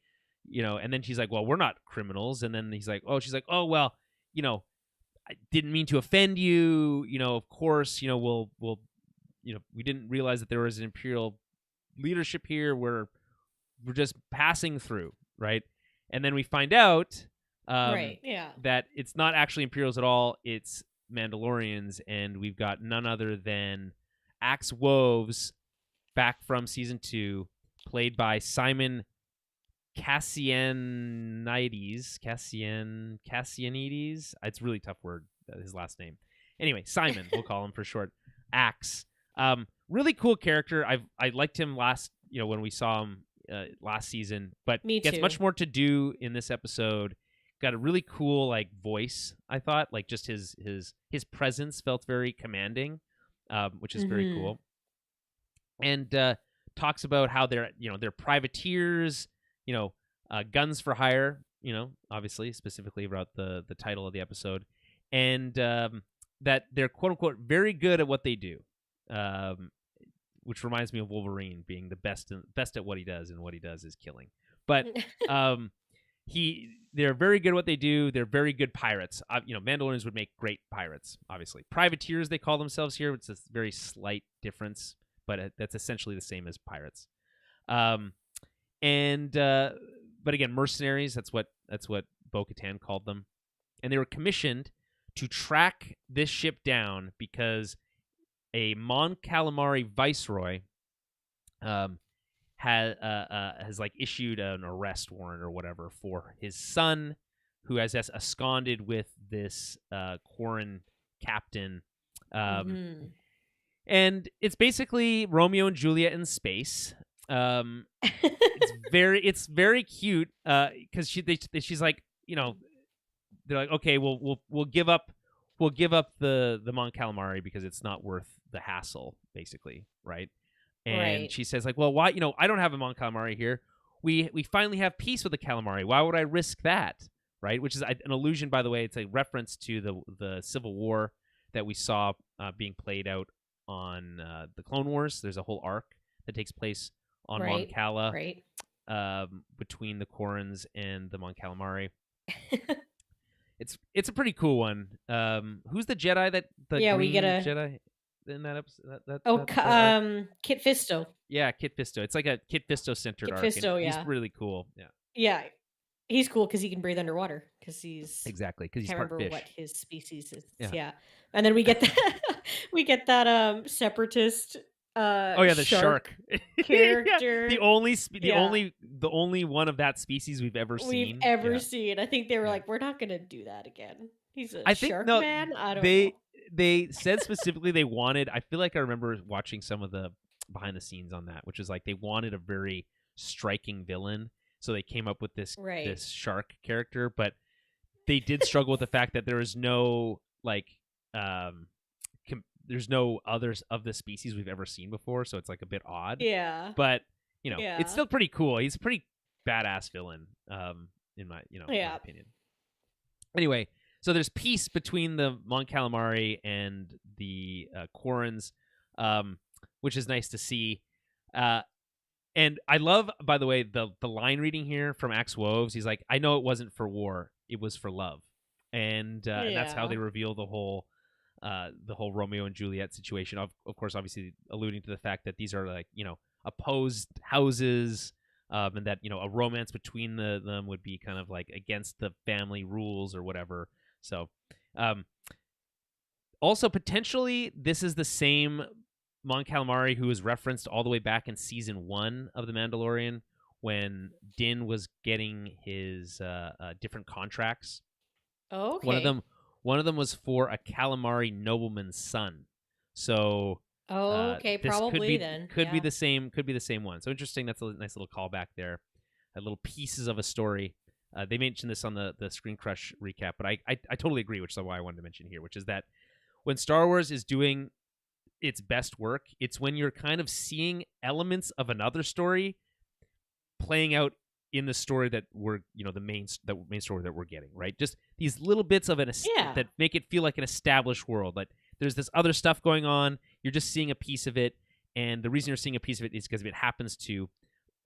And then she's like, "Well, we're not criminals." And then she's like, "Oh, well, I didn't mean to offend you. Of course, we'll we didn't realize that there was an Imperial leadership here. We're just passing through, right?" And then we find out that it's not actually Imperials at all. It's Mandalorians, and we've got none other than Axe Woves back from season 2, played by Simon Cassianides. It's a really tough word, his last name. Anyway, Simon, we'll call him for short. Axe. Really cool character. I liked him when we saw him last season, but gets much more to do in this episode. Got a really cool voice, I thought. Just his presence felt very commanding, which is very cool. And talks about how they're privateers, guns for hire, obviously, specifically about the title of the episode, and that they're quote unquote very good at what they do, which reminds me of Wolverine being the best at what he does, and what he does is killing. But they're very good at what they do. They're very good pirates. Mandalorians would make great pirates, obviously. Privateers, they call themselves here. It's a very slight difference, but that's essentially the same as pirates. But again, mercenaries, that's what Bo-Katan called them. And they were commissioned to track this ship down because a Mon Calamari viceroy has issued an arrest warrant or whatever for his son, who has absconded with this Quarren captain. And it's basically Romeo and Juliet in space. It's very cute because she's like, they're like, okay, we'll give up the Mon Calamari because it's not worth the hassle, basically, right? And she says well, why? I don't have a Mon Calamari here. We finally have peace with the calamari. Why would I risk that? right? Which is an allusion, by the way. It's a reference to the Civil War that we saw being played out on the Clone Wars. There's a whole arc that takes place on Mon Right. Cala Right. between the Korrans and the Mon Calamari. It's a pretty cool one. Who's the Jedi the Yeah, we green get a Jedi in that episode? oh, That arc? Kit Fisto. Yeah, Kit Fisto. It's like a Kit Fisto centered Kit arc, and Fisto, he's yeah. really cool. Yeah, Yeah. He's cool because he can breathe underwater because he's exactly. Because he's can't part remember fish. what his species is. Yeah. Yeah. And then we get that we get that separatist Oh yeah, the shark character. Yeah, the only one of that species we've ever seen. I think they were like, we're not gonna do that again. He's a shark no, man. I don't know. They said specifically they wanted. I feel like I remember watching some of the behind the scenes on that, which is like they wanted a very striking villain, so they came up with this shark character. But they did struggle with the fact that there is no there's no others of the species we've ever seen before, so it's like a bit odd. Yeah. But it's still pretty cool. He's a pretty badass villain, in my my opinion. Anyway, so there's peace between the Mon Calamari and the Korrans, which is nice to see. And I love, by the way, the line reading here from Axe Woves. He's like, "I know it wasn't for war; it was for love," and that's how they reveal the whole Romeo and Juliet situation. Of course, obviously alluding to the fact that these are like opposed houses, and that a romance between them would be kind of like against the family rules or whatever. So, also potentially this is the same Mon Calamari who was referenced all the way back in season 1 of The Mandalorian when Din was getting his different contracts. Oh, okay. One of them was for a calamari nobleman's son. So okay, probably could be the same one. So interesting. That's a nice little callback there. Little pieces of a story. They mentioned this on the Screen Crush recap, but I totally agree, which is why I wanted to mention here, which is that when Star Wars is doing its best work, it's when you're kind of seeing elements of another story playing out in the story that we're the main story that we're getting, right? Just these little bits of that make it feel like an established world. Like there's this other stuff going on, you're just seeing a piece of it, and the reason you're seeing a piece of it is because it happens to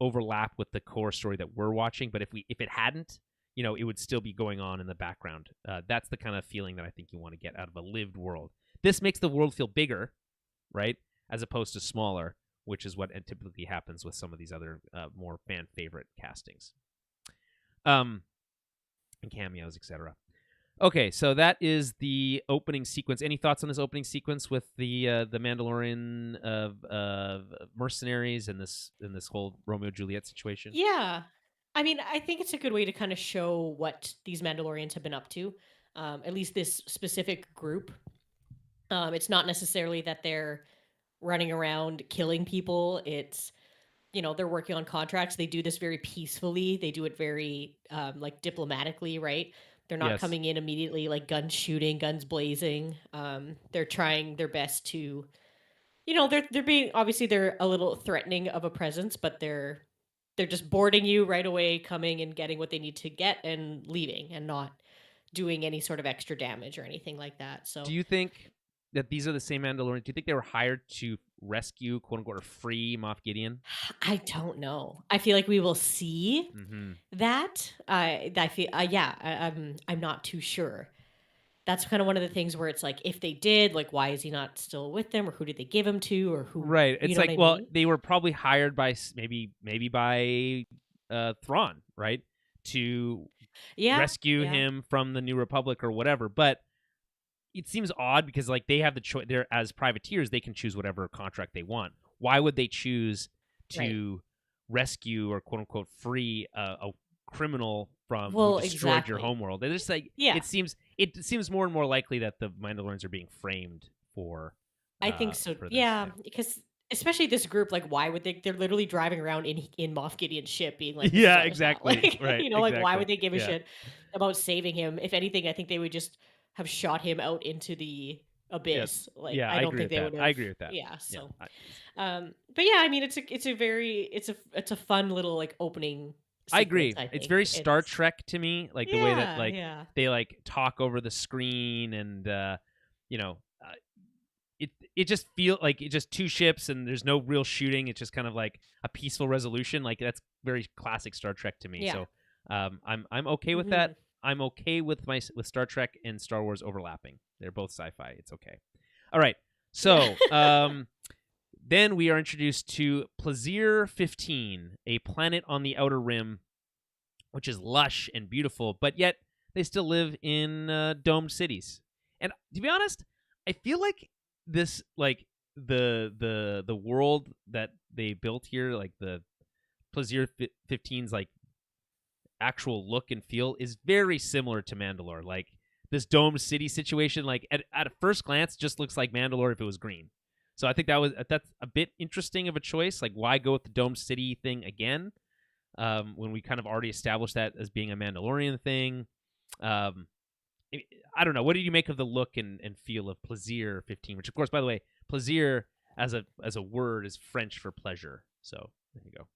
overlap with the core story that we're watching. But if it hadn't, it would still be going on in the background. That's the kind of feeling that I think you want to get out of a lived world. This makes the world feel bigger, right, as opposed to smaller, which is what typically happens with some of these other more fan favorite castings, and cameos, etc. Okay, so that is the opening sequence. Any thoughts on this opening sequence with the Mandalorian of mercenaries and this whole Romeo Juliet situation? Yeah, I mean, I think it's a good way to kind of show what these Mandalorians have been up to. At least this specific group. It's not necessarily that they're running around killing people. It's they're working on contracts. They do this very peacefully. They do it very diplomatically, right? They're not coming in immediately like guns shooting, guns blazing. They're trying their best to they're being, obviously they're a little threatening of a presence, but they're just boarding you right away, coming and getting what they need to get and leaving, and not doing any sort of extra damage or anything like that. So do you think that these are the same Mandalorians? Do you think they were hired to rescue, quote unquote, or free Moff Gideon? I don't know. I feel like we will see that. I feel, I'm not too sure. That's kind of one of the things where it's like, if they did, like, why is he not still with them, or who did they give him to, or who? Right. It's like, well, they were probably hired by maybe by Thrawn, right, to rescue him from the New Republic or whatever. But it seems odd because like they have the choice. They're, as privateers, they can choose whatever contract they want. Why would they choose to rescue or quote unquote free a criminal from who destroyed your homeworld? They're just like, it seems more and more likely that the Mandalorians are being framed for. I think so. Because especially this group, like, why would they? They're literally driving around in Moff Gideon's ship, being like, exactly, like, right, like, why would they give a shit about saving him? If anything, I think they would just have shot him out into the abyss. Like, I don't think they would have. I agree with that. Yeah. So, but yeah, I mean, it's a fun little like opening I agree. I It's think very Star Trek to me, like the way that like yeah. they like talk over the screen, and you know, it just feel like it's just two ships and there's no real shooting. It's just kind of like a peaceful resolution. Like that's very classic Star Trek to me. Yeah. So I'm okay with that. I'm okay with with Star Trek and Star Wars overlapping. They're both sci-fi. It's okay. All right. So then we are introduced to Plaisir 15, a planet on the outer rim, which is lush and beautiful, but yet they still live in domed cities. And to be honest, I feel like this, like the world that they built here, like the Plaisir 15's like actual look and feel, is very similar to Mandalore. Like this domed city situation, like at a first glance, just looks like Mandalore if it was green. So I think that's a bit interesting of a choice. Like, why go with the domed city thing again when we kind of already established that as being a Mandalorian thing? I don't know. What did you make of the look and feel of Plaisir 15? Which, of course, by the way, plaisir as a word is French for pleasure. So there you go.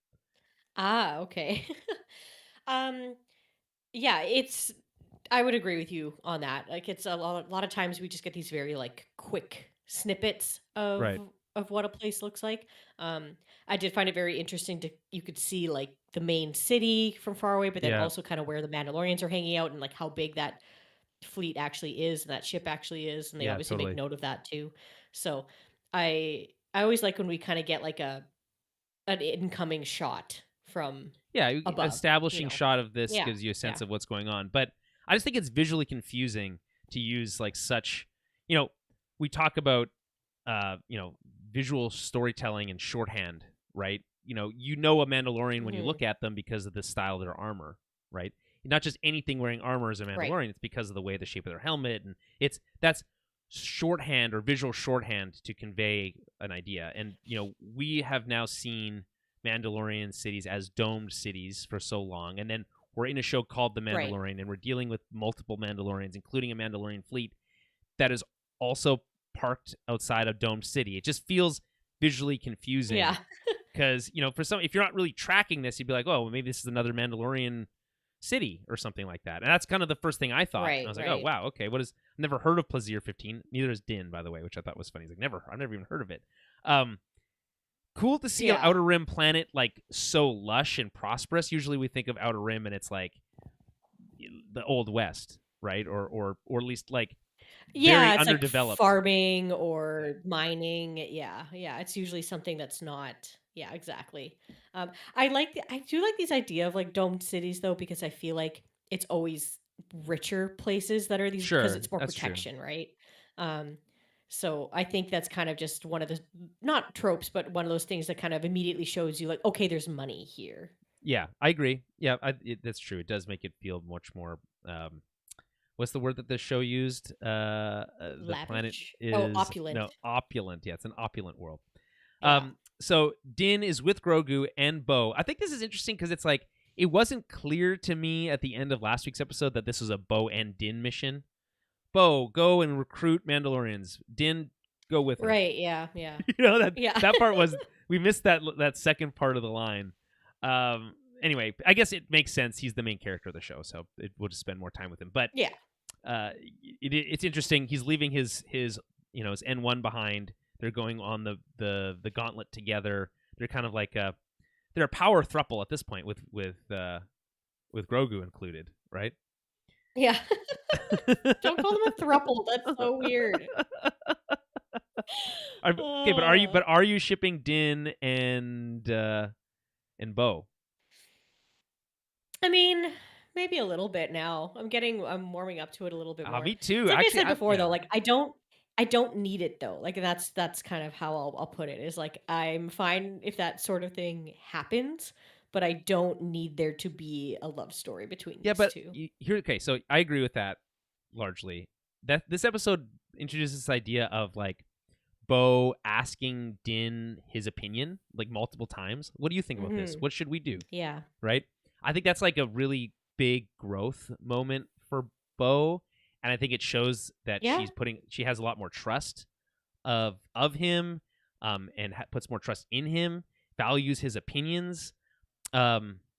Ah, okay. um, yeah, I would agree with you on that. Like, it's a lot of times we just get these very like quick snippets Right. of what a place looks like. Um, I did find it very interesting to you could see like the main city from far away, but then Yeah. also kind of where the Mandalorians are hanging out and like how big that fleet actually is and that ship actually is, and they Yeah. obviously make Totally. note of that too. So I always like when we kind of get like an incoming shot from Yeah. above, you Establishing know. shot of this Yeah. gives you a sense Yeah. of what's going on. But I just think it's visually confusing to use like such. You know, we talk about visual storytelling and shorthand, right? You know a Mandalorian when you Mhm. look at them because of the style of their armor, right? Not just anything wearing armor is a Right. Mandalorian. It's because of the way the shape of their helmet, and that's shorthand or visual shorthand to convey an idea. And we have now seen Mandalorian cities as domed cities for so long, and then we're in a show called The Right. Mandalorian, and we're dealing with multiple Mandalorians, including a Mandalorian fleet that is also parked outside of domed city. It just feels visually confusing Yeah. because for some, if you're not really tracking this, you'd be like, oh, well, maybe this is another Mandalorian city or something like that. And that's kind of the first thing I thought. And I Right, was like, oh right. wow, okay, what is? Never heard of Plaisir 15. Neither has Din, by the way, which I thought was funny. He's like, I've never even heard of it. Cool to see an Yeah. Outer Rim planet like so lush and prosperous. Usually we think of Outer Rim and it's like the Old West, right? Or at least like very Yeah, it's like underdeveloped. farming or mining. Yeah, yeah. It's usually something that's not. Yeah, exactly. I do like this idea of like domed cities though, because I feel like it's always richer places that are these because Sure, it's more that's true. protection, right? Um, so I think that's kind of just one of the not tropes, but one of those things that kind of immediately shows you like, okay, there's money here. Yeah, I agree. Yeah, that's true. It does make it feel much more. What's the word that this show used? The planet Lavish. Oh, is opulent. opulent. Yeah, it's an opulent world. Yeah. So Din is with Grogu and Bo. I think this is interesting because it's like it wasn't clear to me at the end of last week's episode that this was a Bo and Din mission. Bo, go and recruit Mandalorians. Din, go with her. Right. Yeah. Yeah. Yeah. that part was we missed that second part of the line. Anyway, I guess it makes sense. He's the main character of the show, so we'll just spend more time with him. But Yeah. It's interesting. He's leaving his his N1 behind. They're going on the gauntlet together. They're kind of like they're a power throuple at this point with Grogu included, right? Yeah. Don't call them a throuple. That's so weird. Okay, but are you shipping Din and Bo? I mean, maybe a little bit now. I'm warming up to it a little bit more. Me too. It's like Actually, I said before, yeah. though, like I don't need it though. Like that's kind of how I'll put it. Is like I'm fine if that sort of thing happens, but I don't need there to be a love story between Yeah, these but two. okay, so I agree with that largely. That this episode introduces this idea of like Bo asking Din his opinion like multiple times. What do you think about this? Mhm. What should we do? Yeah. Right? I think that's like a really big growth moment for Bo, and I think it shows that Yeah. she has a lot more trust of him, and puts more trust in him, values his opinions.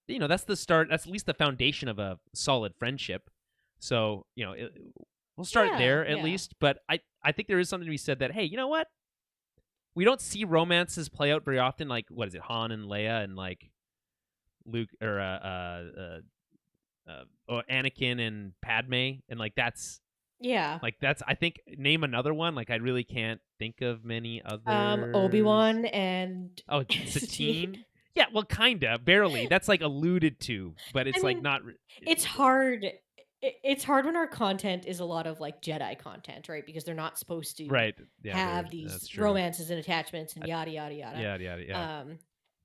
that's the start. That's at least the foundation of a solid friendship. So we'll start there at least. But I think there is something to be said that, hey, you know what? We don't see romances play out very often. Like, what is it, Han and Leia, and like Luke or Anakin and Padme, and like that's I think, name another one. Like, I really can't think of many others. Obi-Wan and Satine. Yeah, well, kinda, barely. That's like alluded to, but it's not. It's hard. It's hard when our content is a lot of like Jedi content, right? Because they're not supposed to have these romances and attachments and yada yada yada.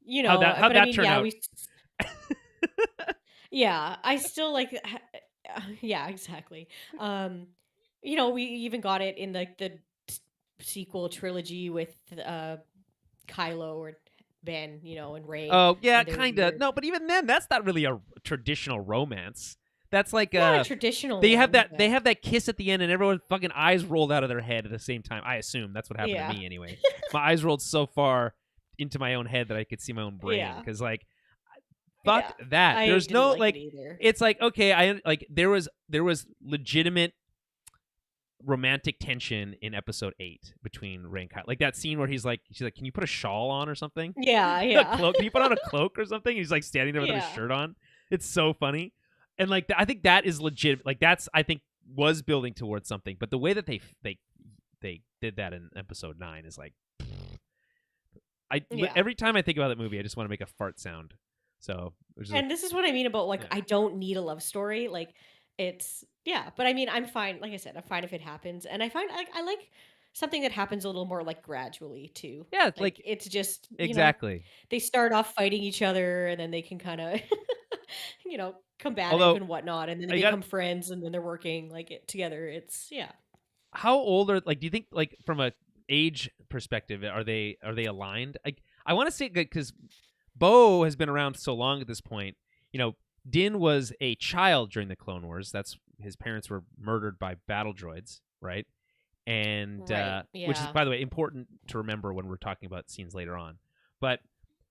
Yeah. How'd that turn out? I still like. Yeah, exactly. We even got it in the sequel trilogy with Kylo or Ben, and Rey. Oh yeah, kind of. No, but even then, that's not really a traditional romance. That's like not a traditional. They have that kiss at the end, and everyone's fucking eyes rolled out of their head at the same time. I assume that's what happened to me anyway. My eyes rolled so far into my own head that I could see my own brain, because like, fuck that. There's no like it's like, okay, I like there was legitimate romantic tension in episode 8 between Rey and Kyle. Like that scene where she's like, can you put a shawl on or something? Yeah. Cloak. Can you put on a cloak or something? He's like standing there with his shirt on. It's so funny. And like I think that is legit. Like that's, I think, was building towards something. But the way that they did that in episode 9 is like, every time I think about that movie, I just want to make a fart sound. So, this is what I mean about like, I don't need a love story. Like it's but I mean, I'm fine. Like I said, I'm fine if it happens, and I find I like something that happens a little more like gradually too. Yeah, like it's just exactly. They start off fighting each other, and then they can kind of combative and whatnot, and then they become friends, and then they're working like together. It's How old are, like, do you think, like, from a age perspective, are they aligned? I want to say, because Bo has been around so long at this point. Din was a child during the Clone Wars. That's his parents were murdered by battle droids, right? And which is, by the way, important to remember when we're talking about scenes later on. But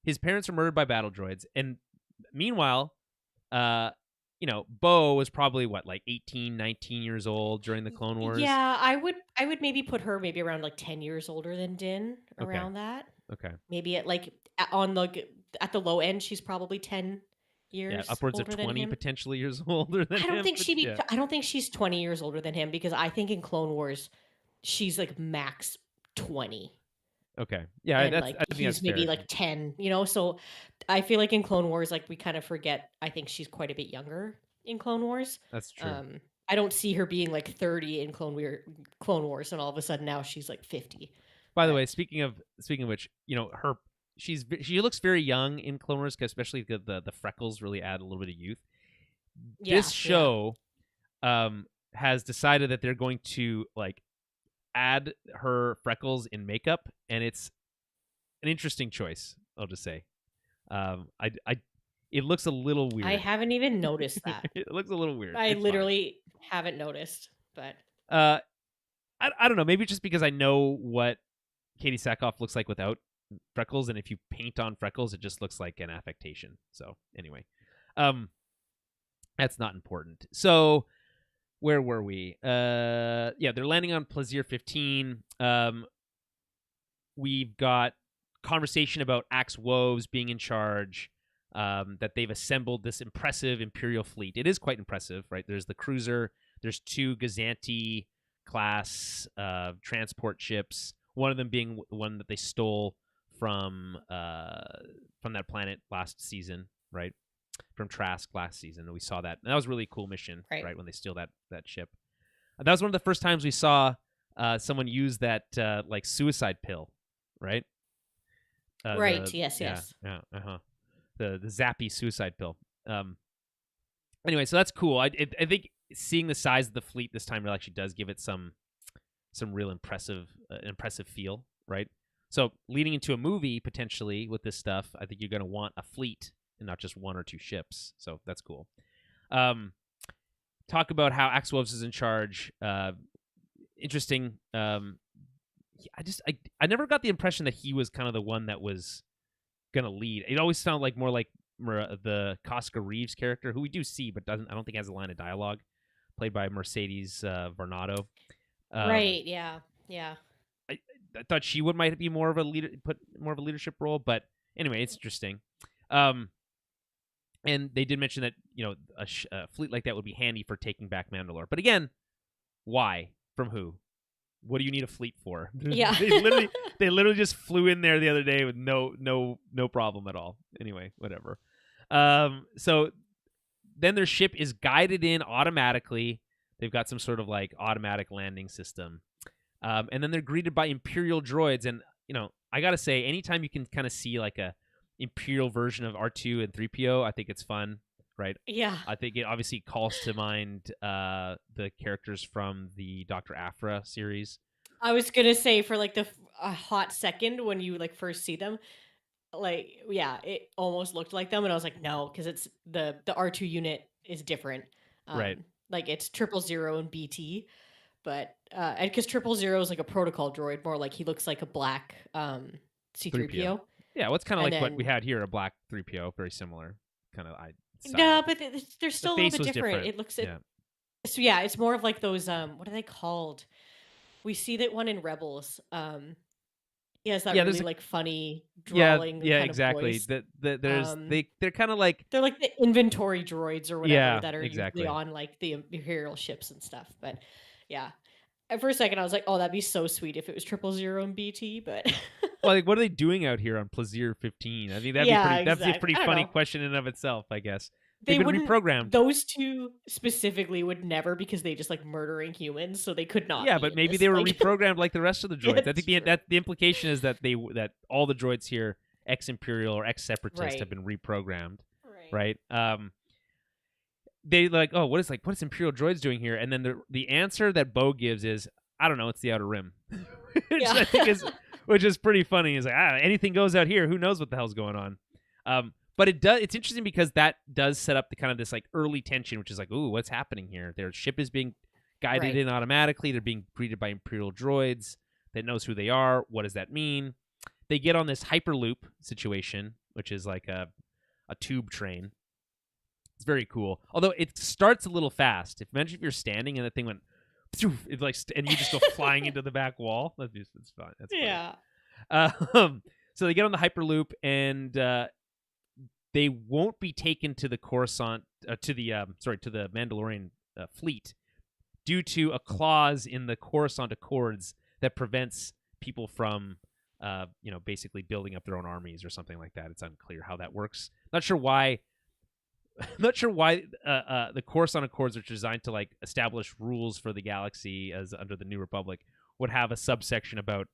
his parents were murdered by battle droids, and meanwhile, Bo was probably like 18, 19 years old during the Clone Wars. Yeah, I would maybe put her maybe around like 10 years older than Din, around that. Okay. Maybe at at the low end, she's probably 10 years, upwards of 20 potentially years older than him. I don't think she's 20 years older than him, because I think in Clone Wars she's like max 20. Okay. Yeah, and I think he's maybe like 10, so I feel like in Clone Wars, like, we kind of forget, I think she's quite a bit younger in Clone Wars. That's true. I don't see her being like 30 in Clone Wars, and all of a sudden now she's like 50. By the way, speaking of which, she looks very young in Clone Wars, especially the freckles really add a little bit of youth. This show has decided that they're going to like add her freckles in makeup, and it's an interesting choice, I'll just say. It looks a little weird. I haven't even noticed that. It looks a little weird. I literally haven't noticed, but I don't know, maybe just because I know what Katie Sackhoff looks like without freckles, and if you paint on freckles, it just looks like an affectation. So anyway, that's not important. So where were we? They're landing on Plaisir 15. We've got conversation about Axe Woves being in charge, that they've assembled this impressive Imperial fleet. It is quite impressive, right? There's the cruiser, there's 2 Gazanti class transport ships, one of them being one that they stole from that planet last season, right? From Trask last season. And we saw that. And that was a really cool mission, right? When they steal that ship. That was one of the first times we saw someone use that like suicide pill, right? Yes. Yeah. The zappy suicide pill. Anyway, so that's cool. I think seeing the size of the fleet this time actually does give it some real impressive feel, right? So leading into a movie potentially with this stuff, I think you're going to want a fleet and not just 1 or 2 ships. So that's cool. Talk about how Axe Woves is in charge. Interesting. I never got the impression that he was kind of the one that was gonna lead. It always sounded like more like the Cosca Reeves character, who we do see, but I don't think has a line of dialogue, played by Mercedes Varnado. Right. Yeah. Yeah. I thought she might be more of a leadership role, but anyway, it's interesting. And they did mention that a fleet like that would be handy for taking back Mandalore. But again, why? From who? What do you need a fleet for? Yeah. they literally just flew in there the other day with no problem at all. Anyway, whatever. So then their ship is guided in automatically. They've got some sort of like automatic landing system. And then they're greeted by Imperial droids. And, I got to say, anytime you can kind of see like a Imperial version of R2 and 3PO, I think it's fun, right? Yeah. I think it obviously calls to mind the characters from the Dr. Aphra series. I was gonna say for like a hot second when you like first see them, like it almost looked like them, and I was like, no, because it's the R2 unit is different, Right. Like it's 000 and BT, but and because 000 is like a protocol droid, more like he looks like a black C3PO. Yeah, well, it's kind of like what we then- had here, a black 3PO, very similar kind of. No, but they're still a face little bit was different. different. It looks Yeah. so yeah, it's more of like those what are they called? We see that one in Rebels. He has that Yeah, really there's a- like funny Yeah, drawling yeah, kind exactly. of voice. There's Um, they're kind of like They're like the inventory droids or whatever Yeah, that are exactly. usually on like the Imperial ships and stuff. But yeah, for a second I was like, oh, that'd be so sweet if it was 000 and BT. But well, like, what are they doing out here on Plaisir 15? I think that'd Yeah, be that's a exact- pretty I don't funny know. question in and of itself, I guess. they They've been wouldn't. reprogrammed. Those two specifically would never, because they just like murdering humans, so they could not. Yeah, be but in maybe this, they were like- reprogrammed like the rest of the Yeah, droids. I that's think true. the implication is that that all the droids here, ex-Imperial or ex-Separatist, Right. have been reprogrammed, Right. right? They like, oh, what is Imperial droids doing here? And then the answer that Bo gives is, I don't know, it's the Outer Rim, which Yeah. I think is pretty funny. He's like, anything goes out here. Who knows what the hell's going on? But it's interesting because that does set up the kind of this like early tension, which is like, ooh, what's happening here? Their ship is being guided Right. in automatically. They're being greeted by Imperial droids that knows who they are. What does that mean? They get on this Hyperloop situation, which is like a tube train. It's very cool. Although it starts a little fast. Imagine if you're standing and the thing went, phew, it like, and you just go flying into the back wall. It's fun. That's funny. Yeah. So they get on the Hyperloop, and they won't be taken to the Coruscant to the Mandalorian fleet due to a clause in the Coruscant Accords that prevents people from basically building up their own armies or something like that. It's unclear how that works. Not sure why the Coruscant Accords, which are designed to like establish rules for the galaxy as under the New Republic, would have a subsection about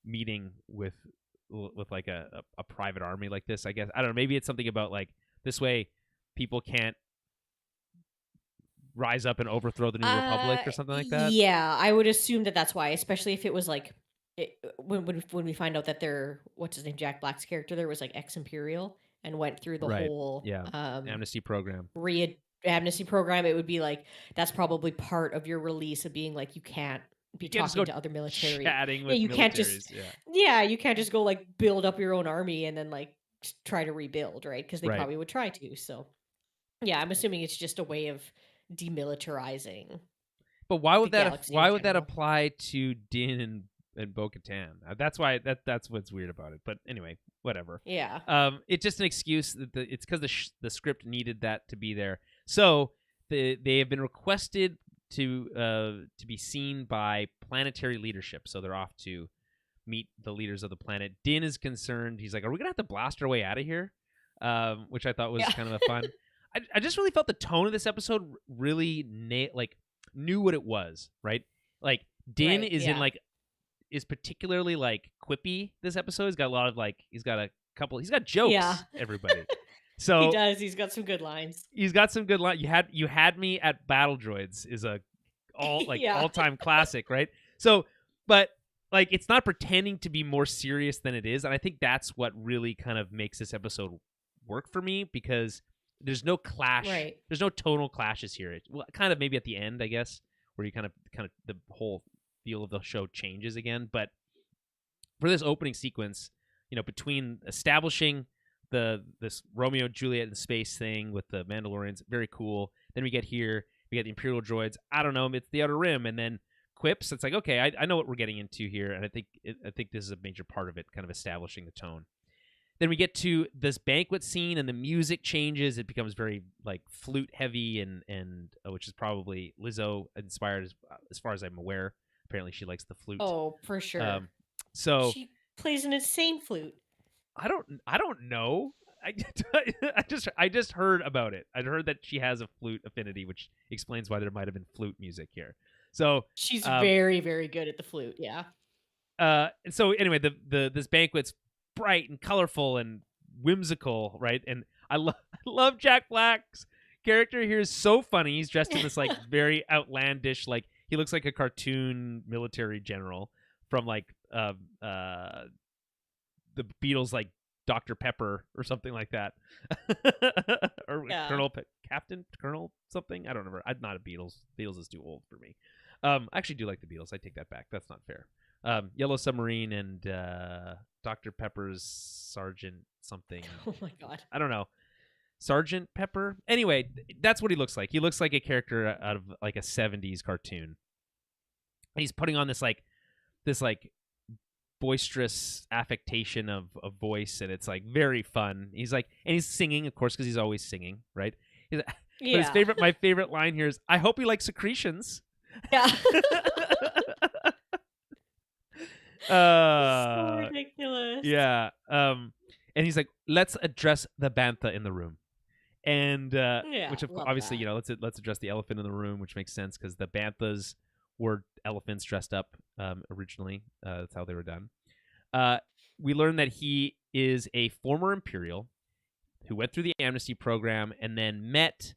meeting with like a private army like this. I guess I don't know. Maybe it's something about like this way people can't rise up and overthrow the New Republic or something like that. Yeah, I would assume that that's why, especially if it was like when we find out that what's his name, Jack Black's character there was like ex-Imperial and went through the Right. whole Amnesty program. amnesty program. It would be like that's probably part of your release of being like you can't be You can't just talking go to other military. Chatting with you can't just militaries, you can't just go like build up your own army and then like try to rebuild, right? Because they Right. probably would try to. So yeah, I'm assuming it's just a way of demilitarizing. But why would the that galaxy in why would that general. apply to Din and Bo-Katan? That's why that's what's weird about it. But anyway, whatever. Yeah. It's just an excuse that it's because the script needed that to be there. So they have been requested to be seen by planetary leadership. So they're off to meet the leaders of the planet. Din is concerned. He's like, "Are we gonna have to blast our way out of here?" Which I thought was Yeah. kind of a fun. I just really felt the tone of this episode really knew what it was, right? Like Din Right, is yeah. is particularly like quippy this episode. He's got a lot of like he's got jokes. Yeah. Everybody. So He does. He's got some good lines. he's got some good lines. You had me at Battle Droids is a Yeah. all-time classic, right? So, but like it's not pretending to be more serious than it is, and I think that's what really kind of makes this episode work for me because there's no clash. Right. There's no tonal clashes here. Well, kind of maybe at the end, I guess, where you kind of the whole feel of the show changes again. But for this opening sequence, between establishing this Romeo and Juliet in space thing with the Mandalorians, very cool. Then we get here, we get the Imperial droids. I don't know, it's the Outer Rim, and then quips. It's like, okay, I know what we're getting into here, and I think this is a major part of it, kind of establishing the tone. Then we get to this banquet scene, and the music changes. It becomes very like flute heavy, and which is probably Lizzo inspired, as far as I'm aware. Apparently, she likes the flute. Oh, for sure. So she plays an insane flute. I don't know. I just heard about it. I heard that she has a flute affinity, which explains why there might have been flute music here. So she's very, very good at the flute. Yeah. So anyway, this banquet's bright and colorful and whimsical, right? And I love Jack Black's character here is so funny. He's dressed in this like very outlandish, like he looks like a cartoon military general from like the Beatles, like Dr. Pepper or something like that. Or Captain Colonel something. I don't remember. I'm not a Beatles. Beatles is too old for me. I actually do like the Beatles. I take that back. That's not fair. Yellow Submarine and Dr. Pepper's Sergeant something. Oh my god. I don't know. Sergeant Pepper? Anyway, that's what he looks like. He looks like a character out of like a 70s cartoon. And he's putting on this boisterous affectation of voice, and it's like very fun. He's like, and he's singing, of course, because he's always singing, right? Yeah. But my favorite line here is, "I hope you like secretions." Yeah. So Uh, ridiculous. yeah. And he's like, "Let's address the bantha in the room," and Yeah, which love obviously, that. let's address the elephant in the room, which makes sense because the banthas were elephants dressed up originally. That's how they were done. We learn that he is a former Imperial who went through the amnesty program and then met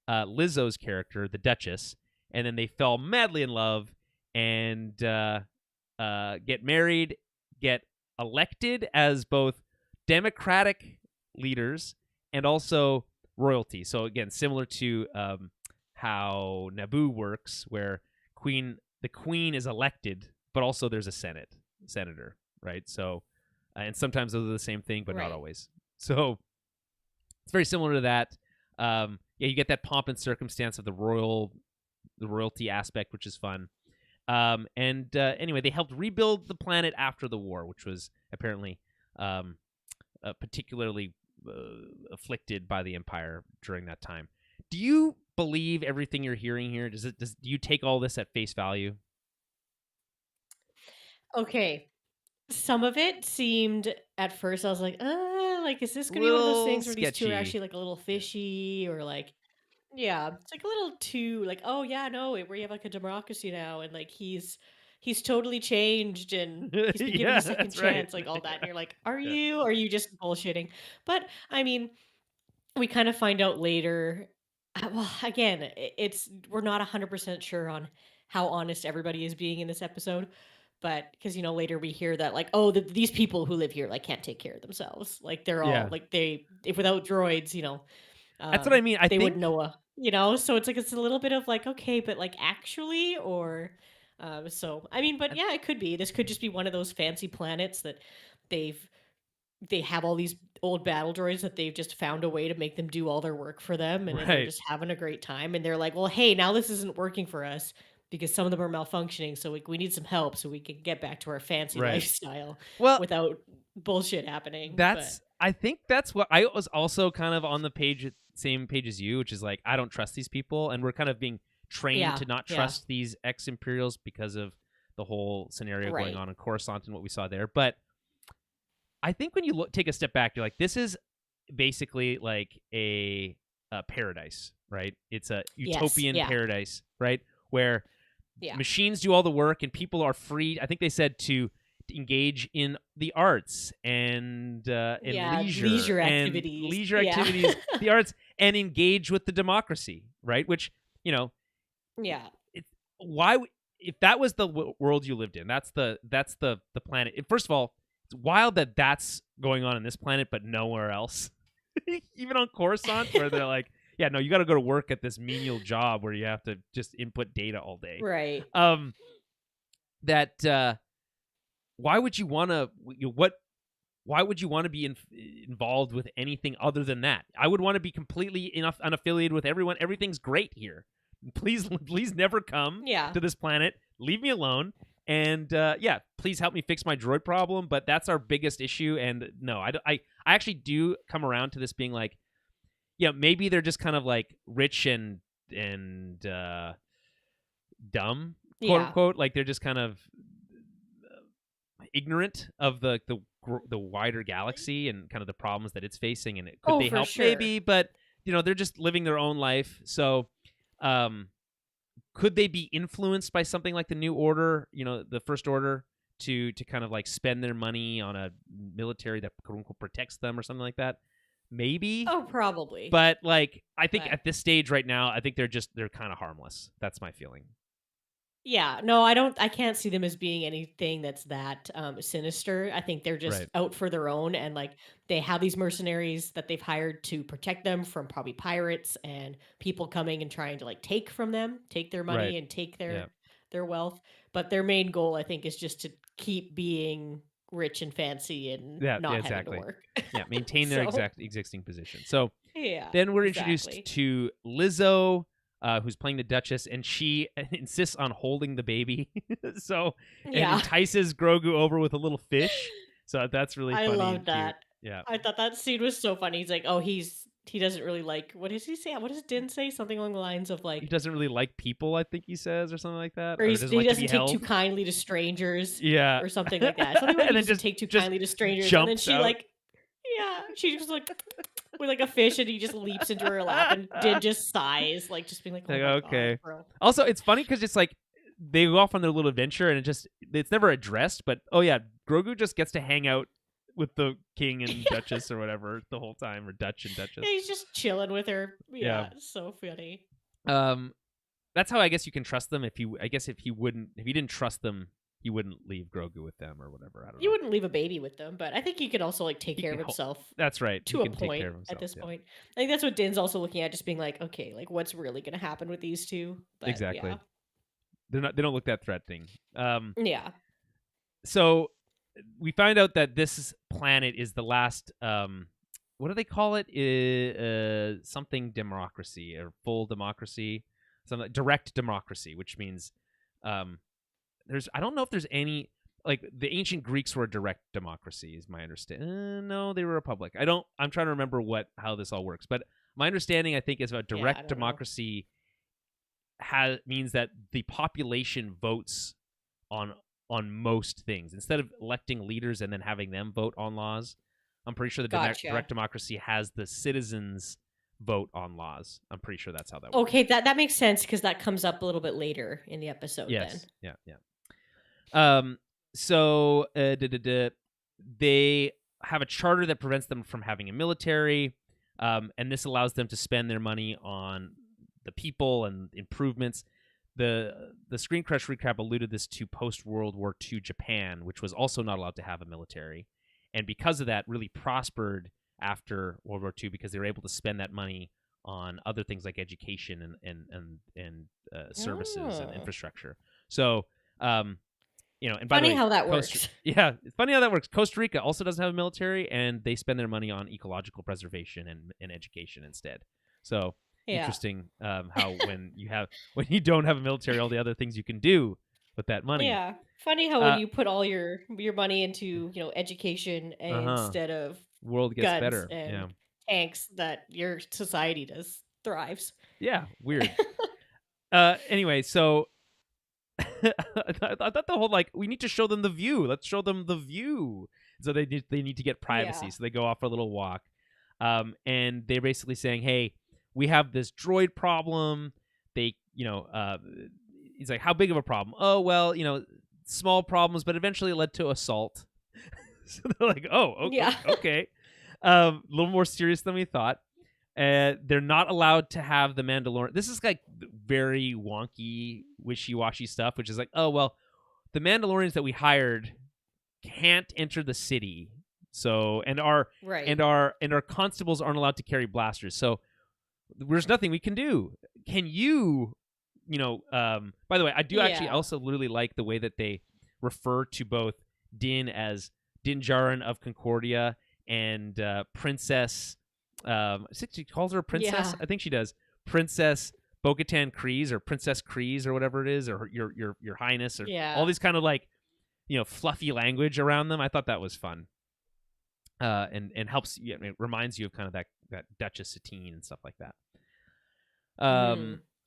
Lizzo's character, the Duchess, and then they fell madly in love and get married, get elected as both democratic leaders and also royalty. So again, similar to how Naboo works, where the queen is elected, but also there's a senator, right? So, and sometimes those are the same thing, but not always. So it's very similar to that. Yeah, you get that pomp and circumstance of the royalty aspect, which is fun. Anyway, they helped rebuild the planet after the war, which was apparently particularly afflicted by the Empire during that time. Do you believe everything you're hearing here? Do you take all this at face value? Okay. Some of it seemed at first, I was like, is this gonna be one of those things where these two are sketchy. actually like a little fishy, or like, yeah, it's like a little too like, oh yeah, no, we have like a democracy now, and like he's totally changed, and he's been given Yeah, a second that's right. chance, like all that, and you're like, are Yeah. you just bullshitting? But I mean, we kind of find out later. Well, again, we're not 100% sure on how honest everybody is being in this episode, but because later we hear that like, oh, these people who live here like can't take care of themselves, like they're all Yeah. like if without droids, That's what I mean. I they think wouldn't know so it's like it's a little bit of like, okay, but like actually, or so I mean, but yeah, it could be, this could just be one of those fancy planets that they have all these old battle droids that they've just found a way to make them do all their work for them, and then they're right. just having a great time, and they're like, well, hey, now this isn't working for us because some of them are malfunctioning, so we need some help so we can get back to our fancy Right. lifestyle Well, without bullshit happening. I think that's what I was also kind of on the same page as you, which is like, I don't trust these people, and we're kind of being trained to not trust these ex-Imperials because of the whole scenario going on in Coruscant and what we saw there. But I think when you take a step back, you're like, this is basically like a paradise, right? It's a utopian paradise, right? Where machines do all the work and people are free. I think they said to engage in the arts and leisure activities, the arts, and engage with the democracy, right? Which, why, if that was the world you lived in, that's the planet. First of all, it's wild that that's going on this planet, but nowhere else. Even on Coruscant, where they're like, yeah, no, you got to go to work at this menial job where you have to just input data all day. Right. Why would you want to? why would you want to be involved with anything other than that? I would want to be completely unaffiliated with everyone. Everything's great here. Please never come to this planet. Leave me alone. And please help me fix my droid problem. But that's our biggest issue. And no, I actually do come around to this being like, maybe they're just kind of like rich and dumb, quote unquote. Like they're just kind of ignorant of the wider galaxy and kind of the problems that it's facing. And could they help? Sure. Maybe, but they're just living their own life. So, could they be influenced by something like the New Order, the First Order, to kind of like spend their money on a military that quote unquote protects them or something like that? Maybe. Oh, probably. But like, I think at this stage right now, I think they're kind of harmless. That's my feeling. Yeah, no, I can't see them as being anything that's that sinister. I think they're just out for their own, and like they have these mercenaries that they've hired to protect them from probably pirates and people coming and trying to like take from them, take their money and take their wealth. But their main goal, I think, is just to keep being rich and fancy and not having to work. Maintain their existing position. So then we're introduced to Lizzo, who's playing the Duchess, and she insists on holding the baby. And entices Grogu over with a little fish. So that's really funny. I love that. Yeah. I thought that scene was so funny. He's like, oh, he doesn't really like, what does he say? What does Din say? Something along the lines of like, he doesn't really like people, I think he says, or something like that. Or he doesn't take too kindly to strangers. Yeah. Or something like that. Something like, and then just take too kindly to strangers. And then she she just like with like a fish, and he just leaps into her lap, and Din just sighs, like just being like, oh okay. God, bro. Also, it's funny because it's like they go off on their little adventure, and it's never addressed. But Grogu just gets to hang out with the king and Duchess or whatever the whole time, or Dutch and Duchess. Yeah, he's just chilling with her. Yeah, so funny. That's how I guess you can trust them. If he didn't trust them, he wouldn't leave Grogu with them or whatever. I don't know. You wouldn't leave a baby with them, but I think he could also like take care of himself. That's right. To a point at this point. I think that's what Din's also looking at, just being like, okay, like what's really going to happen with these two? But, exactly. They don't look that threatening. So we find out that this planet is the last. What do they call it? Something democracy or full democracy, something direct democracy, which means I don't know if there's any, like the ancient Greeks were a direct democracy, is my understanding. No, they were a republic. I'm trying to remember how this all works, but my understanding, I think, is a direct democracy means that the population votes on most things instead of electing leaders and then having them vote on laws. I'm pretty sure the direct democracy has the citizens vote on laws. I'm pretty sure that's how that works. Okay, that makes sense because that comes up a little bit later in the episode. Yes. Then. Yeah. So they have a charter that prevents them from having a military, and this allows them to spend their money on the people and improvements. The Screen Crush recap alluded this to post-World War II Japan, which was also not allowed to have a military, and because of that, really prospered after World War II because they were able to spend that money on other things like education and services and infrastructure. So, and by the way, how that works. Yeah, it's funny how that works. Costa Rica also doesn't have a military, and they spend their money on ecological preservation and education instead. So interesting how when you don't have a military, all the other things you can do with that money. Yeah, funny how when you put all your money into education instead of world gets guns better and tanks, that your society thrives. Yeah, weird. Anyway, so I thought the whole we need to show them the view. Let's show them the view. So they need to get privacy. So they go off for a little walk, and they're basically saying, "Hey, we have this droid problem." They, he's like, "How big of a problem?" "Oh, well, small problems, but eventually it led to assault." So they're like, "Oh, okay, okay." A little more serious than we thought. They're not allowed to have the Mandalorian. This is like very wonky, wishy-washy stuff, which is like, oh well, the Mandalorians that we hired can't enter the city, so and our constables aren't allowed to carry blasters. So there's nothing we can do. Can you, by the way, I do actually also really like the way that they refer to both Din as Din Djarin of Concordia and Princess. I think she calls her a princess. Yeah. I think she does. Princess Bo-Katan Kryze or Princess Kryze or whatever it is, or your Highness, or Yeah. all these kind of like, fluffy language around them. I thought that was fun. And helps. It reminds you of kind of that Duchess Satine and stuff like that.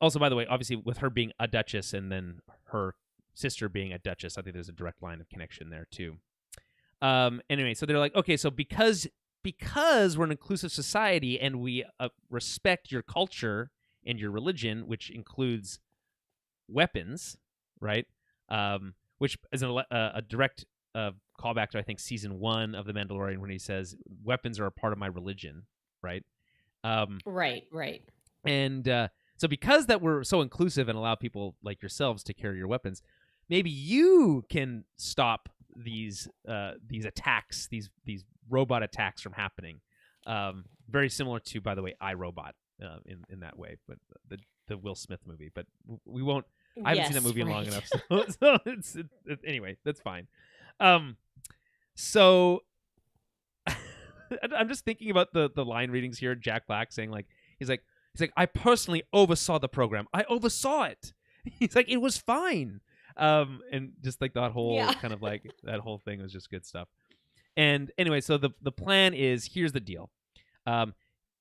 Also, by the way, obviously with her being a duchess and then her sister being a duchess, I think there's a direct line of connection there too. Anyway, so they're like, okay, so because we're an inclusive society and we respect your culture and your religion, which includes weapons, right? Which is a direct callback to, I think, season 1 of The Mandalorian, when he says weapons are a part of my religion, right? Right. And so because that we're so inclusive and allow people like yourselves to carry your weapons, maybe you can stop these attacks, these robot attacks from happening. Very similar to, by the way, iRobot in that way, but the Will Smith movie. But we won't. I haven't seen that movie in long enough, so it's anyway. That's fine. So I'm just thinking about the line readings here. Jack Black saying he's like, I personally oversaw the program. I oversaw it. He's like, it was fine. And just like that whole kind of like that whole thing was just good stuff. And anyway, so the plan is, here's the deal.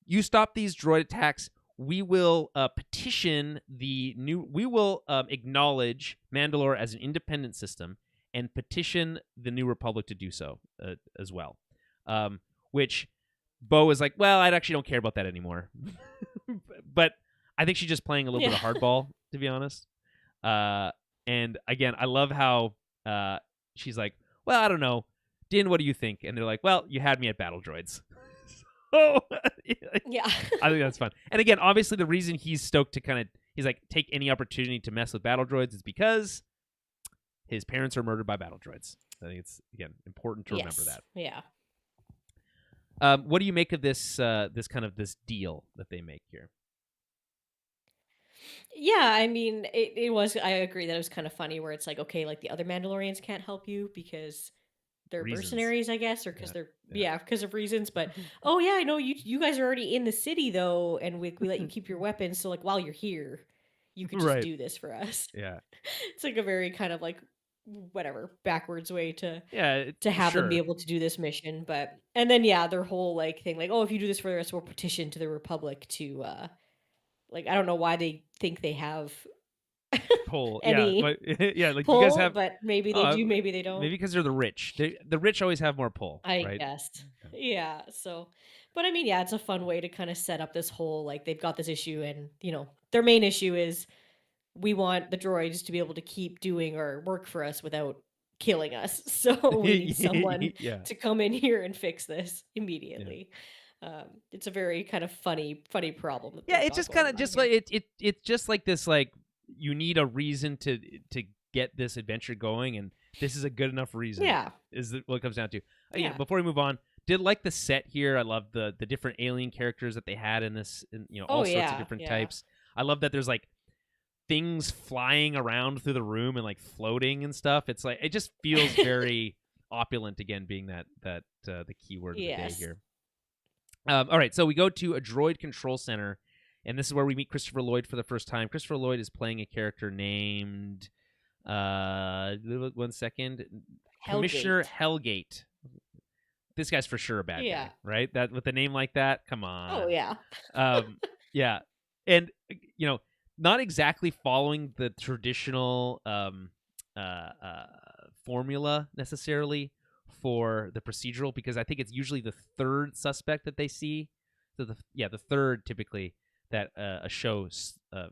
You stop these droid attacks. We will petition we will acknowledge Mandalore as an independent system and petition the New Republic to do so as well. Which Bo is like, well, I actually don't care about that anymore. But I think she's just playing a little bit of hardball, to be honest. And again, I love how she's like, well, I don't know. Din, what do you think? And they're like, well, you had me at battle droids. So Yeah. I think that's fun. And again, obviously the reason he's stoked to he's like, take any opportunity to mess with battle droids is because his parents are murdered by battle droids. I think it's, again, important to remember that. Yeah. What do you make of this this deal that they make here? Yeah, I mean, it was, I agree that it was kind of funny where it's like, okay, like the other Mandalorians can't help you because they're mercenaries, I guess, or because because of reasons. But oh yeah, I know you guys are already in the city though, and we let you keep your weapons. So like while you're here, you could just do this for us. Yeah, it's like a very kind of like whatever backwards way to have sure. them be able to do this mission. But and then their whole like thing like, oh, if you do this for us, we'll petition to the Republic to like, I don't know why they think they have pull. any like pull, you guys have, but maybe they do, maybe they don't. Maybe because they're the rich. The rich always have more pull, I right? guess. Yeah. So, but I mean, it's a fun way to kind of set up this whole, like, they've got this issue and, their main issue is we want the droids to be able to keep doing our work for us without killing us. So we need someone to come in here and fix this immediately. It's a very kind of funny problem. It's just kind of just like it's just like this, like, you need a reason to get this adventure going, and this is a good enough reason. Is what it comes down to. Before we move on, did like the set here. I love the different alien characters that they had in this, all sorts of different types. I love that there's like things flying around through the room and like floating and stuff. It's like, it just feels very opulent, again, being that the keyword of the day here. All right, so we go to a droid control center, and this is where we meet Christopher Lloyd for the first time. Christopher Lloyd is playing a character named, 1 second, Commissioner Hellgate. This guy's for sure a bad guy, right? That with a name like that, come on. Oh yeah. Yeah, and not exactly following the traditional formula necessarily for the procedural, because I think it's usually the third suspect that they see. So the third typically that a show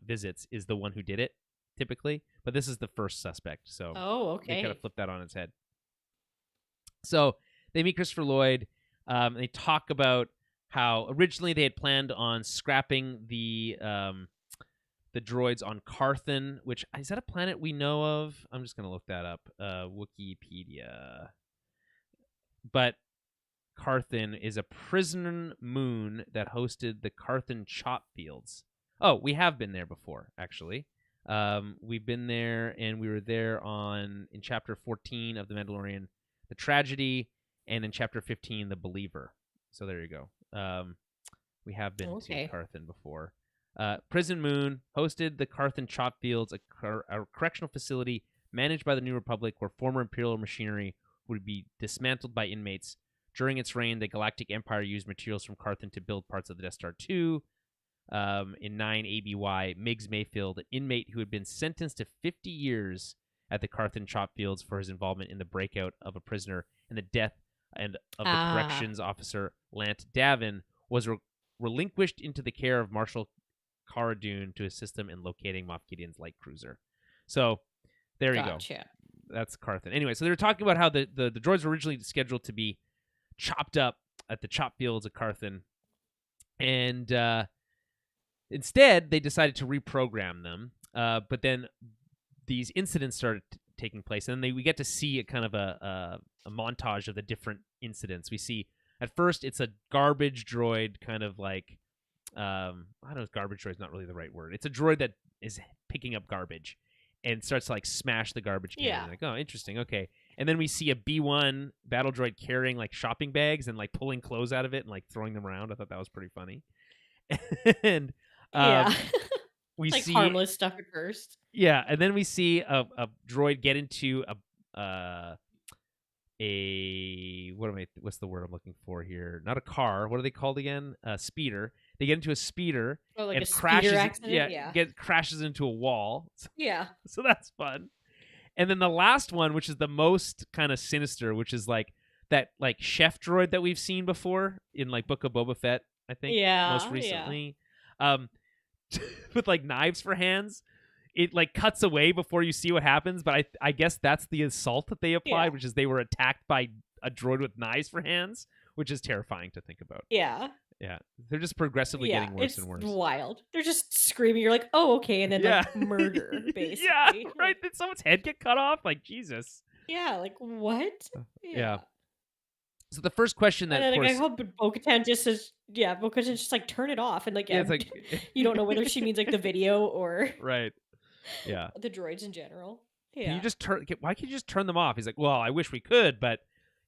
visits is the one who did it typically, but this is the first suspect. So they kind of flip that on its head. So they meet Christopher Lloyd. And they talk about how originally they had planned on scrapping the droids on Carthan, which is that a planet we know of? I'm just gonna look that up. Wikipedia. But Carthan is a prison moon that hosted the Carthan chop fields. Oh, we have been there before, actually. We've been there, and we were there in Chapter 14 of The Mandalorian, The Tragedy, and in Chapter 15, The Believer. So there you go. We have been to Carthan before. Prison Moon hosted the Carthan Chop Fields, a correctional facility managed by the New Republic, where former Imperial machinery would be dismantled by inmates. During its reign, the Galactic Empire used materials from Carthan to build parts of the Death Star 2. In 9 ABY, Miggs Mayfield, an inmate who had been sentenced to 50 years at the Carthan Chop Fields for his involvement in the breakout of a prisoner and the death of the corrections officer Lant Davin, was relinquished into the care of Marshal Cara Dune to assist him in locating Moff Gideon's light cruiser. So there you go. That's Carthan. Anyway, so they were talking about how the droids were originally scheduled to be chopped up at the Chop Fields of Carthan, and instead they decided to reprogram them. But then these incidents started taking place, and then we get to see a kind of a montage of the different incidents. We see at first it's a garbage droid, kind of like I don't know if garbage droid is not really the right word. It's a droid that is picking up garbage and starts to like smash the garbage can. Yeah. Like, oh, interesting. Okay. And then we see a B1 battle droid carrying like shopping bags and like pulling clothes out of it and like throwing them around. I thought that was pretty funny. And we like see harmless stuff at first. Yeah, and then we see a droid get into what's the word I'm looking for here? Not a car. What are they called again? A speeder. They get into a speeder Like and a crashes. speeder accident? Crashes into a wall. Yeah. So that's fun. And then the last one, which is the most kind of sinister, which is like that like chef droid that we've seen before in like Book of Boba Fett, I think. Yeah. Most recently. With like knives for hands. It like cuts away before you see what happens, but I guess that's the assault that they applied, which is they were attacked by a droid with knives for hands, which is terrifying to think about. Yeah. Yeah. They're just progressively getting worse and worse. It's wild. They're just screaming. You're like, oh, okay. And then like murder, basically. Yeah, right. Did someone's head get cut off? Like, Jesus. Yeah, like what? Yeah. So the first question that, and then, of course, I hope Bo-Katan just says, Bo-Katan's just like, turn it off. And like, it's like you don't know whether she means like the video or right. Yeah. the droids in general. Yeah. Why can't you just turn them off? He's like, well, I wish we could, but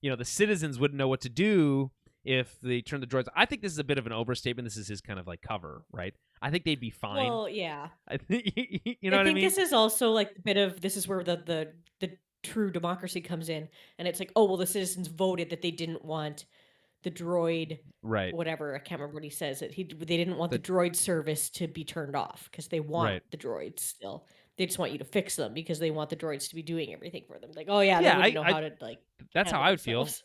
the citizens wouldn't know what to do if they turn the droids. I think this is a bit of an overstatement. This is his kind of like cover, right? I think they'd be fine. Well, yeah. I think you know what I mean? This is also like a bit of this is where the true democracy comes in, and it's like, oh well, the citizens voted that they didn't want the droid, right? Whatever, I can't remember what he says. They didn't want the droid service to be turned off because they want the droids still. They just want you to fix them because they want the droids to be doing everything for them. Like, oh yeah, they wouldn't know how to like. That's how I would feel. If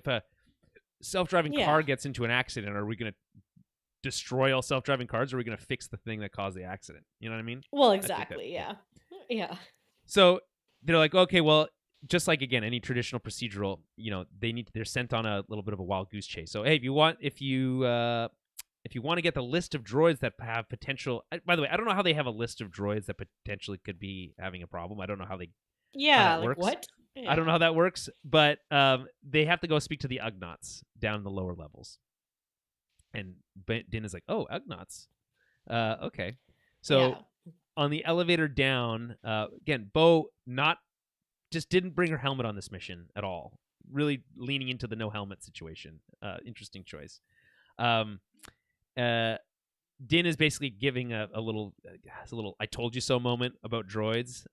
a self-driving car gets into an accident, are we going to destroy all self-driving cars, or are we going to fix the thing that caused the accident? You know what I mean? Well, exactly. Yeah. So they're like, okay, well, just like again, any traditional procedural, they're sent on a little bit of a wild goose chase. So hey, if you want to get the list of droids that have potential. By the way, I don't know how they have a list of droids that potentially could be having a problem. I don't know how they. Yeah, like works. What? Yeah. I don't know how that works, but they have to go speak to the Ugnaughts down in the lower levels. And Din is like, "Oh, Ugnaughts, okay." So on the elevator down, again, Bo just didn't bring her helmet on this mission at all. Really leaning into the no helmet situation. Interesting choice. Din is basically giving a little "I told you so" moment about droids.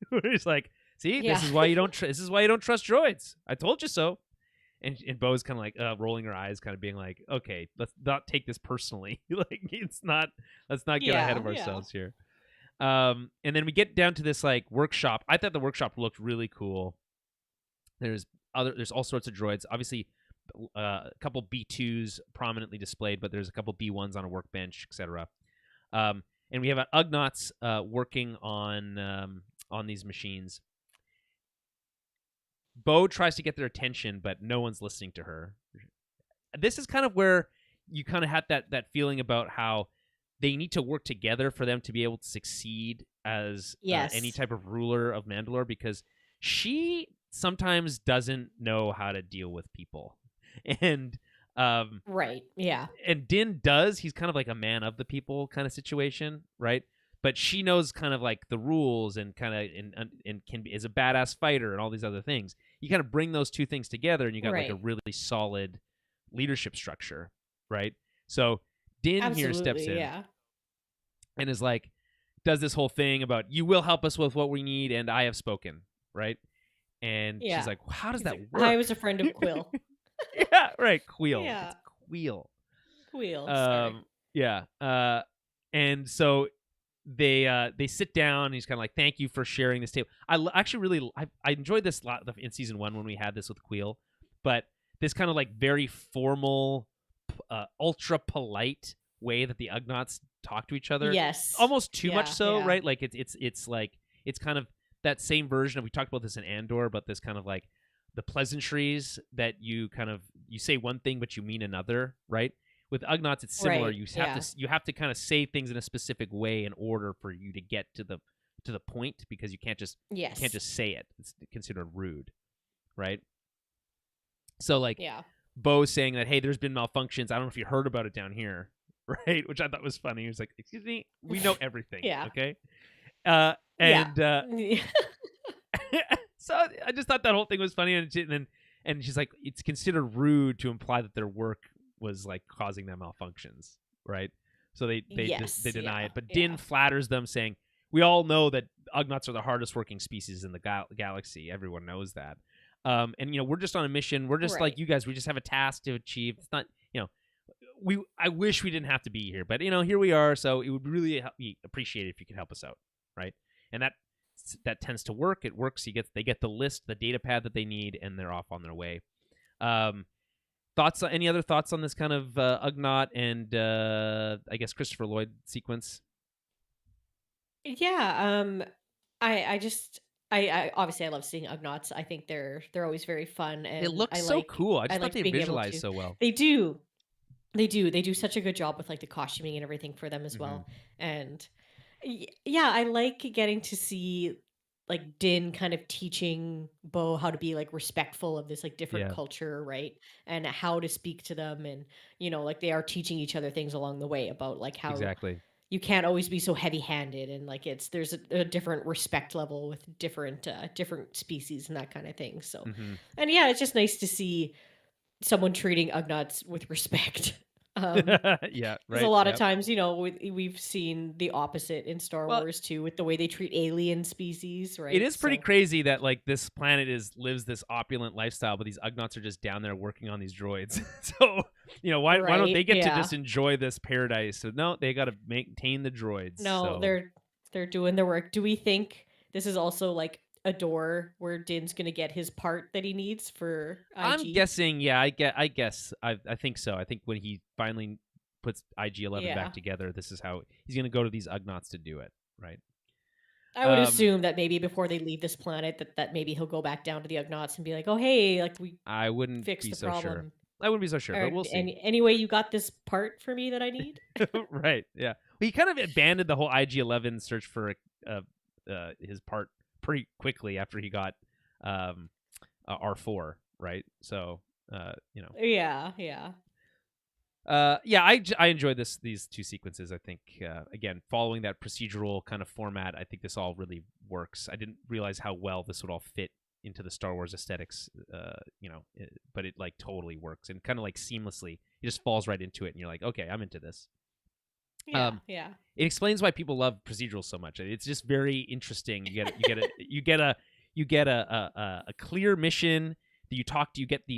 Where he's like, "See, this is why you don't. This is why you don't trust droids. I told you so." And Bo's kind of like rolling her eyes, kind of being like, "Okay, let's not take this personally. Like, it's not. Let's not get ahead of ourselves here." And then we get down to this like workshop. I thought the workshop looked really cool. There's all sorts of droids. Obviously, a couple B2s prominently displayed, but there's a couple B1s on a workbench, etc. And we have Ugnaughts working on these machines. Bo tries to get their attention, but no one's listening to her. This is kind of where you kind of had that feeling about how they need to work together for them to be able to succeed as any type of ruler of Mandalore, because she sometimes doesn't know how to deal with people. And right, yeah. And Din does. He's kind of like a man of the people kind of situation, right? but she knows kind of like the rules and kind of and is a badass fighter and all these other things. You kind of bring those two things together, and you got like a Right. really solid leadership structure, right? So Din here steps Absolutely, in yeah. and is like, does this whole thing about you will help us with what we need, and I have spoken, right? And she's Yeah. like, how does He's that like, work? I was a friend of Quill. Yeah, right. Queel. Yeah. It's Queel. Quill, sorry. Yeah. And so they sit down. And he's kind of like, thank you for sharing this table. Actually really I enjoyed this lot in season 1 when we had this with Queel, but this kind of like very formal, ultra polite way that the Ugnaughts talk to each other, Yes. almost too much Yeah, so, yeah. right? Like it's like it's kind of that same version of, we talked about this in Andor, but this kind of like the pleasantries that you say one thing but you mean another, right? With Ugnaughts, it's similar. Right, You yeah. have to kind of say things in a specific way in order for you to get to the point, because you can't just Yes. say it. It's considered rude, right? So like Yeah. Bo's saying that, hey, there's been malfunctions. I don't know if you heard about it down here, right? Which I thought was funny. He was like, excuse me, we know everything. Yeah. Okay. Yeah. So I just thought that whole thing was funny, and she's like, it's considered rude to imply that their work was like causing them malfunctions, right? So they Yes, deny yeah, it, but Din yeah. flatters them, saying, we all know that Ugnaughts are the hardest working species in the galaxy. Everyone knows that. And we're just on a mission. We're just like Right. you guys. We just have a task to achieve. It's not, I wish we didn't have to be here, but here we are. So it would really be appreciated if you could help us out, right? And that tends to work. It works. They get the list, the data pad that they need, and they're off on their way. Thoughts? Any other thoughts on this kind of Ugnaught and I guess Christopher Lloyd sequence? Yeah. I obviously I love seeing Ugnaughts. I think they're always very fun, It and looks so cool. I I just thought like they being able visualized to. so well. They do. They do such a good job with like the costuming and everything for them as Mm-hmm. well. And yeah, I like getting to see like Din kind of teaching Bo how to be like respectful of this like different Yeah, culture, right? And how to speak to them, and like they are teaching each other things along the way about like how exactly. you can't always be so heavy-handed, and like there's a different respect level with different species and that kind of thing. So, Mm-hmm. and yeah, it's just nice to see someone treating Ugnaughts with respect. Um, Yeah, because a right. lot of Yep. times, we've seen the opposite in Star Well, Wars too, with the way they treat alien species, it right? is pretty So, crazy that like this planet lives this opulent lifestyle, but these Ugnaughts are just down there working on these droids. So why don't they right, get to yeah. just enjoy this paradise? So no, they got to maintain the droids. No, So they're doing their work. Do we think this is also like a door where Din's gonna get his part that he needs for I'm IG? guessing, yeah, I guess I think so. I think when he finally puts IG-11 back Yeah. together, this is how he's going to go to these Ugnaughts to do it, right? I would assume that maybe before they leave this planet, that maybe he'll go back down to the Ugnaughts and be like, "Oh, hey, like we I wouldn't fixed be the so sure. problem. I wouldn't be so sure, Or but we'll see. anyway, you got this part for me that I need." Right? Yeah. Well, he kind of abandoned the whole IG-11 search for his part pretty quickly after he got R4, right? So Yeah, yeah. yeah, I enjoyed these two sequences. I think again, following that procedural kind of format, I think this all really works. I didn't realize how well this would all fit into the Star Wars aesthetics, but it like totally works and kind of like seamlessly. It just falls right into it, and you're like, okay, I'm into this. Yeah, yeah. It explains why people love procedurals so much. It's just very interesting. You get a clear mission. You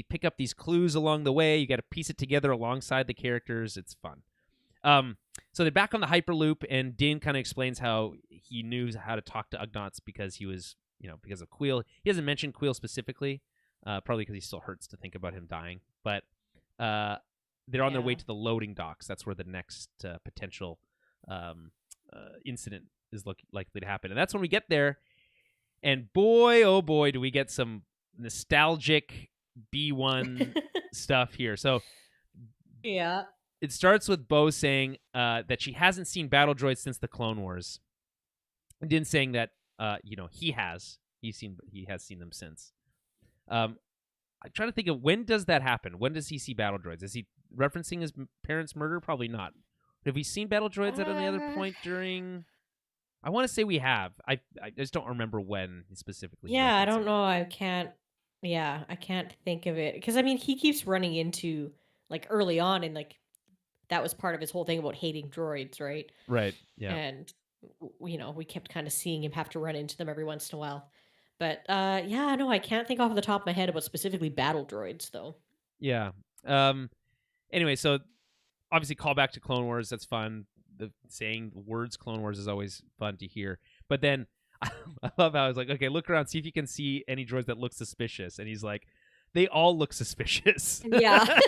pick up these clues along the way. You got to piece it together alongside the characters. It's fun. So they're back on the Hyperloop, and Din kind of explains how he knew how to talk to Ugnaughts because he was, because of Queel. He doesn't mention Queel specifically, probably because he still hurts to think about him dying. But they're on their way Yeah. to the loading docks. That's where the next potential incident is likely to happen, and that's when we get there. And boy, oh boy, do we get some nostalgic B1 stuff here. So Yeah. it starts with Bo saying that she hasn't seen battle droids since the Clone Wars. And Din saying that he has seen them since. I'm trying to think of, when does that happen? When does he see battle droids? Is he referencing his parents' murder? Probably not. Have we seen battle droids at any other point during I want to say we have. I just don't remember when specifically. Yeah, I don't know. I can't. Yeah, I can't think of it because I mean he keeps running into like early on and like that was part of his whole thing about hating droids, right? Right. Yeah. And we kept kind of seeing him have to run into them every once in a while. But yeah, no, I can't think off the top of my head about specifically battle droids though. Yeah. Anyway, so obviously call back to Clone Wars. That's fun. The saying words Clone Wars is always fun to hear. But then I love how I was like, okay, look around, see if you can see any droids that look suspicious. And he's like, they all look suspicious. Yeah.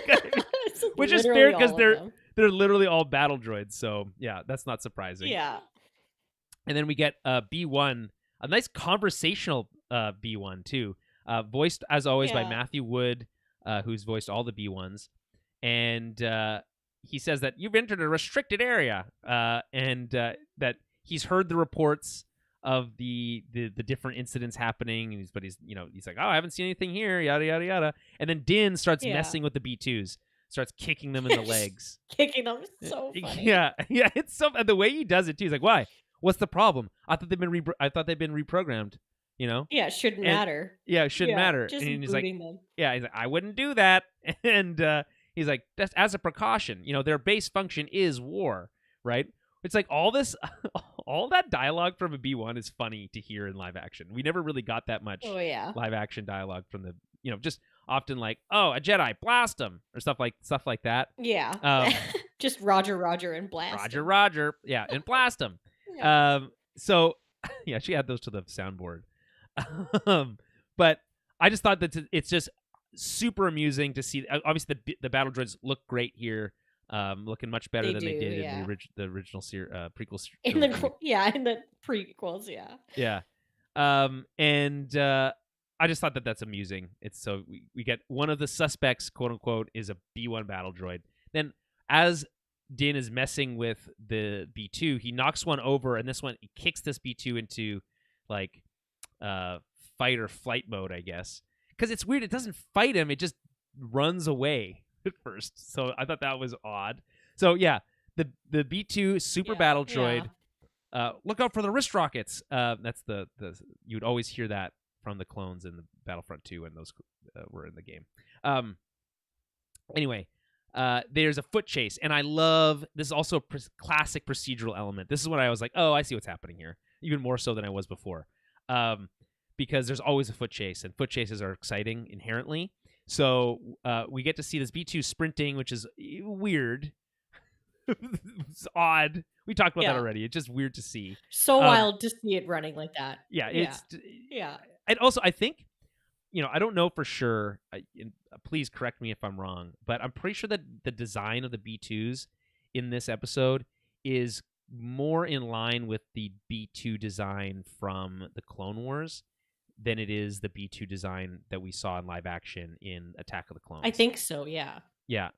Which is fair because they're literally all battle droids. So yeah, that's not surprising. Yeah. And then we get B1, a nice conversational B1 too, voiced as always by Matthew Wood, who's voiced all the B1s. And he says that you've entered a restricted area, and that he's heard the reports of the different incidents happening. But he's like, oh, I haven't seen anything here, yada yada yada. And then Din starts messing with the B2s, starts kicking them in the legs, kicking them. So funny. Yeah, it's so the way he does it too. He's like, why? What's the problem? I thought they've been reprogrammed. Yeah, it shouldn't matter. Yeah, it shouldn't matter. Just and he's like, them. Yeah, he's like, I wouldn't do that. And he's like, that's as a precaution. Their base function is war, right? It's like all that dialogue from a B1 is funny to hear in live action. We never really got that much live action dialogue from the, just often like, oh, a Jedi, blast him, or stuff like that. Yeah. Just Roger, and blast him. Roger. Yeah, and blast him. Yeah. So, yeah, she add those to the soundboard. But I just thought that it's just super amusing to see. Obviously, the battle droids look great here, looking much better than they did in the original prequel. In the prequels, yeah. And I just thought that that's amusing. It's so we get one of the suspects, quote unquote, is a B1 battle droid. Then as Din is messing with the B2, he knocks one over, and this one he kicks this B2 into like fight or flight mode, I guess. Because it's weird, it doesn't fight him; it just runs away at first. So I thought that was odd. So yeah, the B2 super battle droid. Look out for the wrist rockets. That's the you'd always hear that from the clones in the Battlefront 2 when those were in the game. Anyway, there's a foot chase, and I love this. Is also a classic procedural element. This is when I was like, oh, I see what's happening here, even more so than I was before, because there's always a foot chase, and foot chases are exciting inherently. So we get to see this B2 sprinting, which is weird. It's odd. We talked about that already. It's just weird to see. So wild to see it running like that. Yeah. Yeah. And also, I think, I don't know for sure. Please correct me if I'm wrong, but I'm pretty sure that the design of the B2s in this episode is more in line with the B2 design from the Clone Wars than it is the B2 design that we saw in live action in Attack of the Clones. I think so, yeah. Yeah.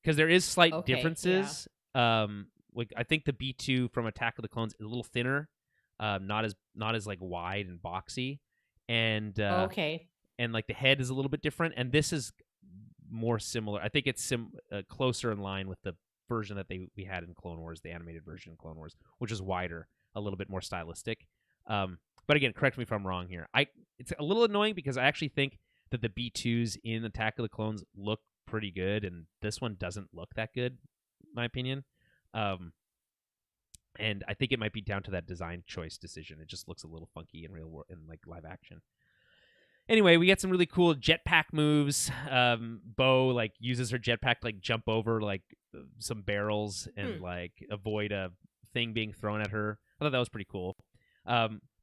Because there is slight differences. Yeah. Like I think the B2 from Attack of the Clones is a little thinner, not as like wide and boxy, and and like the head is a little bit different, and this is more similar. I think it's closer in line with the version that we had in Clone Wars, the animated version in Clone Wars, which is wider, a little bit more stylistic. But again, correct me if I'm wrong here. It's a little annoying because I actually think that the B2s in Attack of the Clones look pretty good, and this one doesn't look that good, in my opinion. And I think it might be down to that design choice decision. It just looks a little funky in real world, in like live action. Anyway, we get some really cool jetpack moves. Bo like uses her jetpack to like jump over like some barrels and like avoid a thing being thrown at her. I thought that was pretty cool.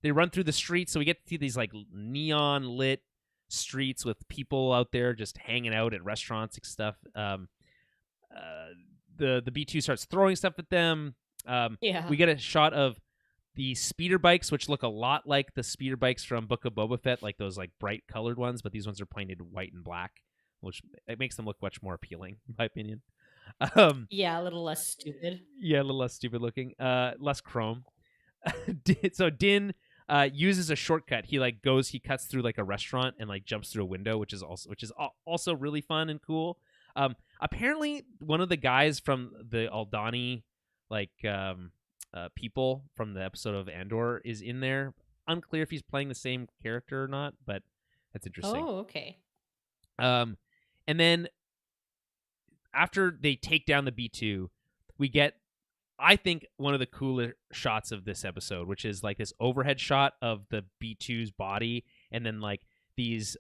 They run through the streets, so we get to see these like neon lit streets with people out there just hanging out at restaurants and stuff. The B2 starts throwing stuff at them. We get a shot of the speeder bikes, which look a lot like the speeder bikes from Book of Boba Fett, like those like bright colored ones, but these ones are painted white and black, which it makes them look much more appealing, in my opinion. Yeah, a little less stupid. Yeah, a little less stupid looking. Less chrome. So Din uses a shortcut. He cuts through like a restaurant and like jumps through a window, which is also really fun and cool. Apparently one of the guys from the Aldani people from the episode of Andor is in there. Unclear if he's playing the same character or not, but that's interesting. Oh, okay. And then after they take down the B2, we get, I think, one of the cooler shots of this episode, which is like this overhead shot of the B2's body, and then like these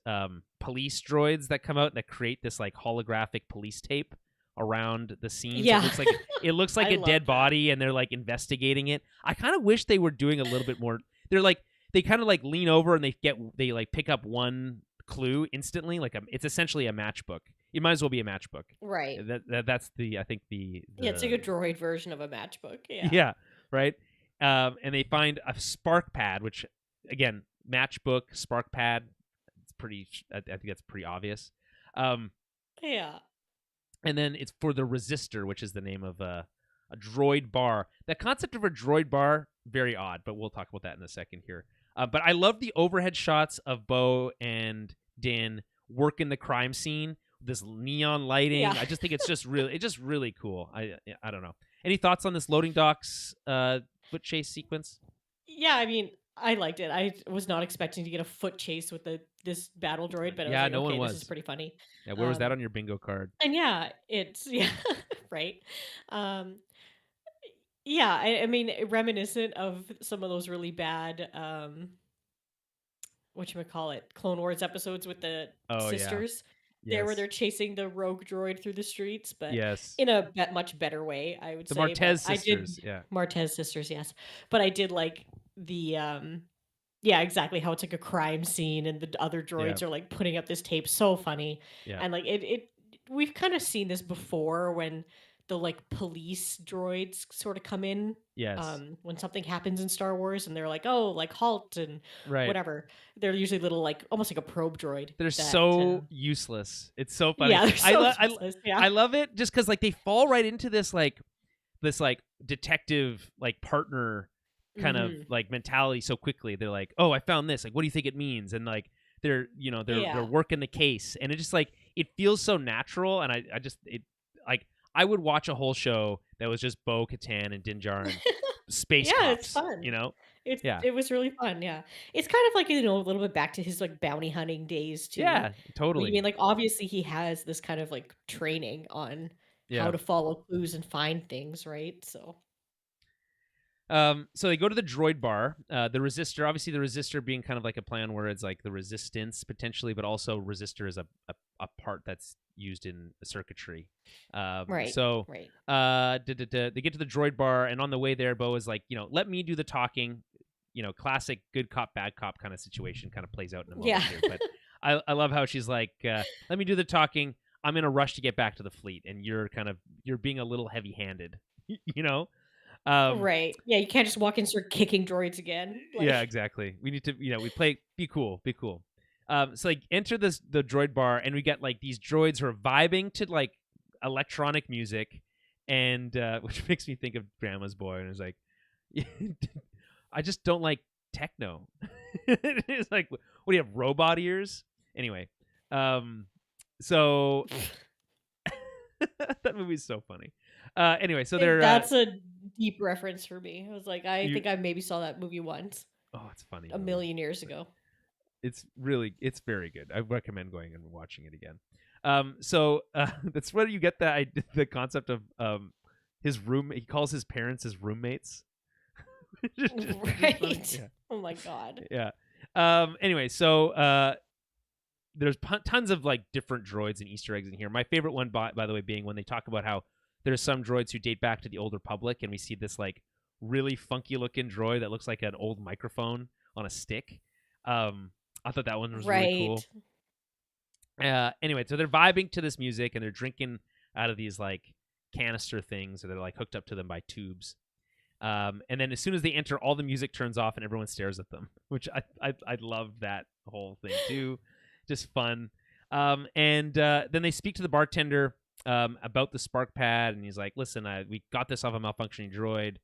police droids that come out that create this like holographic police tape around the scene. Yeah. So it looks like I a love dead that. body, and they're like investigating it. I kind of wish they were doing a little bit more. They kind of like lean over and they like pick up one clue instantly. Like it's essentially a matchbook. It might as well be a matchbook. Right. That's the, I think the Yeah, it's like a droid version of a matchbook. Yeah. yeah, right. And they find a spark pad, which again, matchbook, spark pad. It's pretty. I think that's pretty obvious. Yeah. And then it's for the resistor, which is the name of a droid bar. The concept of a droid bar, very odd, but we'll talk about that in a second here. But I love the overhead shots of Bo and Din working the crime scene. This neon lighting. Yeah. I just think it's just really cool. I don't know. Any thoughts on this loading docks foot chase sequence? Yeah, I mean, I liked it. I was not expecting to get a foot chase with this battle droid, but I was Yeah, like, no one okay, was. this is pretty funny. Yeah, where was that on your bingo card? And yeah, it's right. Yeah, I mean, reminiscent of some of those really bad whatchamacallit, Clone Wars episodes with the Oh, yeah. sisters. Yes. There where they're chasing the rogue droid through the streets, but Yes. in a much better way, I would The say. Martez But sisters, yeah. Martez sisters, yes. But I did like the yeah, exactly, how it's like a crime scene and the other droids are like putting up this tape. So funny. Yeah. And like it we've kind of seen this before when the like police droids sort of come in. Yes. When something happens in Star Wars and they're like, oh, like halt and Right. whatever. They're usually little like almost like a probe droid. They're that, so useless. It's so funny. yeah, they're so useless, yeah. I love it just because like they fall right into this like detective like partner kind of like mentality so quickly. They're like, oh, I found this. Like, what do you think it means? And like they're they're working the case, and it just like it feels so natural. And I just like I would watch a whole show that was just Bo Katan and Din Djarin space Yeah, cops, it's fun. It was really fun. Yeah, it's kind of like a little bit back to his like bounty hunting days too. Yeah, totally. I mean, like obviously he has this kind of like training on how to follow clues and find things, right? So they go to the droid bar. The resistor, obviously the resistor being kind of like a plan where it's like the resistance potentially, but also resistor is a part that's used in circuitry. right. So right. they get to the droid bar, and on the way there, Bo is like, let me do the talking. Classic good cop, bad cop kind of situation kind of plays out in a moment here. But I love how she's like, let me do the talking. I'm in a rush to get back to the fleet, and you're being a little heavy-handed, right. Yeah, you can't just walk in and start kicking droids again. Like... Yeah, exactly. We need to, we play, be cool. So like enter the droid bar, and we get like these droids who are vibing to like electronic music, and which makes me think of Grandma's Boy, and it's like, I just don't like techno. It's like, what do you have, robot ears? Anyway, so that movie's so funny. Anyway, so they're that's a deep reference for me. I was like, I think I maybe saw that movie once. Oh, it's funny. A million years ago. It's very good. I recommend going and watching it again. So that's where you get the concept of his room. He calls his parents his roommates. Right. Yeah. Oh my god. Yeah. Anyway, so there's tons of like different droids and Easter eggs in here. My favorite one, by the way, being when they talk about how there's some droids who date back to the Old Republic, and we see this like really funky looking droid that looks like an old microphone on a stick. I thought that one was really cool. Anyway, so they're vibing to this music, and they're drinking out of these like canister things, or they're like hooked up to them by tubes. And then as soon as they enter, all the music turns off and everyone stares at them, which I loved that whole thing too. Just fun. And then they speak to the bartender about the spark pad, and he's like, listen, we got this off a malfunctioning droid.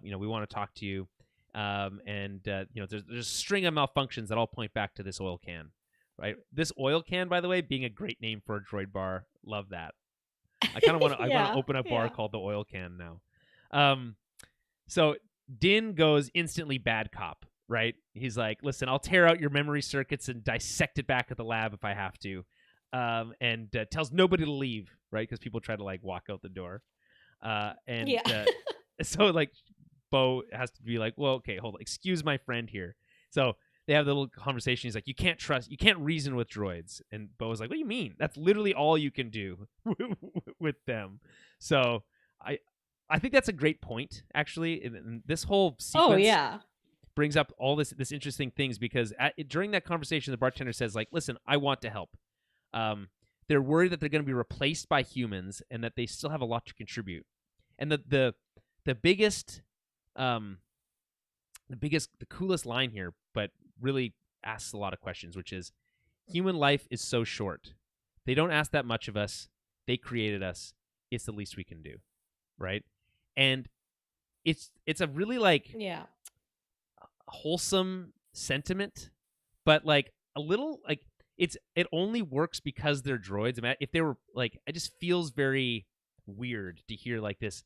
We want to talk to you. There's a string of malfunctions that all point back to this oil can, right? This oil can, by the way, being a great name for a droid bar. Love that. I kind of want to. I want to open a bar called the Oil Can now. So Din goes instantly bad cop, right? He's like, listen, I'll tear out your memory circuits and dissect it back at the lab if I have to. And tells nobody to leave, right? Because people try to like walk out the door. And Yeah. so like Bo has to be like, well, okay, hold on, excuse my friend here. So they have the little conversation. He's like, you can't reason with droids. And Bo's like, what do you mean? That's literally all you can do with them. So I think that's a great point, actually. And this whole sequence Oh yeah. brings up all this interesting things because during that conversation, the bartender says, like, listen, I want to help. They're worried that they're going to be replaced by humans and that they still have a lot to contribute. And the biggest, the coolest line here, but really asks a lot of questions, which is, human life is so short. They don't ask that much of us. They created us. It's the least we can do, right? And it's a really like wholesome sentiment, but like a little like it only works because they're droids. I mean, if they were like, it just feels very weird to hear like this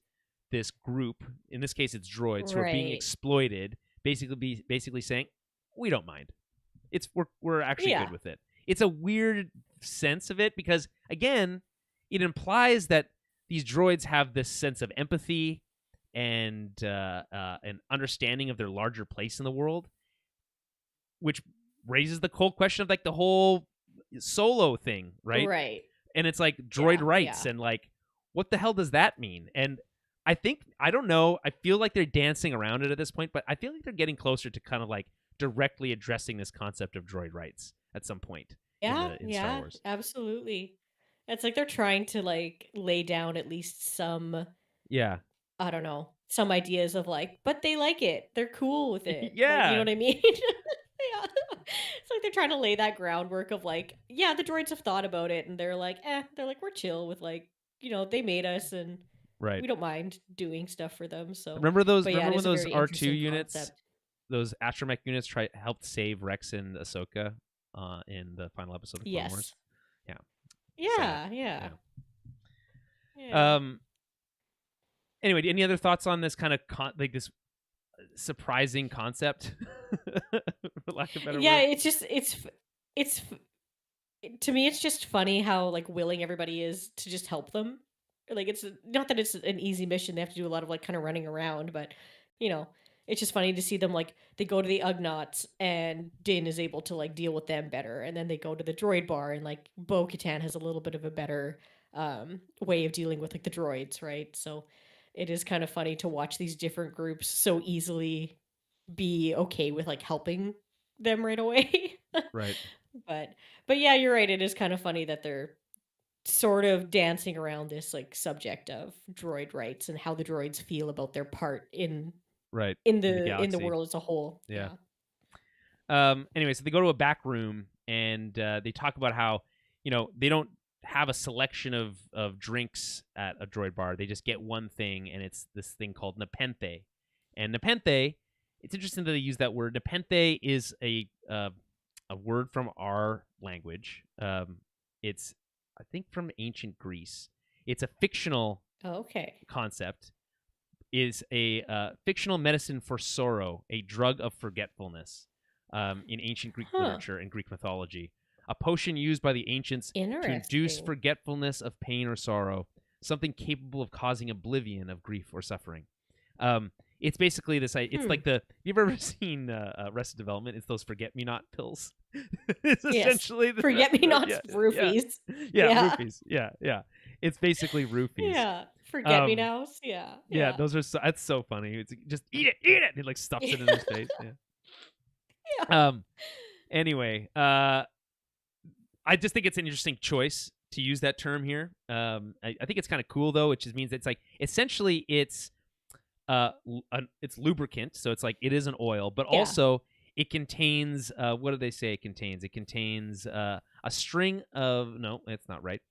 group, in this case it's droids, who are being exploited, basically saying, we don't mind. We're actually good with it. It's a weird sense of it because, again, it implies that these droids have this sense of empathy and an understanding of their larger place in the world, which raises the cold question of like the whole Solo thing, right? Right. And it's like droid rights and like, what the hell does that mean? And I don't know. I feel like they're dancing around it at this point, but I feel like they're getting closer to kind of like directly addressing this concept of droid rights at some point. In Star Wars. Absolutely. It's like they're trying to like lay down at least some, I don't know, some ideas of like, but they like it. They're cool with it. Like, you know what I mean? Yeah. It's like they're trying to lay that groundwork of like, yeah, the droids have thought about it and they're like, we're chill with like, they made us and we don't mind doing stuff for them. So remember when those R2 units, concept. those astromech units helped save Rex and Ahsoka in the final episode of Clone Wars? Yeah. Anyway, any other thoughts on this kind of like this surprising concept? For lack of a better word? It's to me it's just funny how like willing everybody is to just help them. Like, it's not that it's an easy mission. They have to do a lot of like kind of running around, but it's just funny to see them like they go to the Ugnaughts and Din is able to like deal with them better, and then they go to the droid bar and like Bo-Katan has a little bit of a better way of dealing with like the droids, right? So it is kind of funny to watch these different groups so easily be okay with like helping them right away. Right. But yeah, you're right. It is kind of funny that they're sort of dancing around this like subject of droid rights and how the droids feel about their part in the world as a whole. Anyway, so they go to a back room and they talk about how they don't have a selection of drinks at a droid bar. They just get one thing, and it's this thing called nepenthe. And nepenthe, it's interesting that they use that word. Nepenthe is a word from our language. It's, I think, from ancient Greece. It's a fictional concept. Is a fictional medicine for sorrow, a drug of forgetfulness in ancient Greek literature and Greek mythology. A potion used by the ancients to induce forgetfulness of pain or sorrow, something capable of causing oblivion of grief or suffering. It's basically this. It's like you've ever seen Arrested Development? It's those forget-me-not pills. It's essentially the forget-me-nots, roofies. Roofies. Yeah. It's basically roofies. Yeah, forget-me-nows. Yeah. Those are that's so funny. It's just eat it. He like stuffs it in his face. Yeah. Anyway, I just think it's an interesting choice to use that term here. I think it's kind of cool though, which just means it's like essentially it's lubricant, so it's like it is an oil, but also it contains what do they say it contains? It contains a string of it's not right.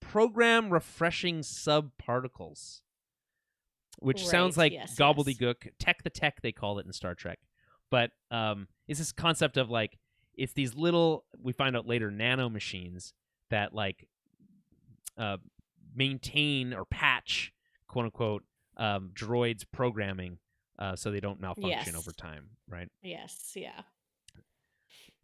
Program refreshing subparticles, which sounds like gobbledygook. Tech they call it in Star Trek, but it's this concept of like it's these little, we find out later, nano machines that like maintain or patch, quote unquote, droids programming so they don't malfunction Yes. over time, right? Yes. Yeah.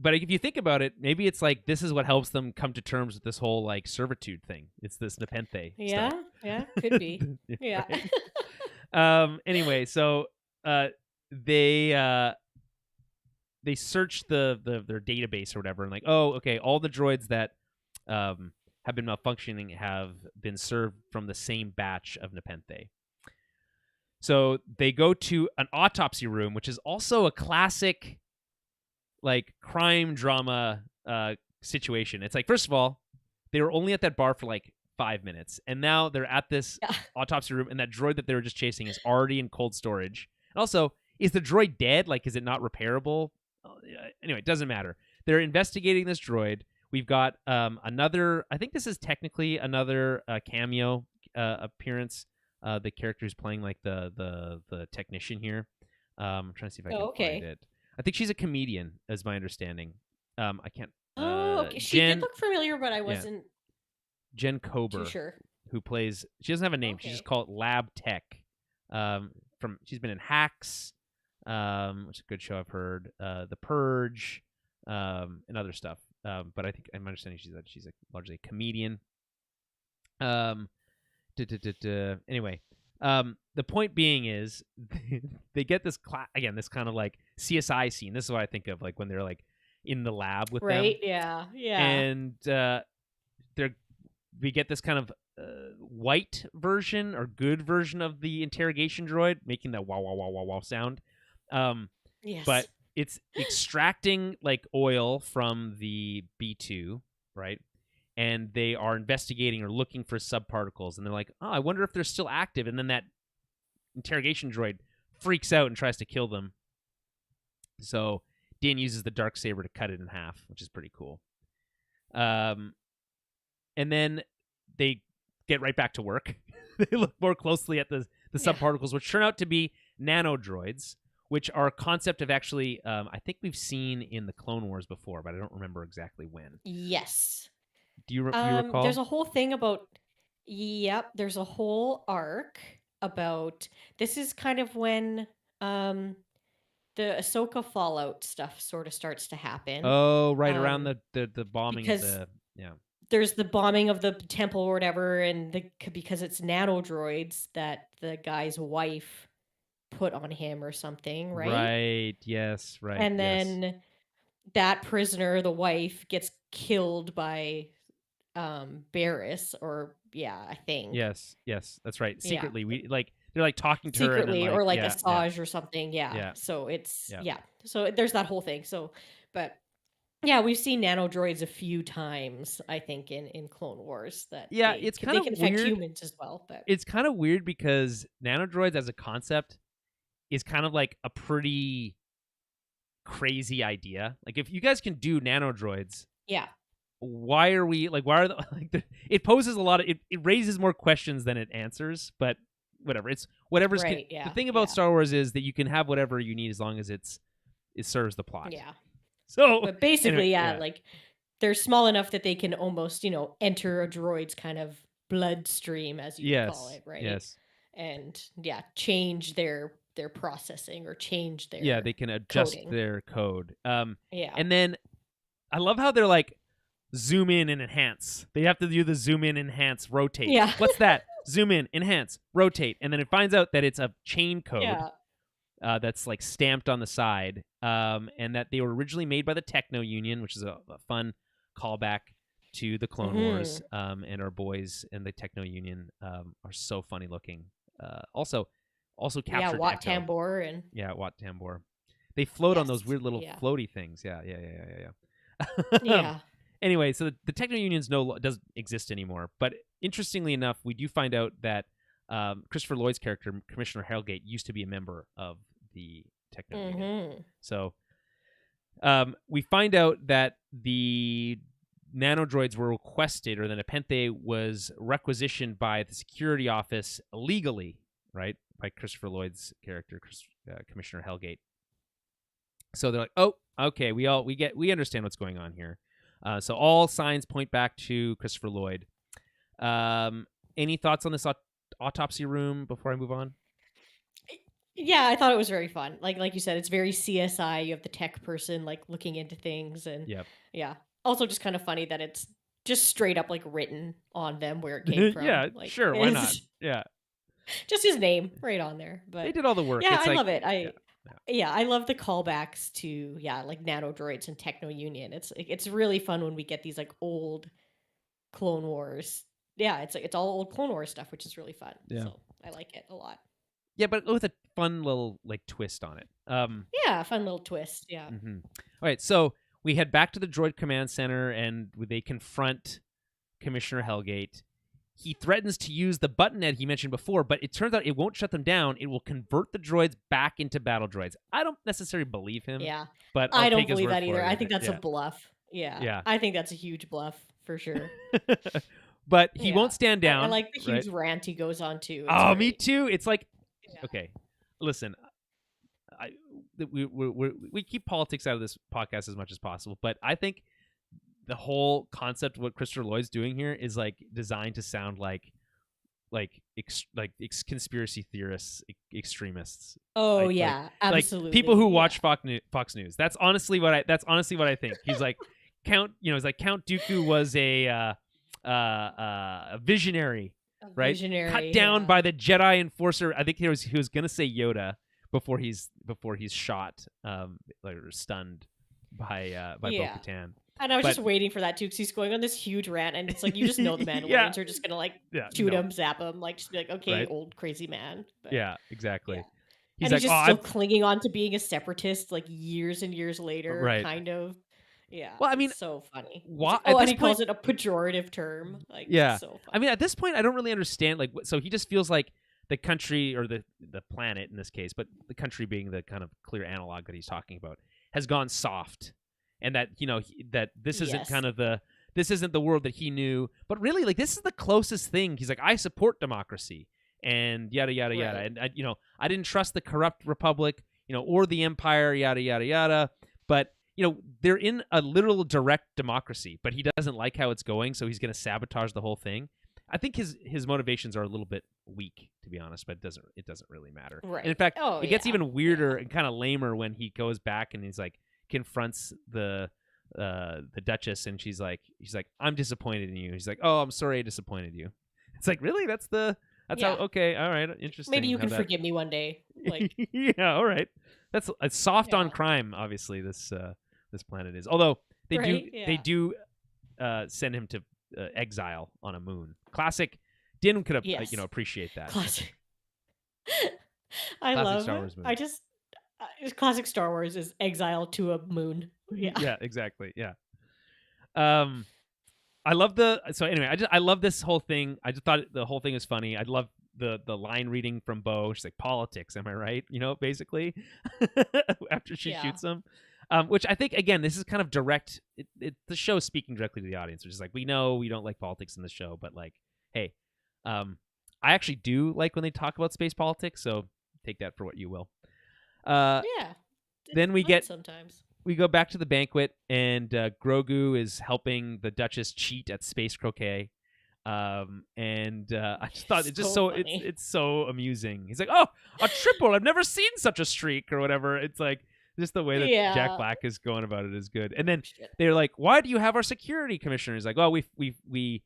But if you think about it, maybe it's like this is what helps them come to terms with this whole like servitude thing. It's this Nepenthe Yeah. stuff. Yeah. Could be. Yeah. Right? Anyway, so they search their database or whatever, and like, oh, okay, all the droids that have been malfunctioning have been served from the same batch of Nepenthe. So they go to an autopsy room, which is also a classic like crime drama situation. It's like, first of all, they were only at that bar for like 5 minutes, and now they're at this autopsy room, and that droid that they were just chasing is already in cold storage. And also, is the droid dead? Like, is it not repairable? Anyway, it doesn't matter. They're investigating this droid. We've got another, I think this is technically another cameo appearance. The character who's playing like the technician here. I'm trying to see if I can find it. I think she's a comedian, is my understanding. I can't. Okay. She did look familiar, but I wasn't Jen Kober, too sure. who plays. She doesn't have a name. Okay. She's just called Lab Tech. She's been in Hacks, which is a good show I've heard. The Purge, and other stuff. But I think I'm understanding she's largely a comedian. Anyway, the point being is they get this this kind of like CSI scene. This is what I think of, like when they're like in the lab with them. Right? Yeah. Yeah. And we get this kind of white version or good version of the interrogation droid making that wow wow wow wow wow sound. Yes. But it's extracting like oil from the B2, right? And they are investigating or looking for subparticles, and they're like, oh, I wonder if they're still active. And then that interrogation droid freaks out and tries to kill them. So Din uses the Darksaber to cut it in half, which is pretty cool. And then they get right back to work. They look more closely at the subparticles, which turn out to be nanodroids, which are a concept of actually, I think we've seen in the Clone Wars before, but I don't remember exactly when. Yes. Do you recall? There's a whole thing about. Yep. There's a whole arc about. This is kind of when the Ahsoka Fallout stuff sort of starts to happen. Oh, right, around the bombing of because the there's the bombing of the temple or whatever, and because it's nanodroids that the guy's wife put on him or something, right? Right. Yes. Right. And then yes. that prisoner, the wife, gets killed by Barriss, or I think. Yes. That's right. Secretly, Yeah. they're like talking to her Secretly, and then, or like yeah, Asajj or something. Yeah. Yeah. So it's Yeah. So there's that whole thing. So, but yeah, we've seen nanodroids a few times, I think, in Clone Wars. That it's kind of they can affect weird. humans as well. But It's kind of weird because nanodroids as a concept is kind of like a pretty crazy idea. Like, if you guys can do nanodroids, yeah, why are it poses a lot of it raises more questions than it answers, but whatever. It's whatever's right. the thing about Star Wars is that you can have whatever you need as long as it serves the plot. Yeah. So, but basically, anyway, like they're small enough that they can almost, enter a droid's kind of bloodstream, as you would call it, right? Yes. And change their processing or change their they can adjust coding. their code. Yeah. And then I love how they're like zoom in and enhance. They have to do the zoom in, enhance, rotate. Yeah. What's that? Zoom in, enhance, rotate, and then it finds out that it's a chain code. Yeah. That's like stamped on the side, and that they were originally made by the Techno Union, which is a fun callback to the Clone Wars. And our boys in the Techno Union are so funny looking. Also captured Wat Echo. Tambor and Wat Tambor. They float on those weird little floaty things. Yeah. Yeah. Anyway, so the Techno Union doesn't exist anymore. But interestingly enough, we do find out that Christopher Lloyd's character, Commissioner Hellgate, used to be a member of the Techno Union. So we find out that the nanodroids were requested, or the Nepenthe was requisitioned by the security office illegally, right, by Christopher Lloyd's character, Commissioner Hellgate. So they're like, oh, okay, we understand what's going on here. So all signs point back to Christopher Lloyd. Any thoughts on this autopsy room before I move on? Yeah, I thought it was very fun. Like you said, it's very CSI. You have the tech person like looking into things, and Yep. yeah. Also, just kind of funny that it's just straight up like written on them where it came from. Yeah, Like sure, why not? it's Yeah. just his name right on there. They But did all the work. yeah, It's I like love it. yeah. I Yeah. Yeah, I love the callbacks to like nano droids and Techno Union. It's really fun when we get these like old Clone Wars. Yeah, it's all old Clone Wars stuff, which is really fun. Yeah. So I like it a lot. Yeah, but with a fun little like twist on it. Yeah, fun little twist. Yeah. All right, so we head back to the Droid Command Center and they confront Commissioner Hellgate. He threatens to use the buttonhead he mentioned before, but it turns out it won't shut them down. It will convert the droids back into battle droids. I don't necessarily believe him, Yeah. but I'll I don't take his believe word that for either. it. I think that's a Yeah. bluff. Yeah. Yeah. I think that's a huge bluff for sure. But he Yeah. won't stand down. I like the huge right? rant he goes on too. It's Oh, me great. too. It's like, Yeah. okay, listen, we keep politics out of this podcast as much as possible, but I think the whole concept of what Christopher Lloyd's doing here is like designed to sound like conspiracy theorists, extremists. Oh Like- yeah, like absolutely. people who Yeah. watch Fox News. That's honestly what I think. He's like Count Dooku was a visionary, A right? visionary, Cut down yeah. by the Jedi Enforcer. I think he was gonna say Yoda before he's shot or stunned by Yeah. Bo-Katan. And I was but- just waiting for that too, because he's going on this huge rant, and it's like you just know the Mandalorians Yeah. are just gonna like Yeah, shoot no. him, zap him, like just be like, okay, Right. old crazy man. But, Yeah, exactly. yeah. He's and like, he's just oh, still clinging on to being a separatist, like years and years later, Right. kind of. Yeah. Well, I mean, it's so funny. He's why- like, at oh, and this he calls point- it a pejorative term. Like, Yeah. so funny. I mean, at this point, I don't really understand. Like, so he just feels like the country or the planet in this case, but the country being the kind of clear analog that he's talking about, has gone soft, and that that this isn't Yes. kind of this isn't the world that he knew. But really, like, this is the closest thing. He's like, I support democracy and yada yada yada, Right. and I didn't trust the corrupt republic, or the empire, yada yada yada. But they're in a literal direct democracy, but he doesn't like how it's going, so he's going to sabotage the whole thing. I think his motivations are a little bit weak, to be honest, but it doesn't really matter. Right. And in fact, Oh, it gets yeah. even weirder and kind of lamer when he goes back and he's like confronts the Duchess, and he's like, I'm disappointed in you. He's like, oh, I'm sorry I disappointed you. It's like, really? That's Yeah. how, okay, all right, interesting. Maybe you how can that- forgive me one day. Like, yeah, all right. That's it's soft on Yeah. crime. Obviously, this planet is. Although they Right? they Yeah. do send him to exile on a moon. Classic. Din could Yes. appreciate that. classic. I Classic love. Star Wars movie. I just classic Star Wars is exile to a moon. Yeah. Yeah, exactly. Yeah. I love I love this whole thing. I just thought the whole thing was funny. I love the line reading from Bo. She's like, politics, am I right? Basically, after she Yeah. shoots him. Which I think, again, this is kind of direct. The show is speaking directly to the audience, which is like, we know we don't like politics in the show, but like, hey, I actually do like when they talk about space politics, so take that for what you will. Yeah. Then we fun get- sometimes. We go back to the banquet, and Grogu is helping the Duchess cheat at space croquet. And I just thought it's just So so funny. it's so amusing. He's like, oh, a triple! I've never seen such a streak or whatever. It's like just the way that Yeah. Jack Black is going about it is good. And then Shit. they're like, why do you have our security commissioner? He's like, oh, we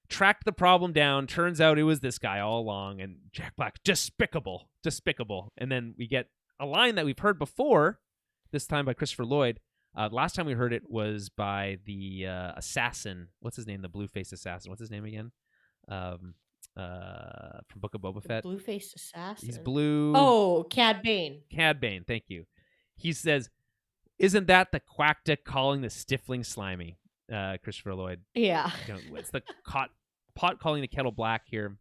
tracked the problem down. Turns out it was this guy all along. And Jack Black, despicable. And then we get a line that we've heard before, this time by Christopher Lloyd. Last time we heard it was by the assassin. What's his name? The blue-faced assassin. What's his name again? From Book of Boba Fett. Blue-faced assassin. He's blue. Oh, Cad Bane. Cad Bane, thank you. He says, isn't that the quackta calling the stifling slimy? Christopher Lloyd. Yeah. It's the pot calling the kettle black here,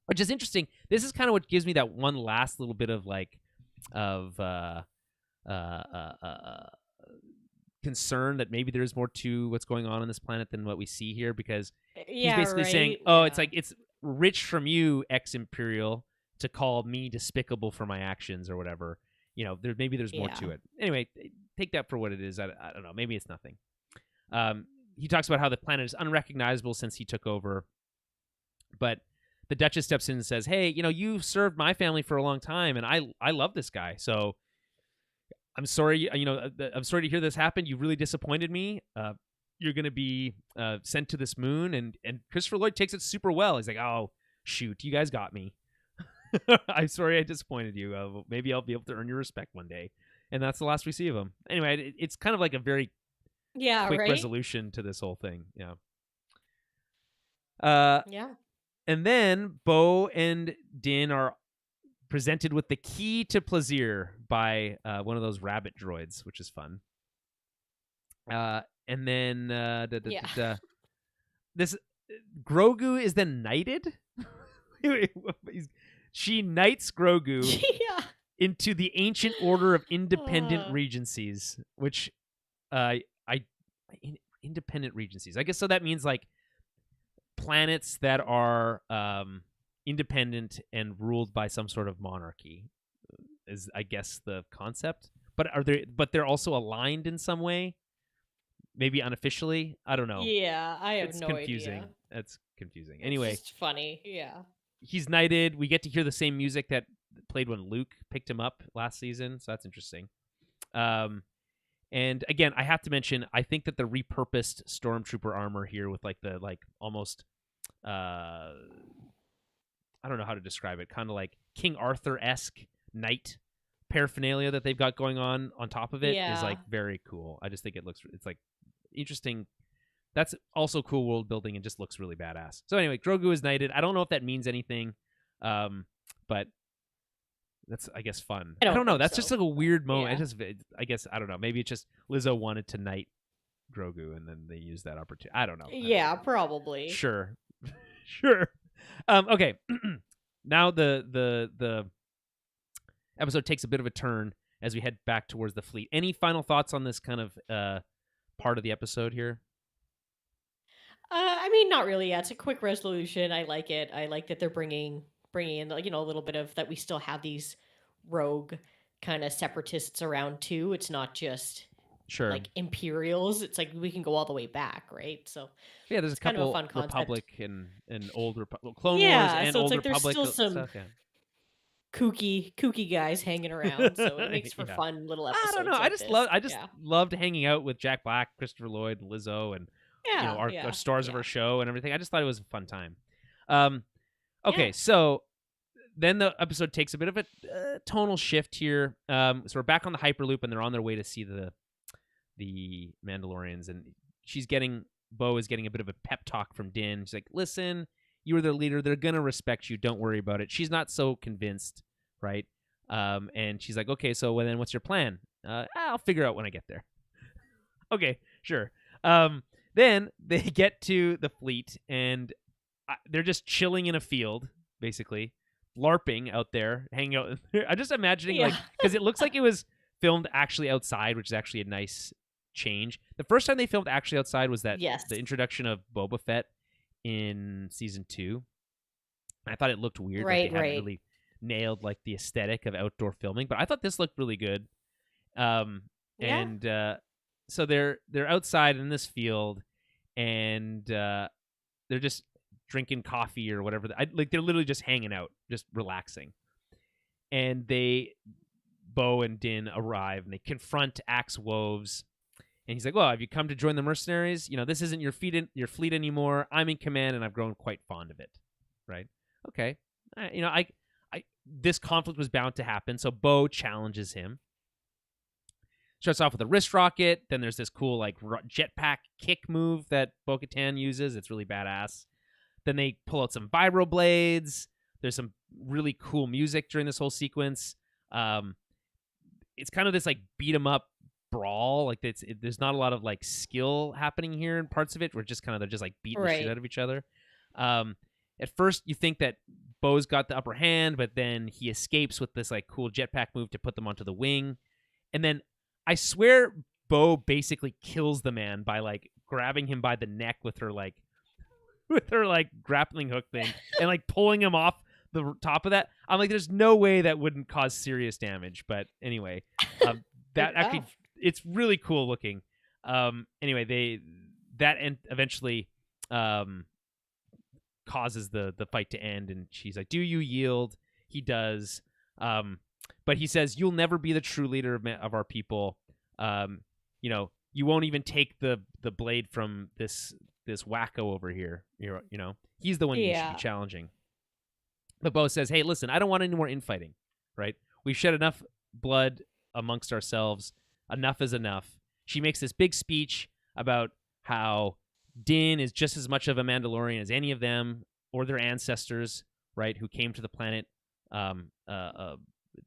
which is interesting. This is kind of what gives me that one last little bit of like concern that maybe there's more to what's going on this planet than what we see here, because Yeah. he's basically right? saying, oh, it's Yeah. like, it's rich from you, ex-Imperial, to call me despicable for my actions or whatever. There's more to Yeah. it. Anyway, take that for what it is. I don't know. Maybe it's nothing. He talks about how the planet is unrecognizable since he took over, but the Duchess steps in and says, "Hey, you served my family for a long time, and I love this guy. So I'm sorry. I'm sorry to hear this happen. You really disappointed me. You're going to be sent to this moon." And Christopher Lloyd takes it super well. He's like, "Oh, shoot, you guys got me. I'm sorry I disappointed you. Maybe I'll be able to earn your respect one day." And that's the last we see of him. Anyway, it's kind of like a very quick right? resolution to this whole thing. Yeah. Yeah. And then Bo and Din are presented with the key to Plaisir by one of those rabbit droids, which is fun. And then this Grogu is then knighted. She knights Grogu Yeah. into the Ancient Order of Independent Regencies, which independent regencies. I guess so. That means like planets that are independent and ruled by some sort of monarchy is, I guess, the concept. But they're also aligned in some way, maybe unofficially. I don't know. Yeah, I have It's no confusing. idea. That's confusing. Anyway, It's just funny. Yeah. he's knighted. We get to hear the same music that played when Luke picked him up last season, so that's interesting. And again, I have to mention, I think that the repurposed stormtrooper armor here with like the almost I don't know how to describe it, kind of like King Arthur-esque knight paraphernalia that they've got going on top of it is like very cool. I just think it's like interesting. That's also cool world building and just looks really badass. So anyway, Grogu is knighted. I don't know if that means anything, but that's, I guess, fun. I don't know. That's just like a weird moment. I guess, I don't know. Maybe it's just Lizzo wanted to knight Grogu and then they used that opportunity. I don't know. Probably. Sure. Sure. Okay. Now the episode takes a bit of a turn as we head back towards the fleet. Any final thoughts on this kind of part of the episode here? I mean, not really. Yeah, it's a quick resolution. I like it. I like that they're bringing in, a little bit of that. We still have these rogue kind of separatists around too. It's not just like Imperials. It's like we can go all the way back, right? So yeah, there's a couple kind of a fun Republic and Old Republic, Clone Wars and so Old it's like Republic there's still some stuff. Yeah. kooky guys hanging around, so it makes for fun little episodes. I don't know. Like I just loved hanging out with Jack Black, Christopher Lloyd, and Lizzo, and our stars of our show and everything. I just thought it was a fun time. Okay, so then the episode takes a bit of a tonal shift here. So we're back on the Hyperloop, and they're on their way to see the Mandalorians, and Bo is getting a bit of a pep talk from Din. She's like, "Listen, you were their leader. They're gonna respect you. Don't worry about it." She's not so convinced, right? And she's like, "Okay, so then what's your plan?" I'll figure out when I get there. Okay, sure. Then they get to the fleet, and they're just chilling in a field, basically, LARPing out there, hanging out. I'm just imagining, like, because it looks like it was filmed actually outside, which is actually a nice change. The first time they filmed actually outside was the introduction of Boba Fett in season 2. I thought it looked weird. Like they hadn't really nailed like the aesthetic of outdoor filming, but I thought this looked really good. And so they're outside in this field, and they're just drinking coffee or whatever. They're literally just hanging out, just relaxing. And Bo and Din arrive, and they confront Axe Woves. And he's like, "Well, have you come to join the mercenaries? This isn't your fleet anymore. I'm in command, and I've grown quite fond of it." Right? Okay. This conflict was bound to happen, so Bo challenges him. Starts off with a wrist rocket. Then there's this cool like jetpack kick move that Bo-Katan uses. It's really badass. Then they pull out some vibroblades. There's some really cool music during this whole sequence. It's kind of this like beat 'em up brawl. Like there's not a lot of like skill happening here in parts of it. They're just like beating the shit out of each other. At first you think that Bo's got the upper hand, but then he escapes with this like cool jetpack move to put them onto the wing. And then I swear Bo basically kills the man by like grabbing him by the neck with her grappling hook thing and like pulling him off the top of that. I'm like, there's no way that wouldn't cause serious damage. But anyway, that actually, it's really cool looking. Anyway, eventually causes the fight to end. And she's like, "Do you yield?" He does. But he says, "You'll never be the true leader of our people. You won't even take the blade from this wacko over here. He's the one you should be challenging." But Bo says, "Hey, listen, I don't want any more infighting, right? We've shed enough blood amongst ourselves. Enough is enough." She makes this big speech about how Din is just as much of a Mandalorian as any of them or their ancestors, right, who came to the planet to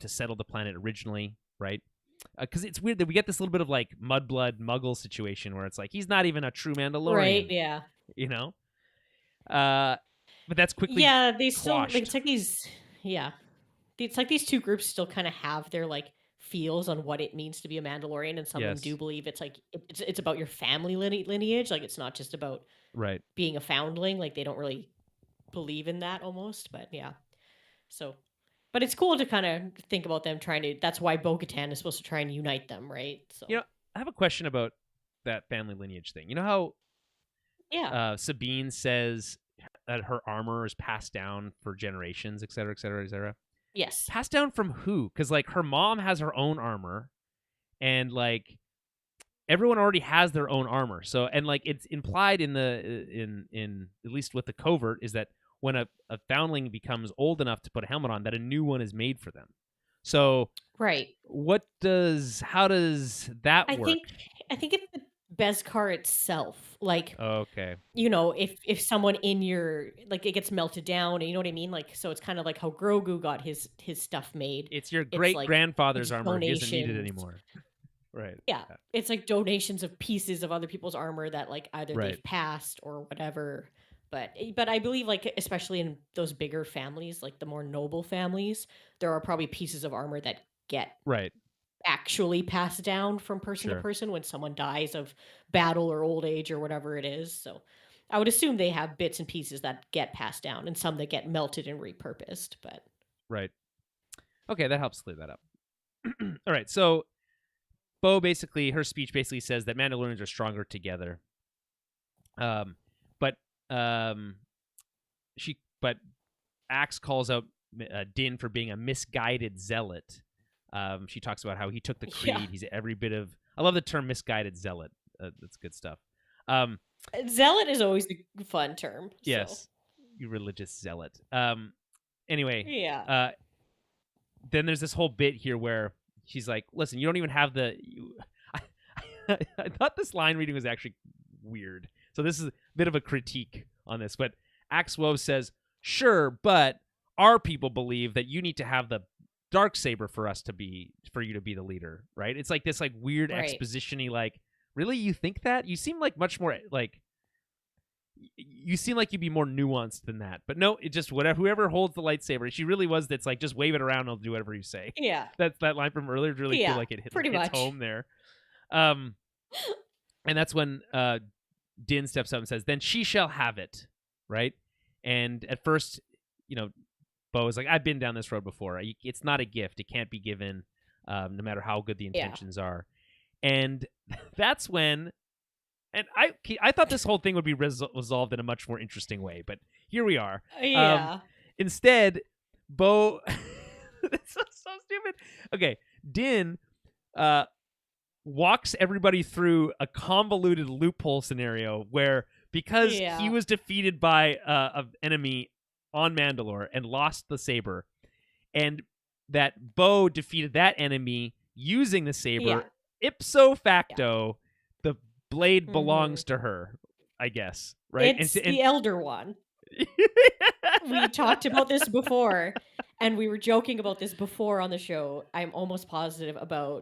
settle the planet originally, right? Because it's weird that we get this little bit of like mudblood Muggle situation where it's like he's not even a true Mandalorian, right? Yeah, but that's quickly they still quashed. it's like these it's like these two groups still kind of have their like feels on what it means to be a Mandalorian, and some of them do believe it's like it's about your family lineage, like it's not just about right being a foundling. Like they don't really believe in that almost, but but it's cool to kind of think about them trying to. That's why Bo-Katan is supposed to try and unite them, right? So I have a question about that family lineage thing. You know how Sabine says that her armor is passed down for generations, et cetera, et cetera, et cetera. Yes. Passed down from who? Because like her mom has her own armor, and like everyone already has their own armor. So and like it's implied in at least with the covert is that when a foundling becomes old enough to put a helmet on, that a new one is made for them. So right. How does that work? I think it's the Beskar itself. Like, okay, if someone in your like it gets melted down, you know what I mean? Like, so it's kind of like how Grogu got his stuff made. It's your great grandfather's armor. He isn't needed anymore. Right. Yeah. It's like donations of pieces of other people's armor that like either they've passed or whatever. But I believe like especially in those bigger families, like the more noble families, there are probably pieces of armor that get actually passed down from person to person when someone dies of battle or old age or whatever it is. So I would assume they have bits and pieces that get passed down and some that get melted and repurposed. But right. Okay, that helps clear that up. All right, so Bo her speech basically says that Mandalorians are stronger together. But Axe calls out Din for being a misguided zealot. She talks about how he took the creed. Yeah. He's every bit of. I love the term misguided zealot. That's good stuff. Zealot is always the fun term. Yes, so. You religious zealot. Anyway. Yeah. Then there's this whole bit here where she's like, "Listen, you don't even have the." I thought this line reading was actually weird. So this is a bit of a critique on this, but Axwoe says, "Sure, but our people believe that you need to have the Darksaber for you to be the leader, right?" It's like this like weird exposition-y, like, really, you think that? You seem like much more like you seem like you'd be more nuanced than that. But no, it just whoever holds the lightsaber, she really was. That's like just wave it around, I'll do whatever you say. Yeah, that line from earlier really feel like it hits home there. And that's when Din steps up and says, "Then she shall have it," right? And at first, Bo is like, "I've been down this road before. It's not a gift. It can't be given, no matter how good the intentions are." And that's when, and I thought this whole thing would be resolved in a much more interesting way, but here we are. Yeah. Instead, Bo, that's so stupid. Okay, Din, walks everybody through a convoluted loophole scenario where because he was defeated by an enemy on Mandalore and lost the saber, and that Bo defeated that enemy using the saber, ipso facto, the blade belongs to her, I guess, right? It's the Elder One. We talked about this before, and we were joking about this before on the show. I'm almost positive about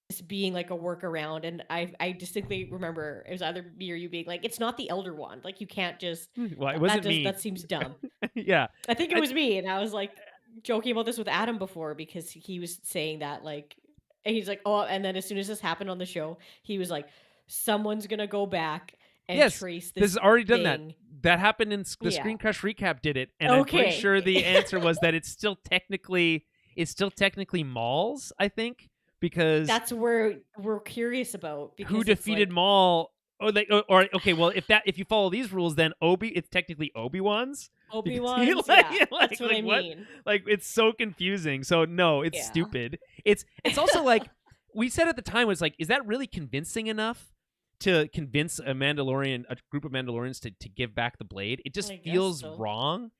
this being like a workaround, and I distinctly remember it was either me or you being like, "It's not the Elder Wand. Like you can't just." Well, it wasn't me. That seems dumb. Yeah, I think it was me, and I was like joking about this with Adam before because he was saying that like, and he's like, "Oh," and then as soon as this happened on the show, he was like, "Someone's gonna go back and trace this." This has already done that. That happened in the Screen Crush recap. Did it? And I'm pretty sure the answer was that it's still technically Maul's. I think. Because that's where we're curious about. Because who defeated Maul Okay, well, if you follow these rules, then it's technically Obi-Wan's. Obi-Wan's, that's what I mean. Like, it's so confusing. So no, it's stupid. It's also like we said at the time, was like, is that really convincing enough to convince a group of Mandalorians to give back the blade? It just feels wrong.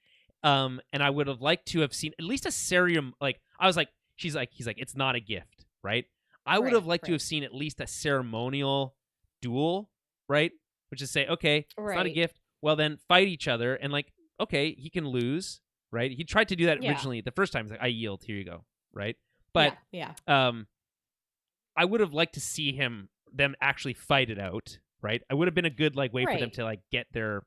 And I would have liked to have seen at least a ceremony. Like, I was like, he's like, it's not a gift, right? I would have liked to have seen at least a ceremonial duel, right? Which is say, okay, it's not a gift. Well, then fight each other, and like, okay, he can lose, right? He tried to do that originally the first time. He's like, I yield. Here you go, right? But I would have liked to see them actually fight it out, right? I would have been a good like way for them to like get their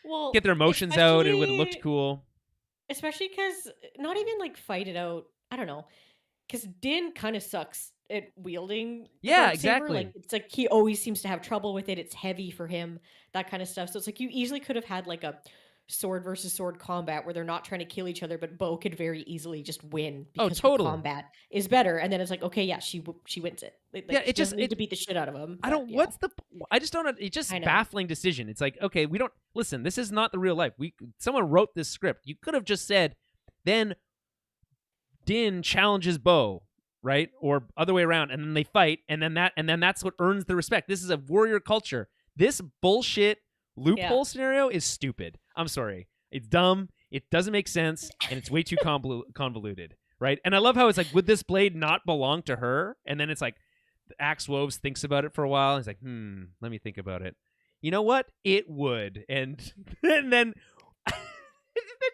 emotions out. It would have looked cool. Especially because not even like fight it out. I don't know, because Din kind of sucks at wielding. Yeah, exactly. Like, it's like he always seems to have trouble with it. It's heavy for him, that kind of stuff. So it's like you easily could have had like a sword versus sword combat where they're not trying to kill each other, but Bo could very easily just win because her combat is better. And then it's like, okay, she wins it. Like, it just need to beat the shit out of him. I don't. I just don't. It's just baffling decision. It's like, okay, we don't listen. This is not the real life. Someone wrote this script. You could have just said, then Din challenges Bo, right, or other way around, and then they fight, and then that's what earns the respect. This is a warrior culture. This bullshit loophole scenario is stupid. I'm sorry. It's dumb. It doesn't make sense, and it's way too convoluted, right? And I love how it's like, would this blade not belong to her? And then it's like, Axe Woves thinks about it for a while. And he's like, let me think about it. You know what? It would. And then then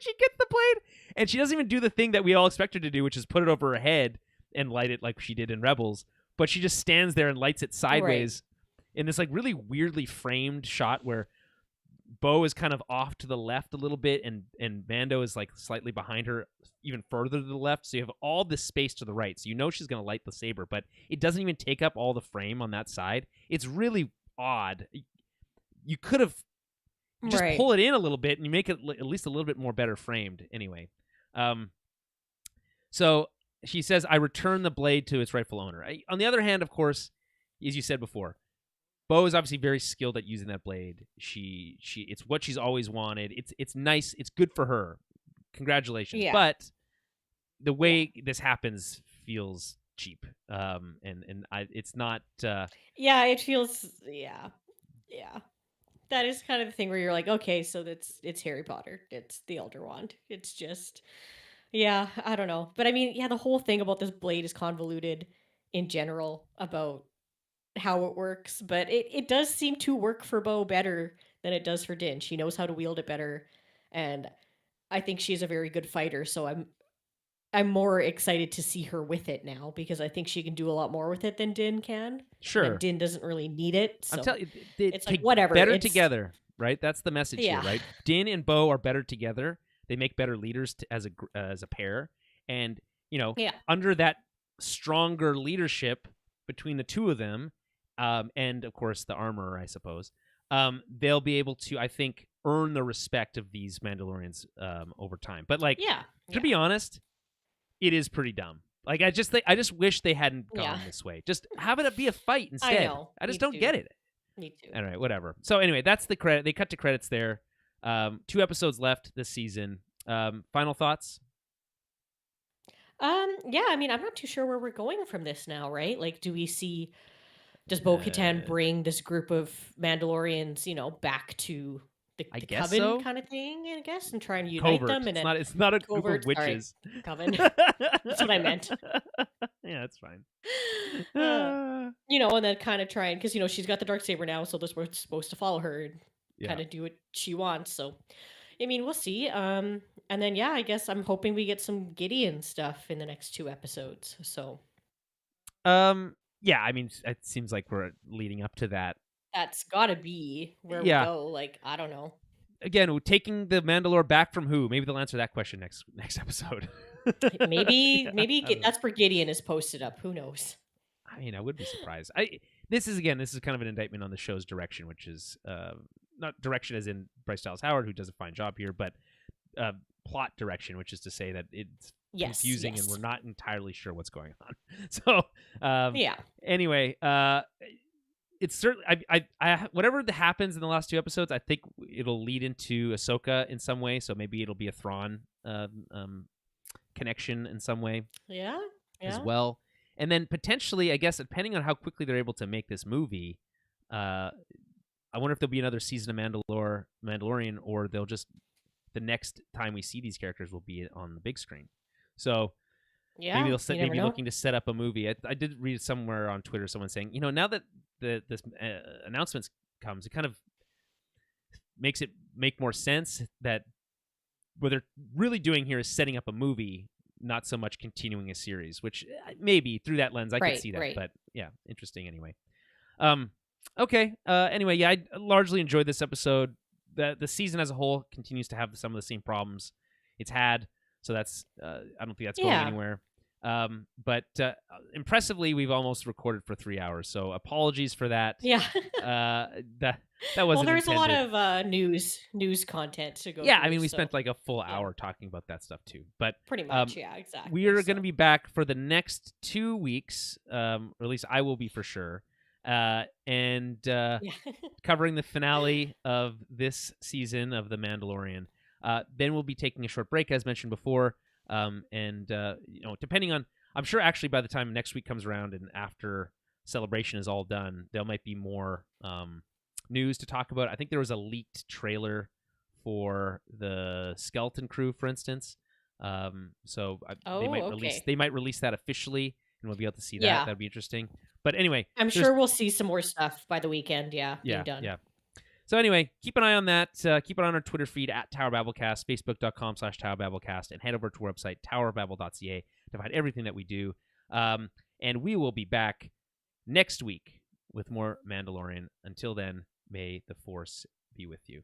she gets the blade, and she doesn't even do the thing that we all expect her to do, which is put it over her head and light it like she did in Rebels. But she just stands there and lights it sideways in this like really weirdly framed shot where Bo is kind of off to the left a little bit, and Mando is like slightly behind her, even further to the left. So you have all this space to the right. So you know she's going to light the saber, but it doesn't even take up all the frame on that side. It's really odd. You could have just pull it in a little bit and you make it at least a little bit more better framed. Anyway, so she says, "I return the blade to its rightful owner." On the other hand, of course, as you said before, Bo is obviously very skilled at using that blade. It's what she's always wanted. It's nice. It's good for her. Congratulations. Yeah. But the way this happens feels cheap. It's not. It feels. Yeah. That is kind of the thing where you're like, okay, so it's Harry Potter. It's the Elder Wand. It's just, I don't know. But I mean, the whole thing about this blade is convoluted in general about how it works, but it does seem to work for Bo better than it does for Din. She knows how to wield it better, and I think she's a very good fighter, so I'm more excited to see her with it now because I think she can do a lot more with it than Din can. Sure. And Din doesn't really need it. So I'm telling you, it's like whatever. Better together, right? That's the message here, right? Din and Bo are better together. They make better leaders as a pair, and under that stronger leadership between the two of them. And of course the armorer, I suppose, they'll be able to, I think, earn the respect of these Mandalorians over time. But to be honest, it is pretty dumb. Like I just wish they hadn't gone this way. Just have it be a fight instead. I know. I just don't get it. Me too. All right, whatever. So anyway, that's the credit. They cut to credits there. 2 episodes left this season. Final thoughts? I mean, I'm not too sure where we're going from this now, right? Like, does Bo-Katan bring this group of Mandalorians, back to the coven kind of thing, I guess, and try and unite them? And it's not a group of witches. Sorry, coven. That's what I meant. Yeah, that's fine. And then kind of try and, because, she's got the Darksaber now, so we're supposed to follow her and kind of do what she wants. So, I mean, we'll see. And then, I guess I'm hoping we get some Gideon stuff in the next 2 episodes. So, yeah, I mean, it seems like we're leading up to that. That's gotta be where we go. Like, I don't know. Again, we're taking the Mandalore back from who? Maybe they'll answer that question next episode. maybe that's where Gideon is posted up. Who knows? I mean, I would be surprised. This is kind of an indictment on the show's direction, which is not direction as in Bryce Dallas Howard, who does a fine job here, but plot direction, which is to say that it's confusing and we're not entirely sure what's going on. So, anyway, it's certainly whatever that happens in the last 2 episodes, I think it'll lead into Ahsoka in some way. So maybe it'll be a Thrawn connection in some way as well. And then potentially, I guess, depending on how quickly they're able to make this movie, I wonder if there'll be another season of Mandalorian, or they'll just the next time we see these characters will be on the big screen. So maybe they'll maybe looking to set up a movie. I did read somewhere on Twitter someone saying, now that this announcement comes, it kind of makes it make more sense that what they're really doing here is setting up a movie, not so much continuing a series, which maybe through that lens I could see that. Right. But yeah, interesting anyway. Okay. Anyway, I largely enjoyed this episode. The season as a whole continues to have some of the same problems it's had, so that's I don't think that's going anywhere. But impressively, we've almost recorded for 3 hours, so apologies for that. Yeah. That wasn't well, there's intended. a lot of news content to go Yeah, through, I mean, we spent like a full hour talking about that stuff too. But pretty much, yeah, exactly. We are going to be back for the next 2 weeks, or at least I will be for sure, and covering the finale of this season of The Mandalorian. Then we'll be taking a short break, as mentioned before. And depending on, I'm sure actually by the time next week comes around and after Celebration is all done, there might be more news to talk about. I think there was a leaked trailer for the Skeleton Crew, for instance. So they might release that officially, and we'll be able to see that. Yeah. That'd be interesting. But anyway, I'm sure we'll see some more stuff by the weekend. Being done. Yeah. So anyway, keep an eye on that. Keep it on our Twitter feed at Tower Babblecast, Facebook.com/Tower Babblecast, and head over to our website, towerbabble.ca, to find everything that we do. And we will be back next week with more Mandalorian. Until then, may the Force be with you.